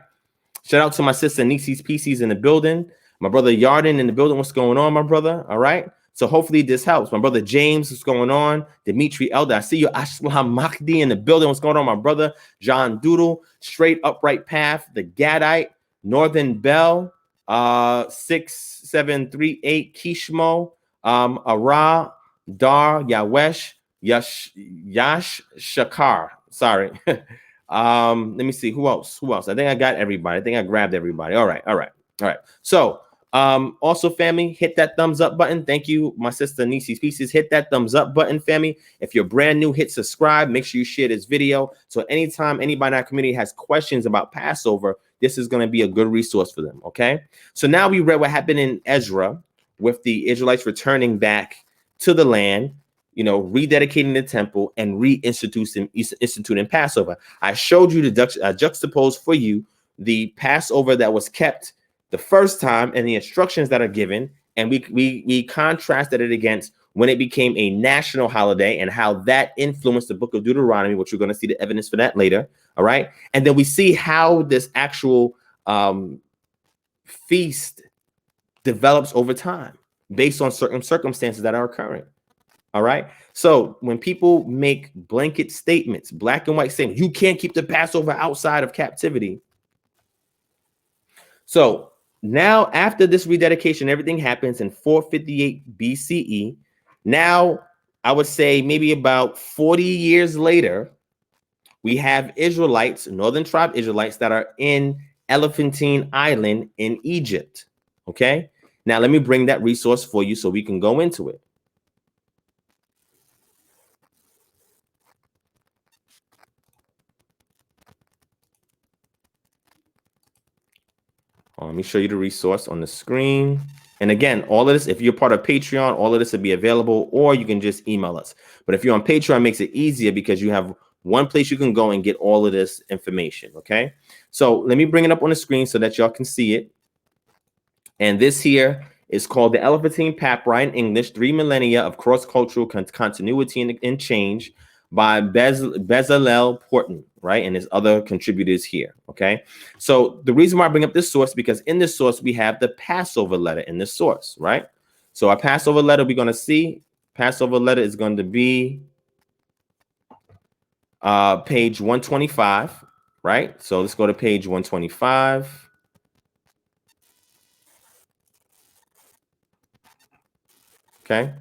Shout out to my sister Nisi's PCs in the building. My brother Yarden in the building. What's going on, my brother? All right. So hopefully this helps. My brother James, what's going on? Dimitri Elder, I see you. Ashlam Mahdi in the building. What's going on, my brother? John Doodle, Straight Upright Path, the Gadite, Northern Bell, 6738, Kishmo, Ara, Dar, Yawesh, Yash Shakar. Sorry. Let me see who else. I think I got everybody. I think I grabbed everybody. All right. So also, family, hit that thumbs up button. Thank you, my sister Nisi's Pieces. Hit that thumbs up button, family. If you're brand new, hit subscribe. Make sure you share this video, so anytime anybody in our community has questions about Passover, this is going to be a good resource for them. Okay, so now we read what happened in Ezra with the Israelites returning back to the land, rededicating the temple and instituting Passover. I showed you the juxtapose for you the Passover that was kept the first time and the instructions that are given, and we contrasted it against when it became a national holiday and how that influenced the book of Deuteronomy, which we're going to see the evidence for that later. All right, and then we see how this actual feast develops over time based on certain circumstances that are occurring. All right. So when people make blanket statements, black and white statements, you can't keep the Passover outside of captivity. So now after this rededication, everything happens in 458 BCE. Now, I would say maybe about 40 years later, we have Israelites, Northern Tribe Israelites, that are in Elephantine Island in Egypt. Okay. Now, let me bring that resource for you so we can go into it. Let me show you the resource on the screen. And again, all of this, if you're part of Patreon, all of this will be available, or you can just email us. But if you're on Patreon, it makes it easier because you have one place you can go and get all of this information. Okay. So let me bring it up on the screen so that y'all can see it. And this here is called the Elephantine Papyri in English, 3 Millennia of Cross-Cultural Continuity and Change by Bezalel Porton, right? And his other contributors here, okay? So the reason why I bring up this source, because in this source, we have the Passover letter in this source, right? So our Passover letter, we're going to see, Passover letter is going to be page 125, right? So let's go to page 125. Okay.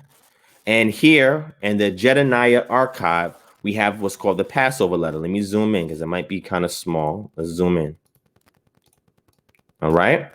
And here in the Jedaniah archive, we have what's called the Passover letter. Let me zoom in because it might be kind of small. Let's zoom in. All right.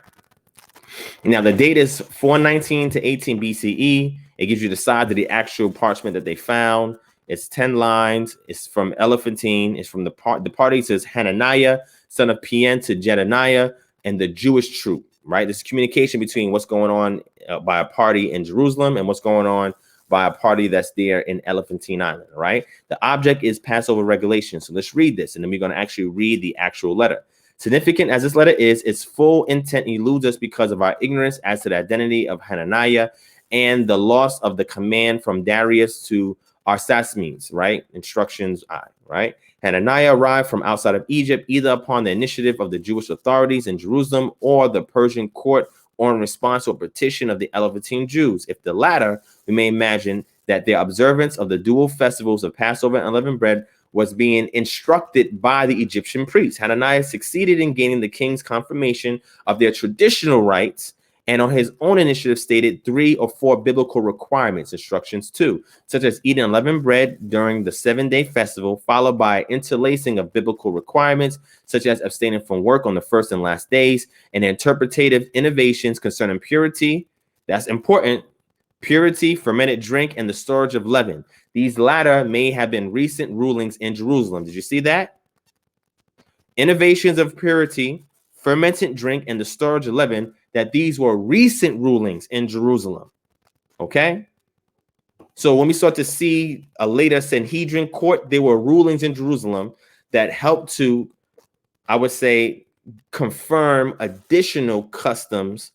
Now, the date is 419 to 18 BCE. It gives you the size of the actual parchment that they found. It's 10 lines. It's from Elephantine. It's from the party says Hananiah, son of Pien, to Jedaniah and the Jewish troop, right? This communication between what's going on by a party in Jerusalem and what's going on by a party that's there in Elephantine Island, right? The object is Passover regulation. So let's read this, and then we're going to actually read the actual letter. Significant as this letter is, its full intent eludes us because of our ignorance as to the identity of Hananiah and the loss of the command from Darius to Arsaces, right? Instructions I, right? Hananiah arrived from outside of Egypt, either upon the initiative of the Jewish authorities in Jerusalem or the Persian court, or in response to a petition of the Elephantine Jews. If the latter, we may imagine that their observance of the dual festivals of Passover and unleavened bread was being instructed by the Egyptian priests. Hananiah succeeded in gaining the king's confirmation of their traditional rites, and on his own initiative stated 3 or 4 biblical requirements, instructions 2, such as eating unleavened bread during the 7-day festival, followed by interlacing of biblical requirements, such as abstaining from work on the first and last days, and interpretative innovations concerning purity. That's important. Purity, fermented drink, and the storage of leaven. These latter may have been recent rulings in Jerusalem. Did you see that? Innovations of purity, fermented drink, and the storage of leaven, that these were recent rulings in Jerusalem. Okay? So when we start to see a later Sanhedrin court, there were rulings in Jerusalem that helped to, I would say, confirm additional customs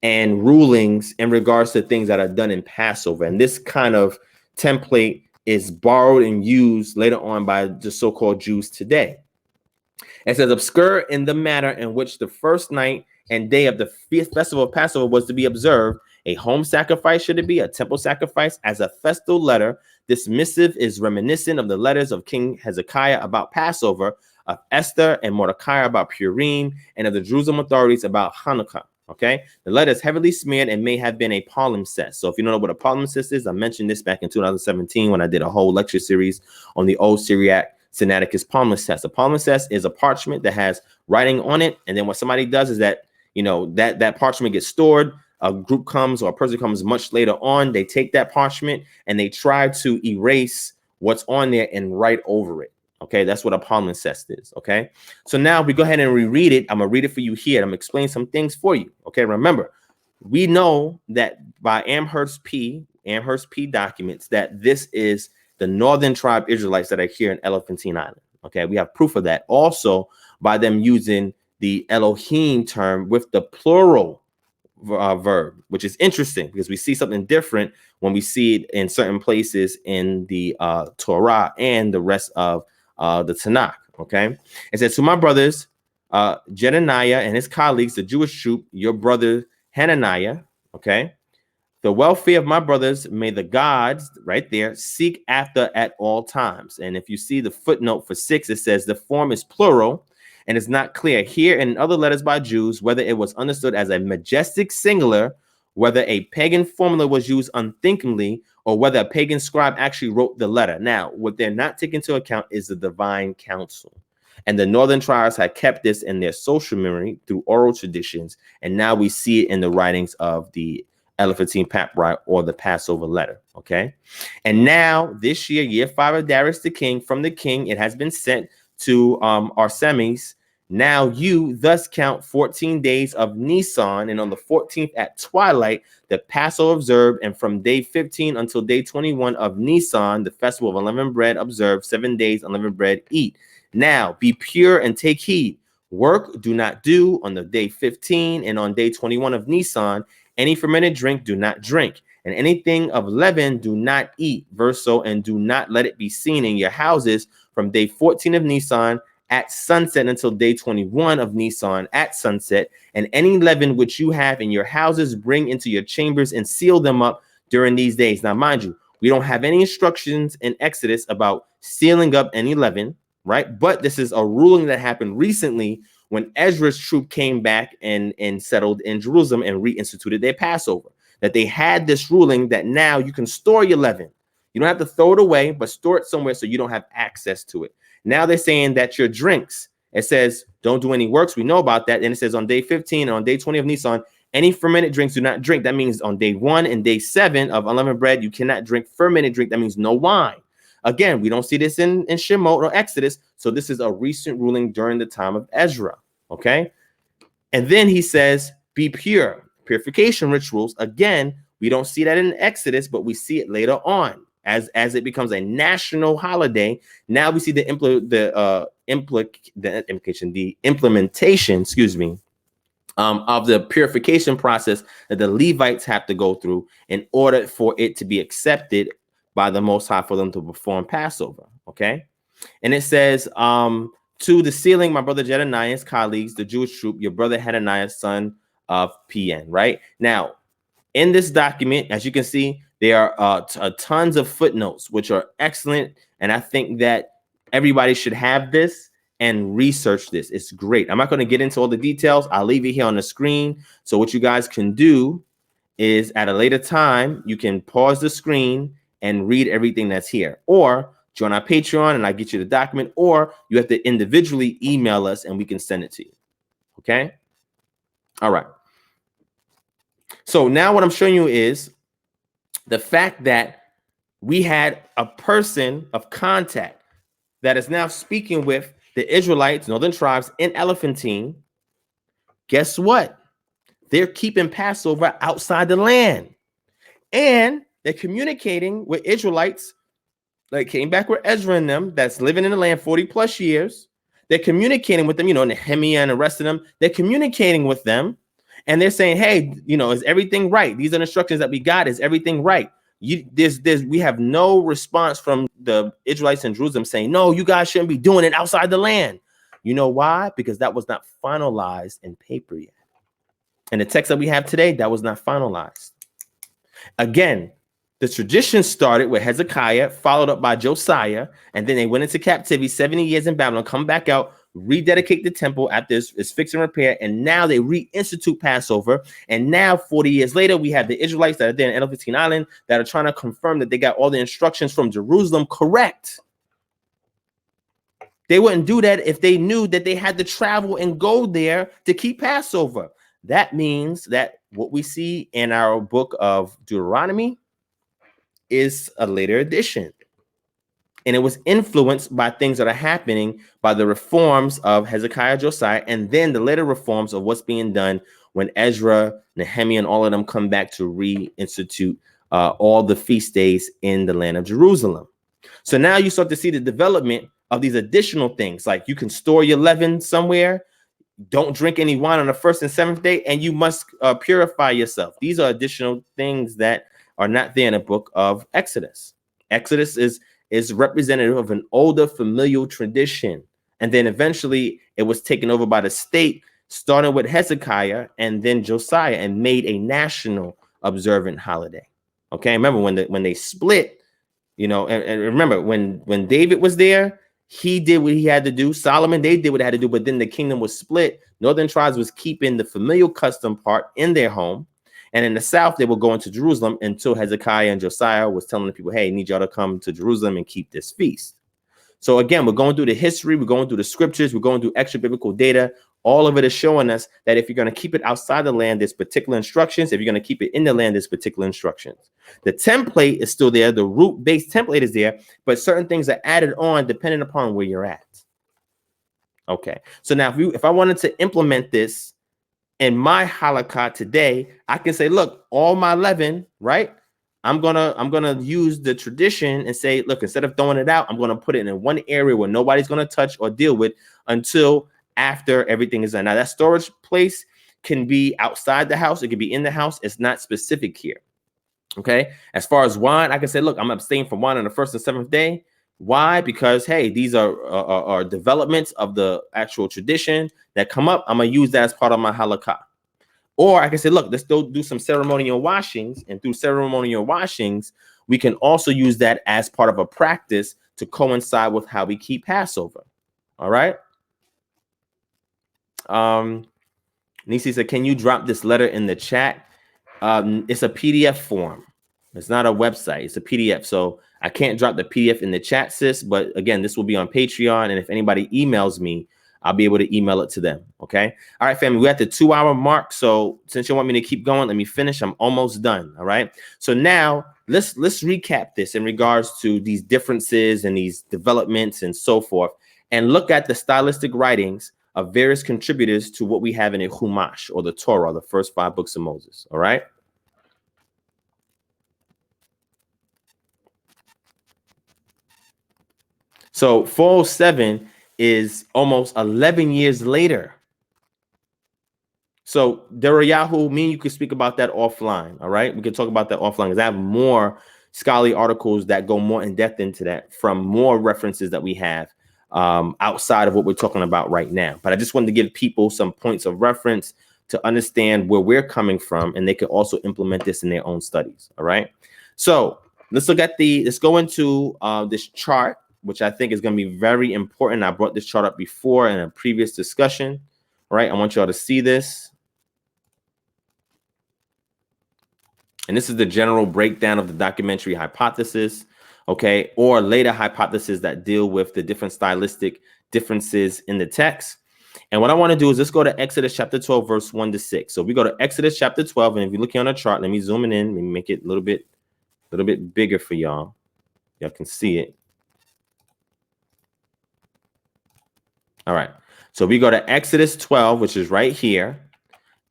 and rulings in regards to things that are done in Passover. And this kind of template is borrowed and used later on by the so-called Jews today. It says, obscure in the manner in which the first night and day of the festival of Passover was to be observed, a home sacrifice should it be, a temple sacrifice as a festal letter. This missive is reminiscent of the letters of King Hezekiah about Passover, of Esther and Mordecai about Purim, and of the Jerusalem authorities about Hanukkah. Okay, the letter is heavily smeared and may have been a palimpsest. So if you don't know what a palimpsest is, I mentioned this back in 2017 when I did a whole lecture series on the old Syriac Sinaiticus palimpsest. A palimpsest is a parchment that has writing on it, and then what somebody does is that, you know, that parchment gets stored. A group comes or a person comes much later on. They take that parchment and they try to erase what's on there and write over it. Okay, that's what a palimpsest is. Okay, so now we go ahead and reread it. I'm gonna read it for you here. I'm gonna explain some things for you. Okay, remember, we know that by Amherst P documents that this is the northern tribe Israelites that are here in Elephantine Island. Okay, we have proof of that also by them using the Elohim term with the plural verb, which is interesting because we see something different when we see it in certain places in the Torah and the rest of the Tanakh. Okay, it says, to my brothers, Jedaniah and his colleagues, the Jewish troop, your brother Hananiah. Okay, the welfare of my brothers, may the gods, right there, seek after at all times. And if you see the footnote for 6, it says the form is plural and it's not clear here and in other letters by Jews whether it was understood as a majestic singular, whether a pagan formula was used unthinkingly, or whether a pagan scribe actually wrote the letter. Now, what they're not taking into account is the divine council. And the northern tribes had kept this in their social memory through oral traditions. And now we see it in the writings of the Elephantine Papyri or the Passover letter. Okay. And now this year, year 5 of Darius the king, from the king, it has been sent to Arsemes. Now you thus count 14 days of Nisan, and on the 14th at twilight, the Passover observed, and from day 15 until day 21 of Nisan, the festival of unleavened bread observed, 7 days unleavened bread eat. Now be pure and take heed. Work do not do on the day 15, and on day 21 of Nisan, any fermented drink do not drink, and anything of leaven do not eat. Verse so, and do not let it be seen in your houses from day 14 of Nisan at sunset until day 21 of Nisan at sunset, and any leaven which you have in your houses bring into your chambers and seal them up during these days. Now, mind you, we don't have any instructions in Exodus about sealing up any leaven, right? But this is a ruling that happened recently when Ezra's troop came back and settled in Jerusalem and reinstituted their Passover, that they had this ruling that now you can store your leaven. You don't have to throw it away, but store it somewhere so you don't have access to it. Now they're saying that your drinks, it says, don't do any works. We know about that. And it says on day 15 and on day 20 of Nisan, any fermented drinks do not drink. That means on day 1 and day 7 of unleavened bread, you cannot drink fermented drink. That means no wine. Again, we don't see this in Shemot or Exodus. So this is a recent ruling during the time of Ezra. Okay. And then he says, be pure. Purification rituals. Again, we don't see that in Exodus, but we see it later on as it becomes a national holiday. Now we see the implementation, of the purification process that the Levites have to go through in order for it to be accepted by the Most High for them to perform Passover. Okay. And it says, to the sealing, my brother Jedaniah's colleagues, the Jewish troop, your brother Hananiah, son of PN. Right now, in this document, as you can see, there are tons of footnotes, which are excellent. And I think that everybody should have this and research this. It's great. I'm not going to get into all the details. I'll leave it here on the screen. So what you guys can do is at a later time, you can pause the screen and read everything that's here, or join our Patreon and I get you the document, or you have to individually email us and we can send it to you. Okay. All right. So now what I'm showing you is the fact that we had a person of contact that is now speaking with the Israelites, northern tribes in Elephantine. Guess what? They're keeping Passover outside the land. And They're communicating with Israelites that came back with Ezra and them that's living in the land 40 plus years. They're communicating with them, Nehemiah and the rest of them. They're communicating with them and they're saying, hey, is everything right? These are the instructions that we got. Is everything right? We have no response from the Israelites in Jerusalem saying, no, you guys shouldn't be doing it outside the land. You know why? Because that was not finalized in paper yet. And the text that we have today, that was not finalized. Again, the tradition started with Hezekiah, followed up by Josiah, and then they went into captivity 70 years in Babylon, come back out, rededicate the temple after it's fix and repair, and now they reinstitute Passover. And now, 40 years later, we have the Israelites that are there in Elephantine Island that are trying to confirm that they got all the instructions from Jerusalem correct. They wouldn't do that if they knew that they had to travel and go there to keep Passover. That means that what we see in our book of Deuteronomy is a later edition. And it was influenced by things that are happening by the reforms of Hezekiah, Josiah, and then the later reforms of what's being done when Ezra, Nehemiah, and all of them come back to reinstitute all the feast days in the land of Jerusalem. So now you start to see the development of these additional things, like you can store your leaven somewhere, don't drink any wine on the first and seventh day, and you must purify yourself. These are additional things that are not there in the book of Exodus. Exodus is representative of an older familial tradition. And then eventually it was taken over by the state, starting with Hezekiah and then Josiah, and made a national observant holiday. Okay, remember when they split, and remember when David was there, he did what he had to do. Solomon, they did what they had to do, but then the kingdom was split. Northern tribes was keeping the familial custom part in their home. And in the south, they were going to Jerusalem until Hezekiah and Josiah was telling the people, hey, I need y'all to come to Jerusalem and keep this feast. So again, we're going through the history, we're going through the scriptures, we're going through extra biblical data. All of it is showing us that if you're going to keep it outside the land, there's particular instructions. If you're going to keep it in the land, there's particular instructions. The template is still there. The root-based template is there, but certain things are added on depending upon where you're at. Okay, so now if I wanted to implement this in my halakha today, I can say, look, all my leaven, right? I'm gonna use the tradition and say, look, instead of throwing it out, I'm gonna put it in one area where nobody's gonna touch or deal with until after everything is done. Now that storage place can be outside the house, it can be in the house. It's not specific here. Okay. As far as wine, I can say, look, I'm abstaining from wine on the first and seventh day. Why? Because hey, these are developments of the actual tradition that come up. I'm gonna use that as part of my halakha. Or I can say, look, let's go do some ceremonial washings, and through ceremonial washings, we can also use that as part of a practice to coincide with how we keep Passover. All right. Nisi said, can you drop this letter in the chat? It's a PDF form. It's not a website. It's a PDF. So I can't drop the PDF in the chat, sis. But again, this will be on Patreon. And if anybody emails me, I'll be able to email it to them. Okay. All right, family. We're at the 2-hour mark. So since you want me to keep going, let me finish. I'm almost done. All right. So now let's recap this in regards to these differences and these developments and so forth, and look at the stylistic writings of various contributors to what we have in a Chumash, or the Torah, the first 5 books of Moses. All right. So 407 is almost 11 years later. So Derayahu, me and you could speak about that offline. All right. We could talk about that offline because I have more scholarly articles that go more in depth into that from more references that we have outside of what we're talking about right now. But I just wanted to give people some points of reference to understand where we're coming from, and they can also implement this in their own studies. All right. So let's go into this chart, which I think is going to be very important. I brought this chart up before in a previous discussion. All right. I want y'all to see this. And this is the general breakdown of the documentary hypothesis, okay, or later hypotheses that deal with the different stylistic differences in the text. And what I want to do is let's go to Exodus chapter 12, verse 1 to 6. So we go to Exodus chapter 12, and if you're looking on the chart, let me zoom in and make it a little bit bigger for y'all. Y'all can see it. All right. So we go to Exodus 12, which is right here.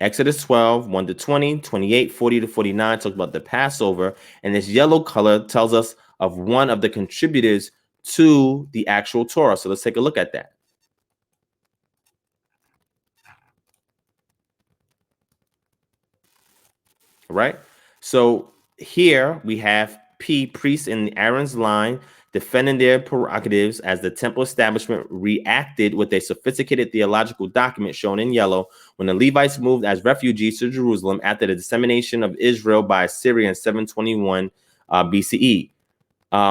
Exodus 12, 1 to 20, 28, 40 to 49 talks about the Passover. And this yellow color tells us of one of the contributors to the actual Torah. So let's take a look at that. Right? So here we have P, priests in Aaron's line, defending their prerogatives as the temple establishment reacted with a sophisticated theological document shown in yellow when the Levites moved as refugees to Jerusalem after the dissemination of Israel by Assyria in 721 BCE,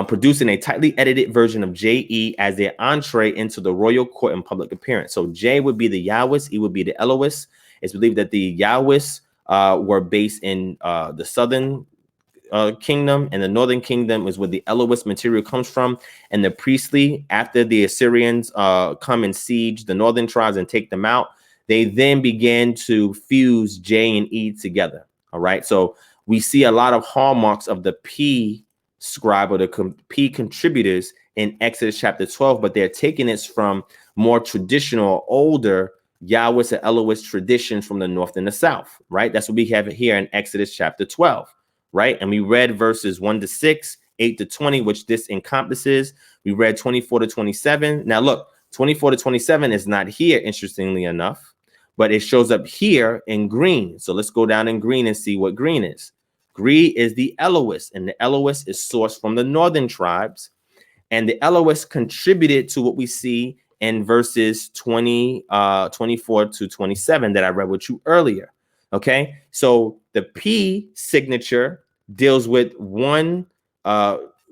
producing a tightly edited version of J.E. as their entree into the royal court and public appearance. So J would be the Yahwist, E would be the Elohist. It's believed that the Yahwist were based in the southern kingdom, and the northern kingdom is where the Elohist material comes from. And the priestly, after the Assyrians come and siege the northern tribes and take them out, they then began to fuse J and E together. All right, so we see a lot of hallmarks of the P scribe or the P contributors in Exodus chapter 12, but they're taking this from more traditional, older Yahwist and Elohist traditions from the north and the south, right? That's what we have here in Exodus chapter 12, right? And we read verses 1 to 6, 8 to 20, which this encompasses. We read 24 to 27. Now look, 24 to 27 is not here, interestingly enough, but it shows up here in green. So let's go down in green and see what green is. Green is the Elohist, and the Elohist is sourced from the northern tribes. And the Elohist contributed to what we see in verses 24 to 27 that I read with you earlier. Okay, so the P signature deals with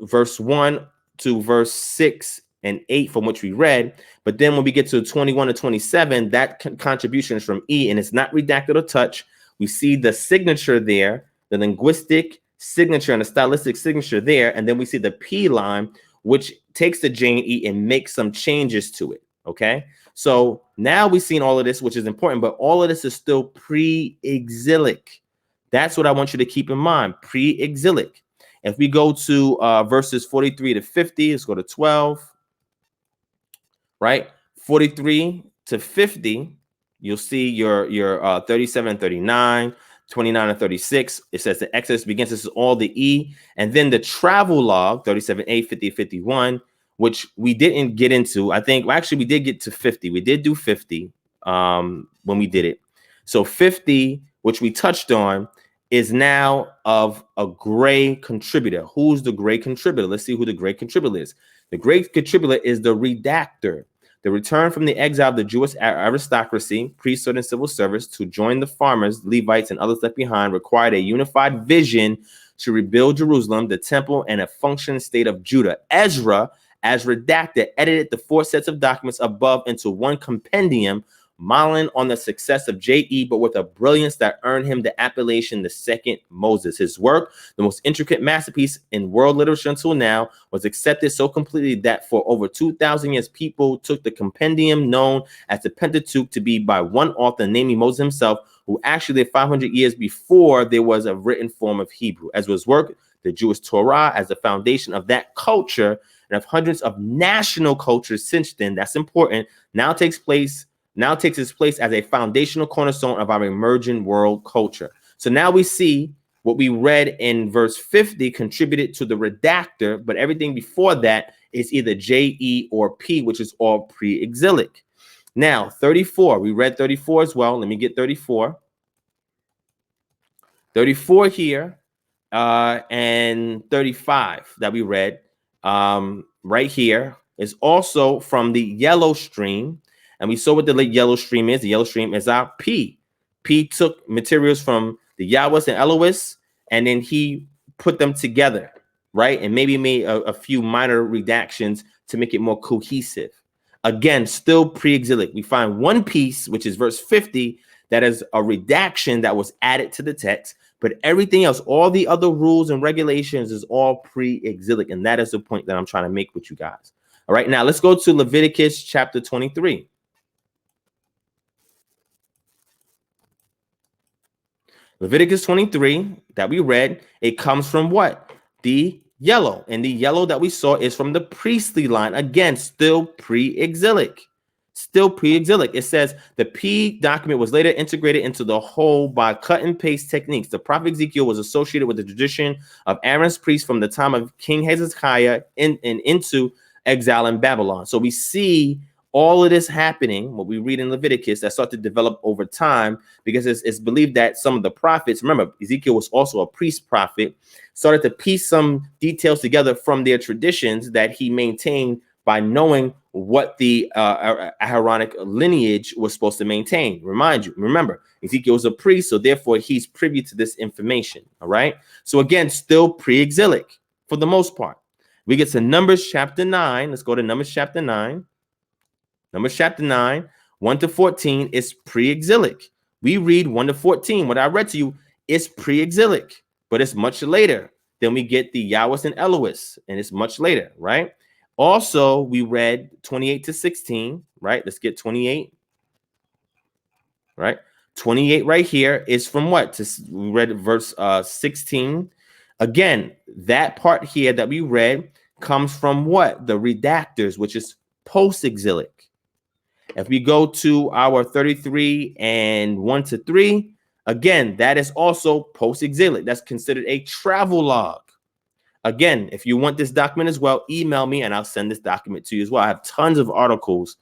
verse 1 to verse 6 and 8 from which we read. But then when we get to 21 to 27, that contribution is from E, and it's not redacted or touched. We see the signature there, the linguistic signature and the stylistic signature there, and then we see the P line, which takes the J and E and makes some changes to it. Okay, so now we've seen all of this, which is important, but all of this is still pre-exilic. That's what I want you to keep in mind, pre-exilic. If we go to verses 43 to 50, let's go to 12, right? 43 to 50, you'll see your 37 and 39, 29 and 36. It says the Exodus begins. This is all the E. And then the travel log, 37a, 50, 51, which we didn't get into. I think, well, actually, we did get to 50. We did do 50 when we did it. So 50, which we touched on, is now of a gray contributor. Who's the gray contributor? Let's see who the gray contributor is. The gray contributor is the redactor. The return from the exile of the Jewish aristocracy, priesthood, and civil service to join the farmers, Levites, and others left behind required a unified vision to rebuild Jerusalem, the temple, and a functioning state of Judah. Ezra, as redacted, edited the 4 sets of documents above into one compendium, modeling on the success of J.E., but with a brilliance that earned him the appellation the second Moses. His work, the most intricate masterpiece in world literature until now, was accepted so completely that for over 2,000 years, people took the compendium known as the Pentateuch to be by one author, namely Moses himself, who actually lived 500 years before there was a written form of Hebrew. As was work, the Jewish Torah as the foundation of that culture and of hundreds of national cultures since then, that's important, now takes its place as a foundational cornerstone of our emerging world culture. So now we see what we read in verse 50 contributed to the redactor, but everything before that is either J.E. or P, which is all pre-exilic. Now, 34, we read 34 as well. Let me get 34. 34 here and 35 that we read right here is also from the yellow stream. And we saw what the yellow stream is. The yellow stream is our P. P took materials from the Yahwist and Elohist, and then he put them together, right? And maybe made a few minor redactions to make it more cohesive. Again, still pre-exilic. We find one piece, which is verse 50, that is a redaction that was added to the text, but everything else, all the other rules and regulations is all pre-exilic. And that is the point that I'm trying to make with you guys. All right, now let's go to Leviticus chapter 23. Leviticus 23 that we read, it comes from what? The yellow. And the yellow that we saw is from the priestly line. Again, still pre-exilic. Still pre-exilic. It says the P document was later integrated into the whole by cut and paste techniques. The prophet Ezekiel was associated with the tradition of Aaron's priests from the time of King Hezekiah and into exile in Babylon. So we see all of this happening, what we read in Leviticus, that start to develop over time, because it's believed that some of the prophets, remember, Ezekiel was also a priest prophet, started to piece some details together from their traditions that he maintained by knowing what the Aaronic lineage was supposed to maintain. Remember, Ezekiel was a priest, so therefore he's privy to this information, all right? So again, still pre-exilic for the most part. We get to Numbers chapter 9. Let's go to Numbers chapter 9. Numbers chapter 9, 1 to 14 is pre-exilic. We read 1 to 14. What I read to you is pre-exilic, but it's much later. Then we get the Yahwehs and Elohis, and it's much later, right? Also, we read 28 to 16, right? Let's get 28, right? 28 right here is from what? We read verse 16. Again, that part here that we read comes from what? The redactors, which is post-exilic. If we go to our 33 and 1 to 3, again, that is also post-exilic. That's considered a travel log. Again, if you want this document as well, email me and I'll send this document to you as well. I have tons of articles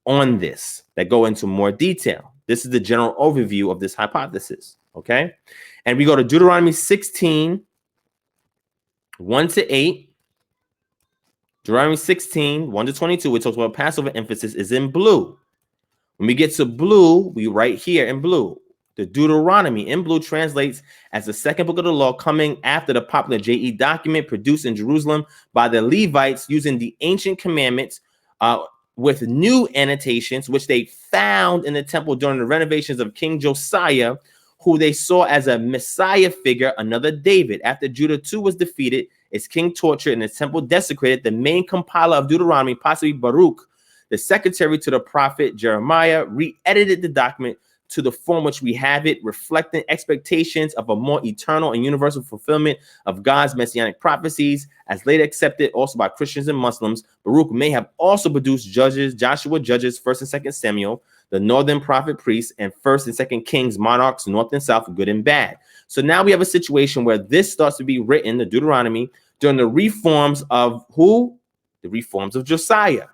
on this that go into more detail. This is the general overview of this hypothesis, okay? And we go to Deuteronomy 16, 1 to 8. Deuteronomy 16, 1 to 22, which talks about Passover emphasis, is in blue. When we get to blue, we write here in blue. The Deuteronomy in blue translates as the second book of the law, coming after the popular JE document produced in Jerusalem by the Levites using the ancient commandments with new annotations, which they found in the temple during the renovations of King Josiah, who they saw as a Messiah figure, another David. After Judah too was defeated, its king tortured, and the temple desecrated, the main compiler of Deuteronomy, possibly Baruch, the secretary to the prophet Jeremiah, re-edited the document to the form which we have it, reflecting expectations of a more eternal and universal fulfillment of God's messianic prophecies, as later accepted also by Christians and Muslims. Baruch may have also produced Judges, Joshua, Judges, 1st and 2nd Samuel, the northern prophet priests, and 1st and 2nd Kings, monarchs, north and south, good and bad. So now we have a situation where this starts to be written, the Deuteronomy, during the reforms of who? The reforms of Josiah.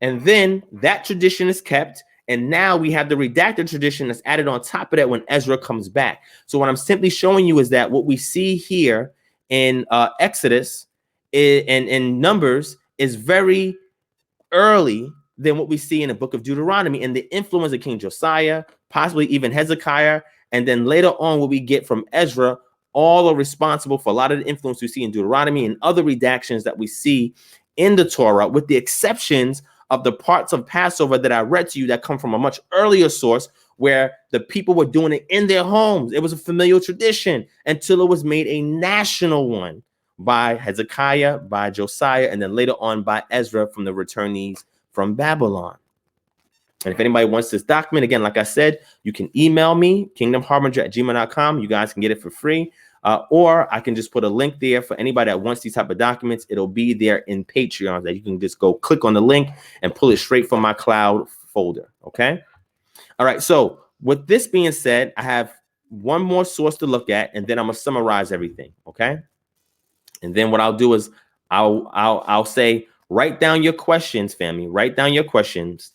And then that tradition is kept. And now we have the redacted tradition that's added on top of that when Ezra comes back. So what I'm simply showing you is that what we see here in Exodus and in Numbers is very early than what we see in the book of Deuteronomy, and the influence of King Josiah, possibly even Hezekiah. And then later on, what we get from Ezra, all are responsible for a lot of the influence we see in Deuteronomy and other redactions that we see in the Torah, with the exceptions of the parts of Passover that I read to you that come from a much earlier source, where the people were doing it in their homes. It was a familial tradition until it was made a national one by Hezekiah, by Josiah, and then later on by Ezra from the returnees from Babylon. And if anybody wants this document, again, like I said, you can email me, kingdomharbinger@gmail.com. You guys can get it for free. Or I can just put a link there for anybody that wants these type of documents. It'll be there in Patreon that you can just go click on the link and pull it straight from my cloud folder. Okay. All right. So with this being said, I have one more source to look at, and then I'm gonna summarize everything. Okay. And then what I'll do is I'll say, write down your questions, family. Write down your questions,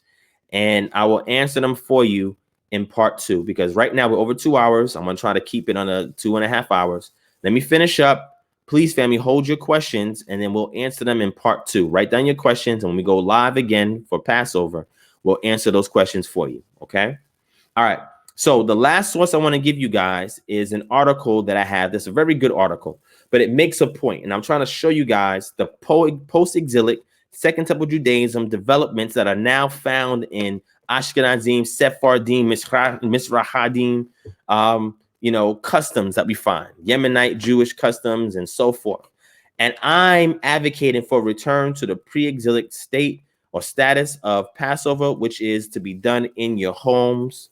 and I will answer them for you in part 2, because right now we're over 2 hours. I'm going to try to keep it under 2.5 hours. Let me finish up. Please, family, hold your questions, and then we'll answer them in part 2. Write down your questions, and when we go live again for Passover, we'll answer those questions for you. Okay. All right. So the last source I want to give you guys is an article that I have. That's a very good article, but it makes a point, and I'm trying to show you guys the post-exilic Second Temple Judaism developments that are now found in Ashkenazim, Sephardim, Mizrahadim, customs that we find, Yemenite Jewish customs, and so forth. And I'm advocating for return to the pre-exilic state or status of Passover, which is to be done in your homes,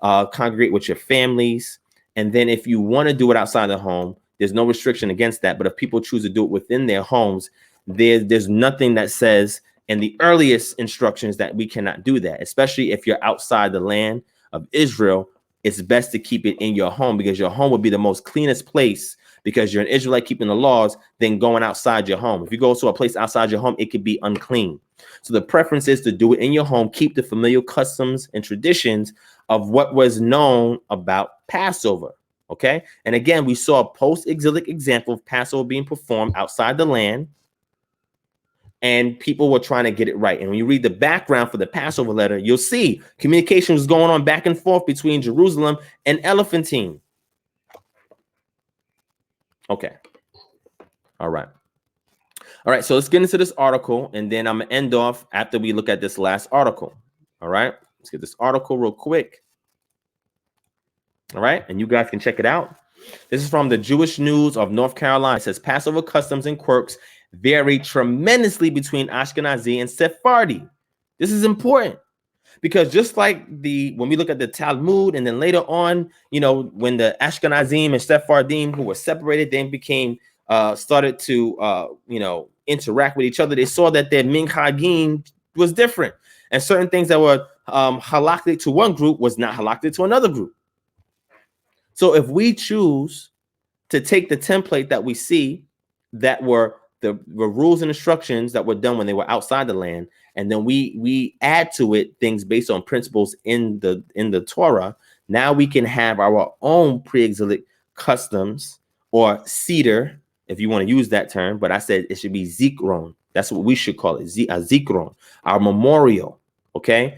congregate with your families. And then if you want to do it outside the home, there's no restriction against that. But if people choose to do it within their homes, there's nothing that says and the earliest instructions that we cannot do that, especially if you're outside the land of Israel. It's best to keep it in your home, because your home would be the most cleanest place, because you're an Israelite keeping the laws, than going outside your home. If you go to a place outside your home, it could be unclean. So the preference is to do it in your home, keep the familiar customs and traditions of what was known about Passover. Okay. And again, we saw a post-exilic example of Passover being performed outside the land, and people were trying to get it right. And when you read the background for the Passover letter, you'll see communication was going on back and forth between Jerusalem and Elephantine. Okay. All right. All right. So let's get into this article, and then I'm going to end off after we look at this last article. All right. Let's get this article real quick. All right. And you guys can check it out. This is from the Jewish News of North Carolina. It says Passover customs and quirks vary tremendously between Ashkenazi and Sephardi. This is important, because just like when we look at the Talmud, and then later on, when the Ashkenazim and Sephardim, who were separated, then became started to interact with each other, they saw that their minhagim was different, and certain things that were halakhic to one group was not halakhic to another group. So if we choose to take the template that we see, that were the rules and instructions that were done when they were outside the land, and then we add to it things based on principles in the Torah, now we can have our own pre-exilic customs, or cedar, if you want to use that term. But I said it should be zikron. That's what we should call it, zikron, our memorial. Okay,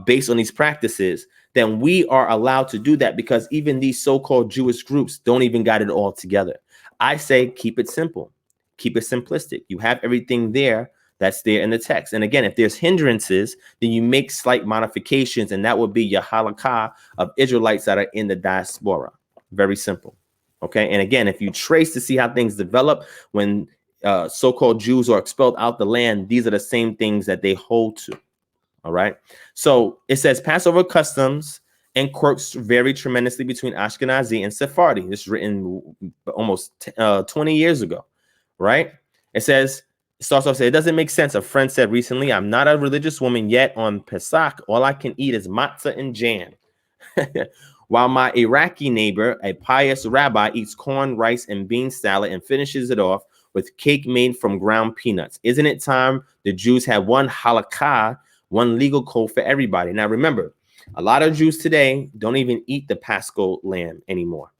based on these practices, then we are allowed to do that, because even these so-called Jewish groups don't even got it all together. I say keep it simple. Keep it simplistic. You have everything there that's there in the text. And again, if there's hindrances, then you make slight modifications, and that would be your halakha of Israelites that are in the diaspora. Very simple. Okay. And again, if you trace to see how things develop when so-called Jews are expelled out the land, these are the same things that they hold to. All right. So it says Passover customs and quirks vary tremendously between Ashkenazi and Sephardi. This is written almost 20 years ago. Right. It starts off saying, it doesn't make sense. A friend said recently, I'm not a religious woman, yet on Pesach, all I can eat is matzah and jam. While my Iraqi neighbor, a pious rabbi, eats corn, rice, and bean salad and finishes it off with cake made from ground peanuts. Isn't it time the Jews have one halakha, one legal code for everybody? Now, remember, a lot of Jews today don't even eat the Paschal lamb anymore.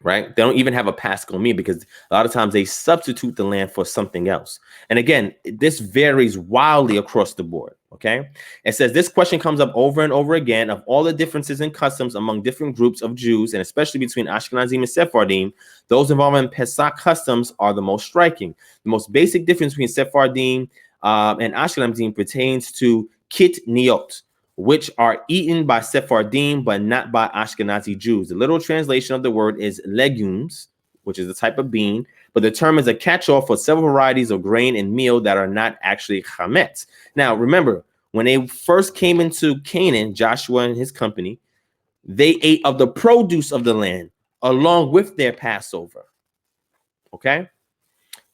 Right? They don't even have a Paschal meal, because a lot of times they substitute the lamb for something else. And again, this varies wildly across the board. Okay. It says this question comes up over and over again, of all the differences in customs among different groups of Jews, and especially between Ashkenazim and Sephardim, those involving Pesach customs are the most striking. The most basic difference between Sephardim and Ashkenazim pertains to kitniot, which are eaten by Sephardim but not by Ashkenazi Jews. The literal translation of the word is legumes, which is a type of bean, but the term is a catch-all for several varieties of grain and meal that are not actually chametz. Now, remember, when they first came into Canaan, Joshua and his company, they ate of the produce of the land along with their Passover. Okay?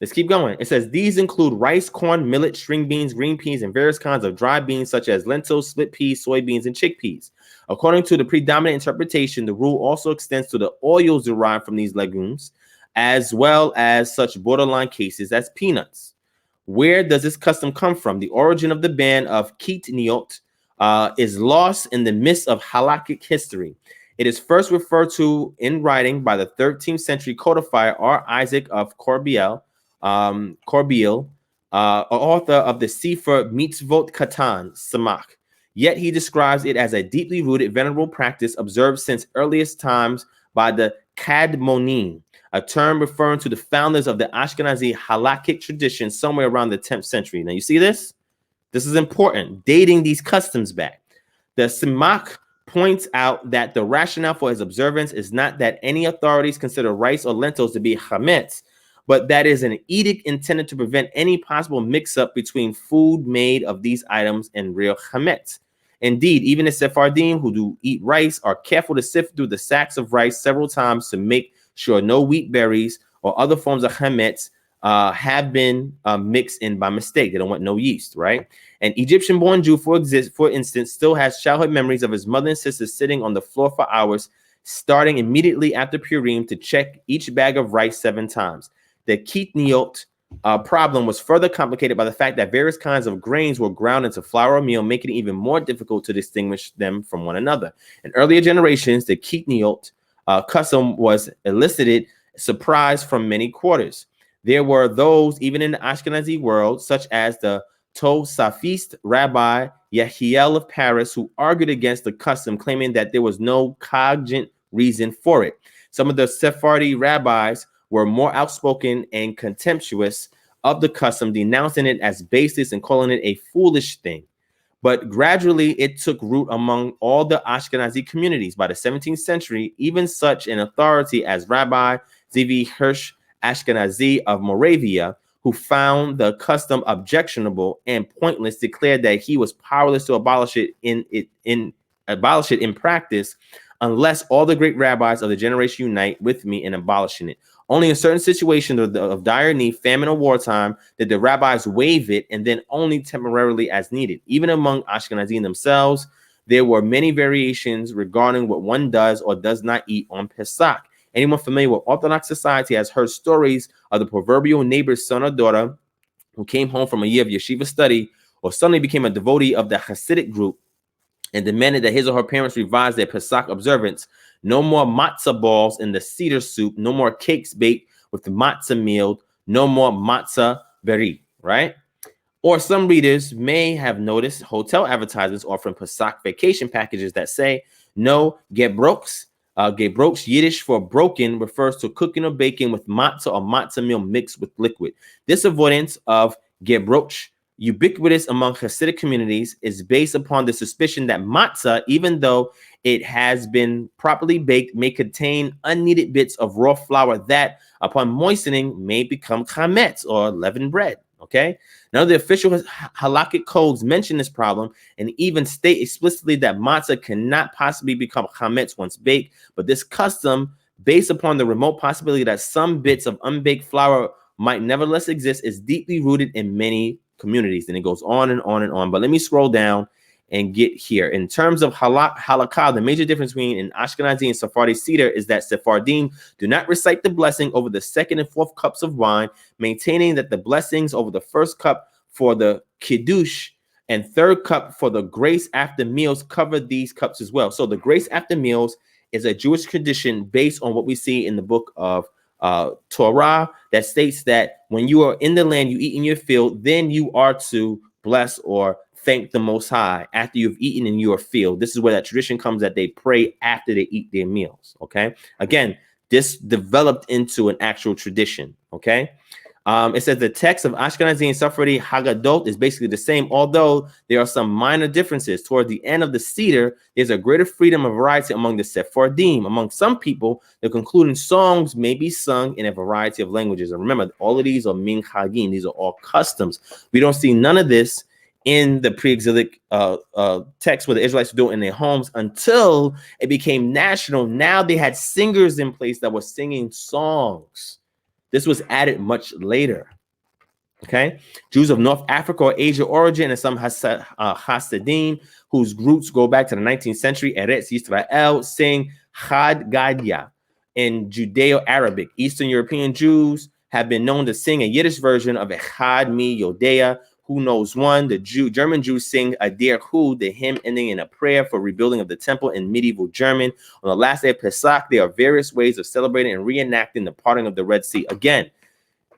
Let's keep going. It says these include rice, corn, millet, string beans, green peas, and various kinds of dry beans such as lentils, split peas, soybeans, and chickpeas. According to the predominant interpretation, the rule also extends to the oils derived from these legumes, as well as such borderline cases as peanuts. Where does this custom come from? The origin of the ban of kitniot is lost in the midst of halakhic history. It is first referred to in writing by the 13th century codifier R. Isaac of Corbeil, author of the Sefer Mitzvot Katan, Samach. Yet he describes it as a deeply rooted venerable practice observed since earliest times by the Kadmonim, a term referring to the founders of the Ashkenazi halakhic tradition somewhere around the 10th century. Now you see this? This is important, dating these customs back. The Samach points out that the rationale for his observance is not that any authorities consider rice or lentils to be chametz, but that is an edict intended to prevent any possible mix-up between food made of these items and real chametz. Indeed, even the Sephardim who do eat rice are careful to sift through the sacks of rice several times to make sure no wheat berries or other forms of chametz have been mixed in by mistake. They don't want no yeast, right? An Egyptian-born Jew, for instance, still has childhood memories of his mother and sister sitting on the floor for hours, starting immediately after Purim to check each bag of rice 7 times. The kitniot problem was further complicated by the fact that various kinds of grains were ground into flour or meal, making it even more difficult to distinguish them from one another. In earlier generations, the kitniot custom was elicited surprise from many quarters. There were those, even in the Ashkenazi world, such as the Tosafist Rabbi Yehiel of Paris, who argued against the custom, claiming that there was no cogent reason for it. Some of the Sephardi rabbis were more outspoken and contemptuous of the custom, denouncing it as baseless and calling it a foolish thing. But gradually, it took root among all the Ashkenazi communities. By the 17th century, even such an authority as Rabbi Zevi Hirsch Ashkenazi of Moravia, who found the custom objectionable and pointless, declared that he was powerless to abolish it in practice, unless all the great rabbis of the generation unite with me in abolishing it. Only in certain situations of dire need, famine, or wartime did the rabbis waive it, and then only temporarily as needed. Even among Ashkenazim themselves, there were many variations regarding what one does or does not eat on Pesach. Anyone familiar with Orthodox society has heard stories of the proverbial neighbor's son or daughter who came home from a year of yeshiva study or suddenly became a devotee of the Hasidic group and demanded that his or her parents revise their Pesach observance. No more matzah balls in the cedar soup, no more cakes baked with the matzah meal, no more matzah beri, right? Or some readers may have noticed hotel advertisements offering Pesach vacation packages that say, no gebroks. Gebroks, Yiddish for broken, refers to cooking or baking with matzah or matzah meal mixed with liquid. This avoidance of gebroch, ubiquitous among Hasidic communities, is based upon the suspicion that matzah, even though it has been properly baked, may contain unneeded bits of raw flour that, upon moistening, may become chametz or leavened bread. Okay. None of the official halakhic codes mention this problem and even state explicitly that matzah cannot possibly become chametz once baked. But this custom, based upon the remote possibility that some bits of unbaked flour might nevertheless exist, is deeply rooted in many communities. And it goes on and on and on. But let me scroll down and get here. In terms of halakha, the major difference between an Ashkenazi and Sephardi Seder is that Sephardim do not recite the blessing over the second and fourth cups of wine, maintaining that the blessings over the first cup for the kiddush and third cup for the grace after meals cover these cups as well. So the grace after meals is a Jewish tradition based on what we see in the book of Torah that states that when you are in the land, you eat in your field, then you are to bless or thank the Most High after you've eaten in your field. This is where that tradition comes, that they pray after they eat their meals. Okay. Again, this developed into an actual tradition. Okay. It says the text of Ashkenazi and Sephardi Haggadot is basically the same, although there are some minor differences. Toward the end of the Seder, there's a greater freedom of variety among the Sephardim. Among some people, the concluding songs may be sung in a variety of languages. And remember, all of these are minchagim. These are all customs. We don't see none of this in the pre-exilic text where the Israelites were doing it in their homes until it became national. Now they had singers in place that were singing songs. This was added much later. Okay, Jews of North Africa or Asia origin and some Hasidim whose roots go back to the 19th century, Eretz Yisrael, sing Chad Gadya in Judeo-Arabic. Eastern European Jews have been known to sing a Yiddish version of Echad Mi Yodea, who knows one. The German Jews sing Adir Hu, the hymn ending in a prayer for rebuilding of the temple in medieval German. On the last day of Pesach, there are various ways of celebrating and reenacting the parting of the Red Sea. Again,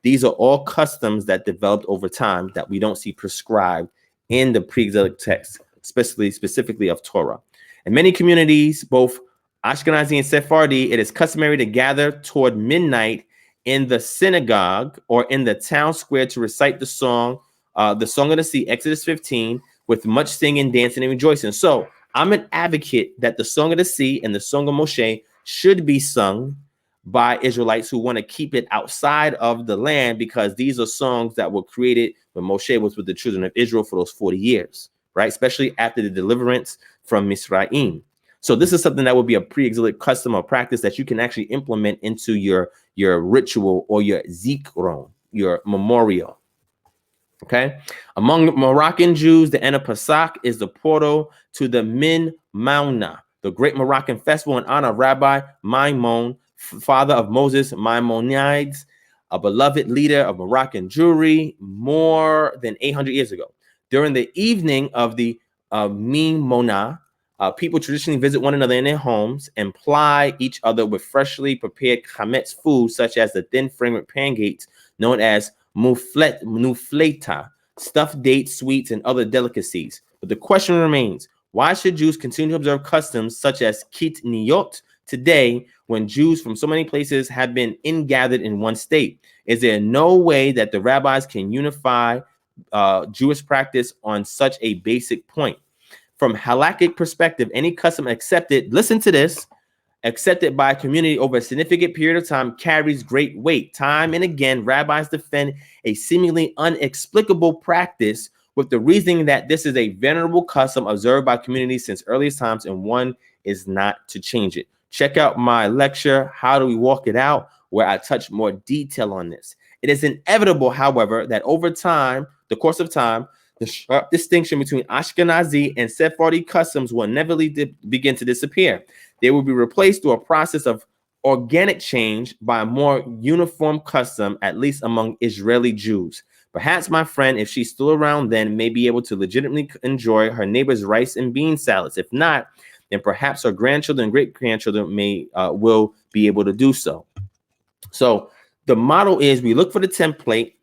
these are all customs that developed over time that we don't see prescribed in the pre-exilic text, specifically of Torah. In many communities, both Ashkenazi and Sephardi, it is customary to gather toward midnight in the synagogue or in the town square to recite the Song of the Sea, Exodus 15, with much singing, dancing, and rejoicing. So I'm an advocate that the Song of the Sea and the Song of Moshe should be sung by Israelites who want to keep it outside of the land, because these are songs that were created when Moshe was with the children of Israel for those 40 years, right? Especially after the deliverance from Misraim. So this is something that would be a pre-exilic custom or practice that you can actually implement into your ritual or your zikron. your memorial. Okay. Among Moroccan Jews, the end of Pesach is the portal to the Min Mauna, the great Moroccan festival in honor of Rabbi Maimon, father of Moses Maimonides, a beloved leader of Moroccan Jewry more than 800 years ago. During the evening of the Min Mauna, people traditionally visit one another in their homes and ply each other with freshly prepared chametz food, such as the thin fragrant pancakes known as mufleta, stuffed dates, sweets, and other delicacies. But the question remains, why should Jews continue to observe customs such as kitniyot today when Jews from so many places have been ingathered in one state? Is there no way that the rabbis can unify Jewish practice on such a basic point? From halakhic perspective, any custom accepted, listen to this, accepted by a community over a significant period of time carries great weight. Time and again, rabbis defend a seemingly inexplicable practice with the reasoning that this is a venerable custom observed by communities since earliest times and one is not to change it. Check out my lecture, How Do We Walk It Out, where I touch more detail on this. It is inevitable, however, that over time, the course of time, the sharp distinction between Ashkenazi and Sephardi customs will inevitably begin to disappear. They will be replaced through a process of organic change by a more uniform custom, at least among Israeli Jews. Perhaps my friend, if she's still around then, may be able to legitimately enjoy her neighbor's rice and bean salads. If not, then perhaps her grandchildren and great-grandchildren will be able to do so. So the model is we look for the template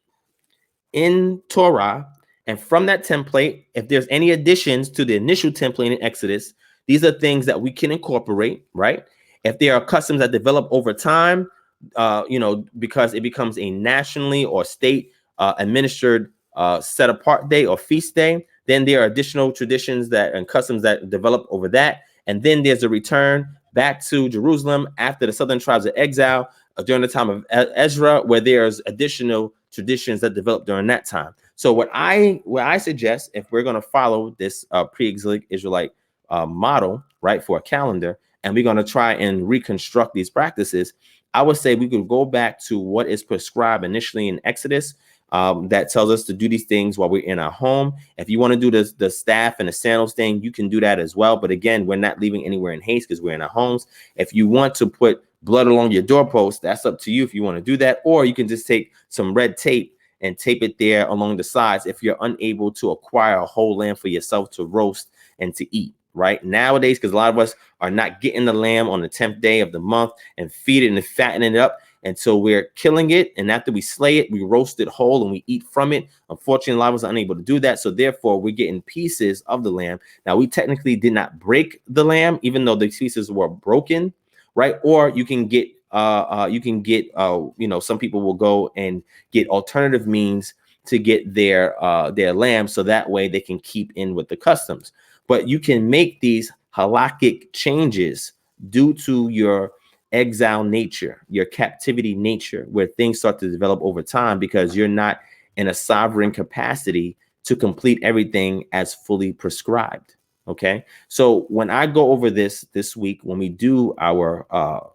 in Torah, and from that template, if there's any additions to the initial template in Exodus, these are things that we can incorporate, right? If there are customs that develop over time, because it becomes a nationally or state administered set apart day or feast day, then there are additional traditions and customs that develop over that. And then there's a return back to Jerusalem after the southern tribes of exile during the time of Ezra, where there's additional traditions that develop during that time. So what I suggest, if we're going to follow this pre-exilic Israelite model, right, for a calendar, and we're going to try and reconstruct these practices, I would say we could go back to what is prescribed initially in Exodus that tells us to do these things while we're in our home. If you want to do the staff and the sandals thing, you can do that as well. But again, we're not leaving anywhere in haste because we're in our homes. If you want to put blood along your doorpost, that's up to you if you want to do that. Or you can just take some red tape and tape it there along the sides if you're unable to acquire a whole lamb for yourself to roast and to eat. Right nowadays, because a lot of us are not getting the lamb on the 10th day of the month and feed it and fattening it up. And so we're killing it. And after we slay it, we roast it whole and we eat from it. Unfortunately, a lot of us are unable to do that. So therefore, we're getting pieces of the lamb. Now, we technically did not break the lamb, even though the pieces were broken. Right. Or you can get some people will go and get alternative means to get their lamb. So that way they can keep in with the customs. But you can make these halakhic changes due to your exile nature, your captivity nature, where things start to develop over time because you're not in a sovereign capacity to complete everything as fully prescribed. Okay, so when I go over this week, when we do our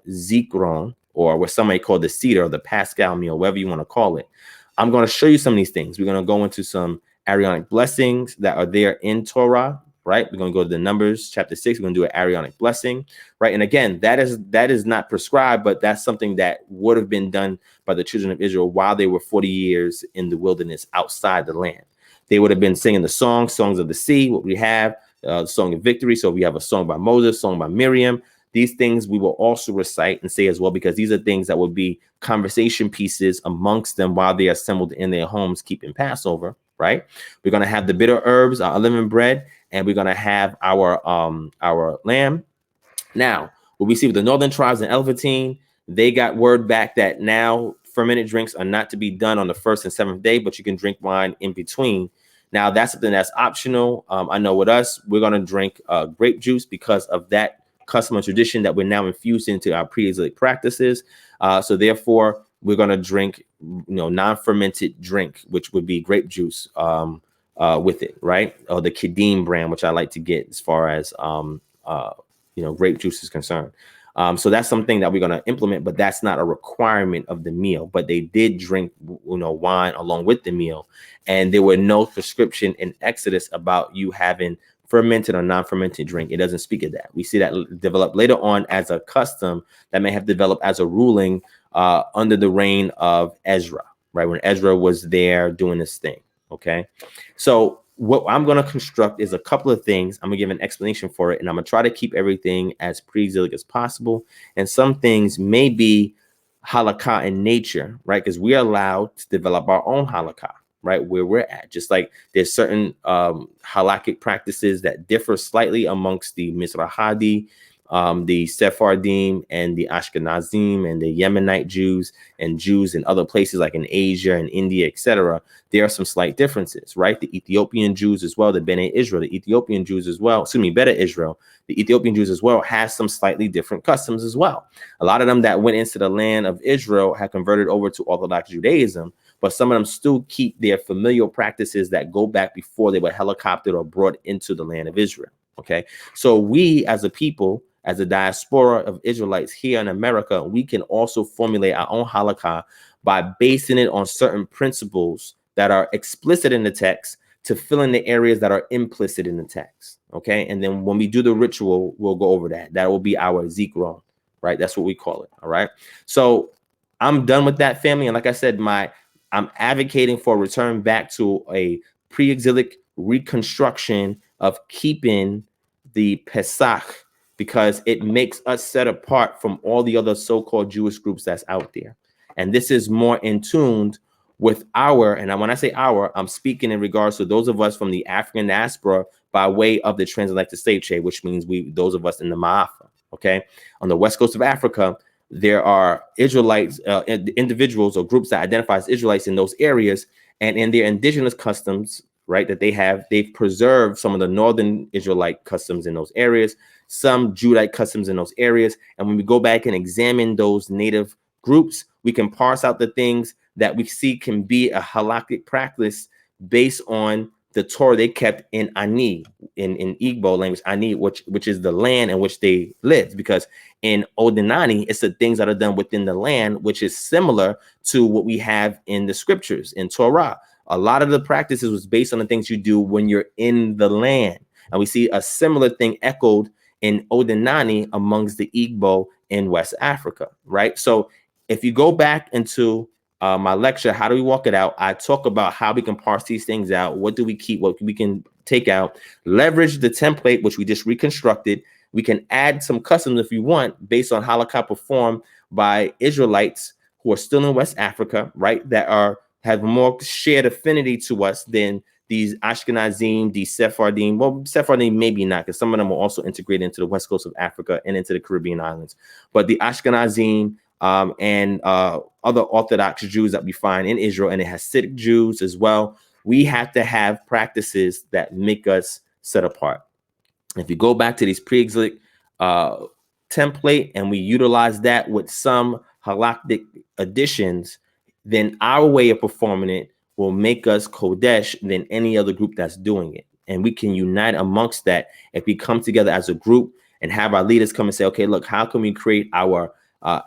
Zikron, or what some may call the Seder or the Pascal meal, whatever you want to call it, I'm going to show you some of these things. We're going to go into some Aaronic blessings that are there in Torah. Right, we're going to go to the Numbers chapter 6. We're going to do an Aaronic blessing, right? And again, that is not prescribed, but that's something that would have been done by the children of Israel while they were 40 years in the wilderness outside the land. They would have been singing the songs of the sea. What we have, the song of victory. So we have a song by Moses, song by Miriam. These things we will also recite and say as well, because these are things that would be conversation pieces amongst them while they are assembled in their homes, keeping Passover. Right, we're going to have the bitter herbs, our unleavened bread, and we're going to have our lamb. Now, what we see with the northern tribes and Elephantine, they got word back that now fermented drinks are not to be done on the 1st and 7th day, but you can drink wine in between. Now, that's something that's optional. I know with us, we're going to drink grape juice because of that custom and tradition that we're now infused into our pre-exilic practices. So therefore, we're going to drink, non-fermented drink, which would be grape juice with it, right? Or the Kedim brand, which I like to get as far as, grape juice is concerned. So that's something that we're going to implement, but that's not a requirement of the meal. But they did drink, wine along with the meal. And there were no prescription in Exodus about you having fermented or non-fermented drink. It doesn't speak of that. We see that develop later on as a custom that may have developed as a ruling under the reign of Ezra, right? When Ezra was there doing this thing. Okay. So what I'm going to construct is a couple of things. I'm going to give an explanation for it, and I'm going to try to keep everything as pre-exilic as possible. And some things may be halakha in nature, right? Because we are allowed to develop our own halakha, right? Where we're at. Just like there's certain halakhic practices that differ slightly amongst the Mizrahadi, the Sephardim, and the Ashkenazim, and the Yemenite Jews, and Jews in other places like in Asia and India, etc. There are some slight differences, right? The Ethiopian Jews as well, the Bene Israel, the Ethiopian Jews as well, Beta Israel, the Ethiopian Jews as well has some slightly different customs as well. A lot of them that went into the land of Israel had converted over to Orthodox Judaism, but some of them still keep their familial practices that go back before they were helicoptered or brought into the land of Israel. Okay, so we as a people, as a diaspora of Israelites here in America, we can also formulate our own halakha by basing it on certain principles that are explicit in the text to fill in the areas that are implicit in the text. Okay, and then when we do the ritual, we'll go over that. That will be our zikron, right? That's what we call it. All right. So I'm done with that, family. And like I said, I'm advocating for a return back to a pre-exilic reconstruction of keeping the Pesach, because it makes us set apart from all the other so-called Jewish groups that's out there. And this is more in tune with and when I say our, I'm speaking in regards to those of us from the African diaspora by way of the transatlantic slave trade, which means those of us in the Ma'afa, okay? On the west coast of Africa, there are Israelites, individuals or groups that identify as Israelites in those areas, and in their indigenous customs, right, that they've preserved some of the northern Israelite customs in those areas, some Judite customs in those areas. And when we go back and examine those native groups, we can parse out the things that we see can be a halakhic practice based on the Torah they kept in Ani, in Igbo language, Ani, which is the land in which they lived. Because in Odinani, it's the things that are done within the land, which is similar to what we have in the scriptures, in Torah. A lot of the practices was based on the things you do when you're in the land. And we see a similar thing echoed in Odinani amongst the Igbo in West Africa, right? So if you go back into my lecture, How Do We Walk It Out, I talk about how we can parse these things out. What do we keep? What we can take out? Leverage the template, which we just reconstructed. We can add some customs if you want, based on halakha performed by Israelites who are still in West Africa, right? That have more shared affinity to us than these Ashkenazim, these Sephardim. Well, Sephardim maybe not, because some of them will also integrate into the west coast of Africa and into the Caribbean islands. But the Ashkenazim and other Orthodox Jews that we find in Israel, and the Hasidic Jews as well, we have to have practices that make us set apart. If you go back to these pre-exilic template and we utilize that with some halakhic additions, then our way of performing it will make us Kodesh than any other group that's doing it. And we can unite amongst that if we come together as a group and have our leaders come and say, okay, look, how can we create our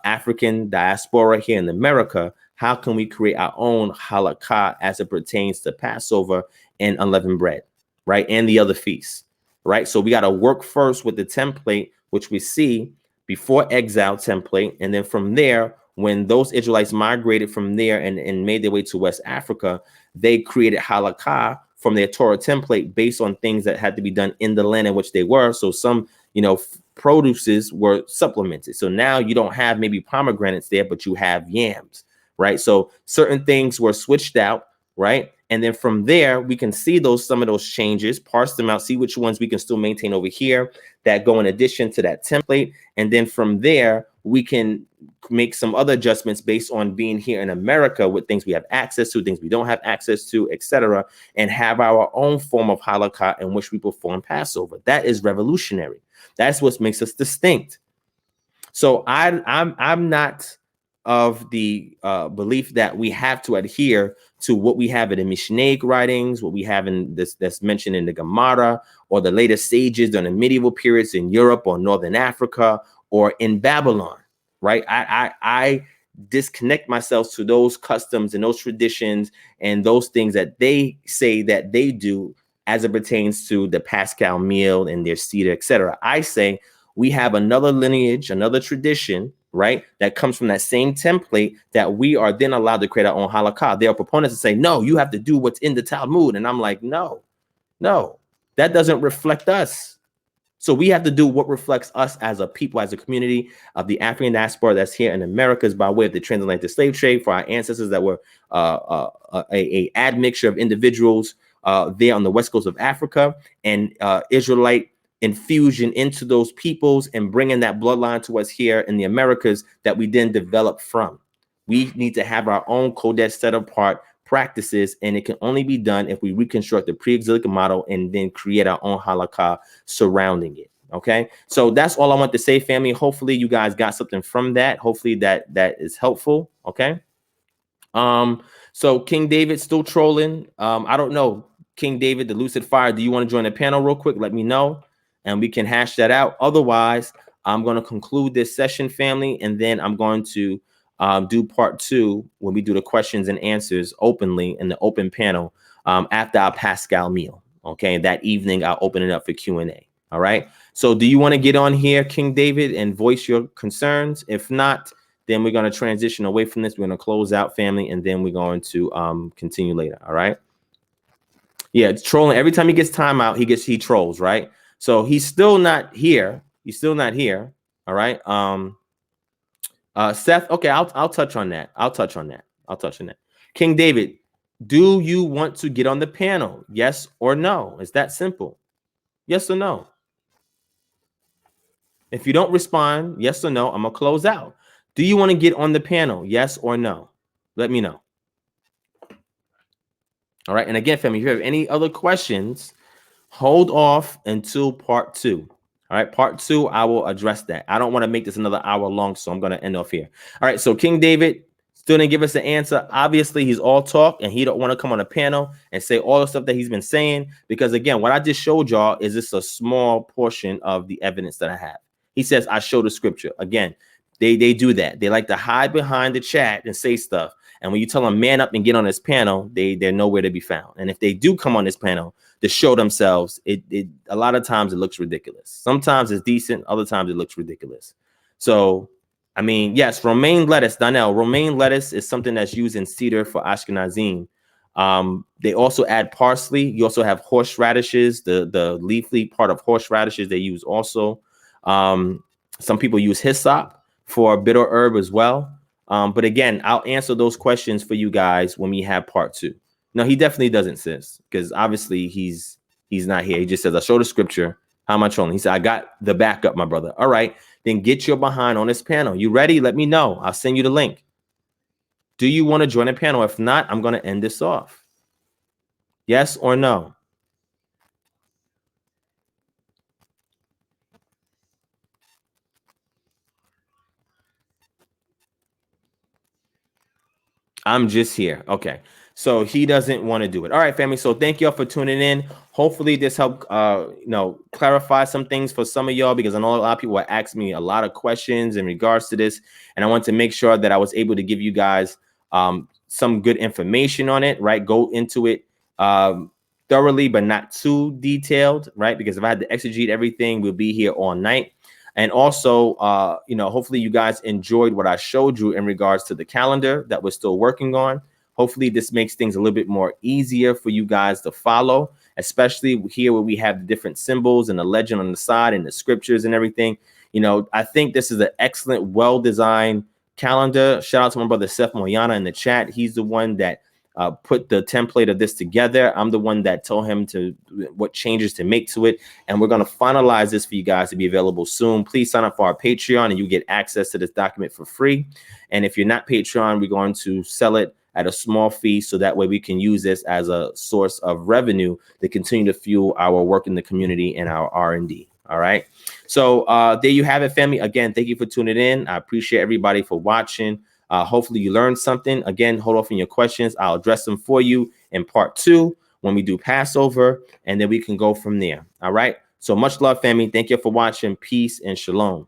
African diaspora here in America? How can we create our own halakha as it pertains to Passover and unleavened bread, right? And the other feasts, right? So we got to work first with the template, which we see before exile template. And then from there, when those Israelites migrated from there and made their way to West Africa, they created halakha from their Torah template based on things that had to be done in the land in which they were. So some, produces were supplemented. So now you don't have maybe pomegranates there, but you have yams, right? So certain things were switched out, right? And then from there, we can see some of those changes, parse them out, see which ones we can still maintain over here that go in addition to that template. And then from there, we can make some other adjustments based on being here in America with things we have access to, things we don't have access to, etc., and have our own form of halakha in which we perform Passover. That is revolutionary. That's what makes us distinct. So I'm not of the belief that we have to adhere to what we have in the Mishnaic writings, what we have in this that's mentioned in the Gemara, or the later sages during the medieval periods in Europe or Northern Africa, or in Babylon, right? I disconnect myself to those customs and those traditions and those things that they say that they do as it pertains to the Paschal meal and their Seder, etc. I say we have another lineage, another tradition, right, that comes from that same template that we are then allowed to create our own halakha. There are proponents that say, no, you have to do what's in the Talmud. And I'm like, no, that doesn't reflect us. So we have to do what reflects us as a people, as a community of the African diaspora that's here in Americas by way of the transatlantic slave trade, for our ancestors that were a admixture of individuals there on the west coast of Africa, and Israelite infusion into those peoples and bringing that bloodline to us here in the Americas that we then develop from. We need to have our own Kodesh set apart practices, and it can only be done if we reconstruct the pre-exilic model and then create our own halakha surrounding it. Okay, so that's all I want to say, family. Hopefully you guys got something from that. Hopefully that is helpful. Okay. So King David still trolling. I don't know, King David, the Lucid Fire, do you want to join the panel real quick? Let me know and we can hash that out. Otherwise, I'm going to conclude this session, family, and then I'm going to do part 2 when we do the questions and answers openly in the open panel after our Paschal meal. Okay, that evening I'll open it up for Q&A. All right. So do you want to get on here, King David, and voice your concerns? If not, then we're going to transition away from this. We're going to close out, family, and then we're going to continue later. All right. Yeah, it's trolling. Every time he gets time out, he trolls, right? So he's still not here. He's still not here. All right. Seth, okay, I'll touch on that. I'll touch on that. King David, do you want to get on the panel? Yes or no? It's that simple. Yes or no? If you don't respond, yes or no, I'm gonna close out. Do you want to get on the panel? Yes or no? Let me know. All right. And again, family, if you have any other questions, hold off until part 2. All right. Part 2, I will address that. I don't want to make this another hour long, so I'm going to end off here. All right. So King David still didn't give us the answer. Obviously, he's all talk and he don't want to come on a panel and say all the stuff that he's been saying, because again, what I just showed y'all is just a small portion of the evidence that I have. He says, I show the scripture. Again, they do that. They like to hide behind the chat and say stuff. And when you tell them man up and get on this panel, they're nowhere to be found. And if they do come on this panel to show themselves, it a lot of times it looks ridiculous. Sometimes it's decent, other times it looks ridiculous. So, I mean, yes, romaine lettuce, Donnell, romaine lettuce is something that's used in Seder for Ashkenazim. They also add parsley. You also have horseradishes, the leafy part of horseradishes they use also. Some people use hyssop for a bitter herb as well. But again, I'll answer those questions for you guys when we have part 2. No, he definitely doesn't, sis, because obviously he's not here. He just says, I show the scripture. How am I trolling? He said, I got the backup, my brother. All right, then get your behind on this panel. You ready? Let me know. I'll send you the link. Do you want to join a panel? If not, I'm going to end this off. Yes or no? I'm just here. Okay. So he doesn't want to do it. All right, family. So thank y'all for tuning in. Hopefully this helped, clarify some things for some of y'all, because I know a lot of people are asking me a lot of questions in regards to this. And I want to make sure that I was able to give you guys some good information on it, right? Go into it thoroughly, but not too detailed, right? Because if I had to exegete everything, we'll be here all night. And also, hopefully you guys enjoyed what I showed you in regards to the calendar that we're still working on. Hopefully this makes things a little bit more easier for you guys to follow, especially here where we have the different symbols and the legend on the side and the scriptures and everything. I think this is an excellent, well-designed calendar. Shout out to my brother Seth Moyana in the chat. He's the one that put the template of this together. I'm the one that told him what changes to make to it. And we're going to finalize this for you guys to be available soon. Please sign up for our Patreon and you get access to this document for free. And if you're not Patreon, we're going to sell it at a small fee, so that way we can use this as a source of revenue to continue to fuel our work in the community and our R&D. All right. So there you have it, family. Again, thank you for tuning in. I appreciate everybody for watching. Hopefully you learned something. Again, hold off on your questions. I'll address them for you in part 2 when we do Passover, and then we can go from there. All right. So much love, family. Thank you for watching. Peace and shalom.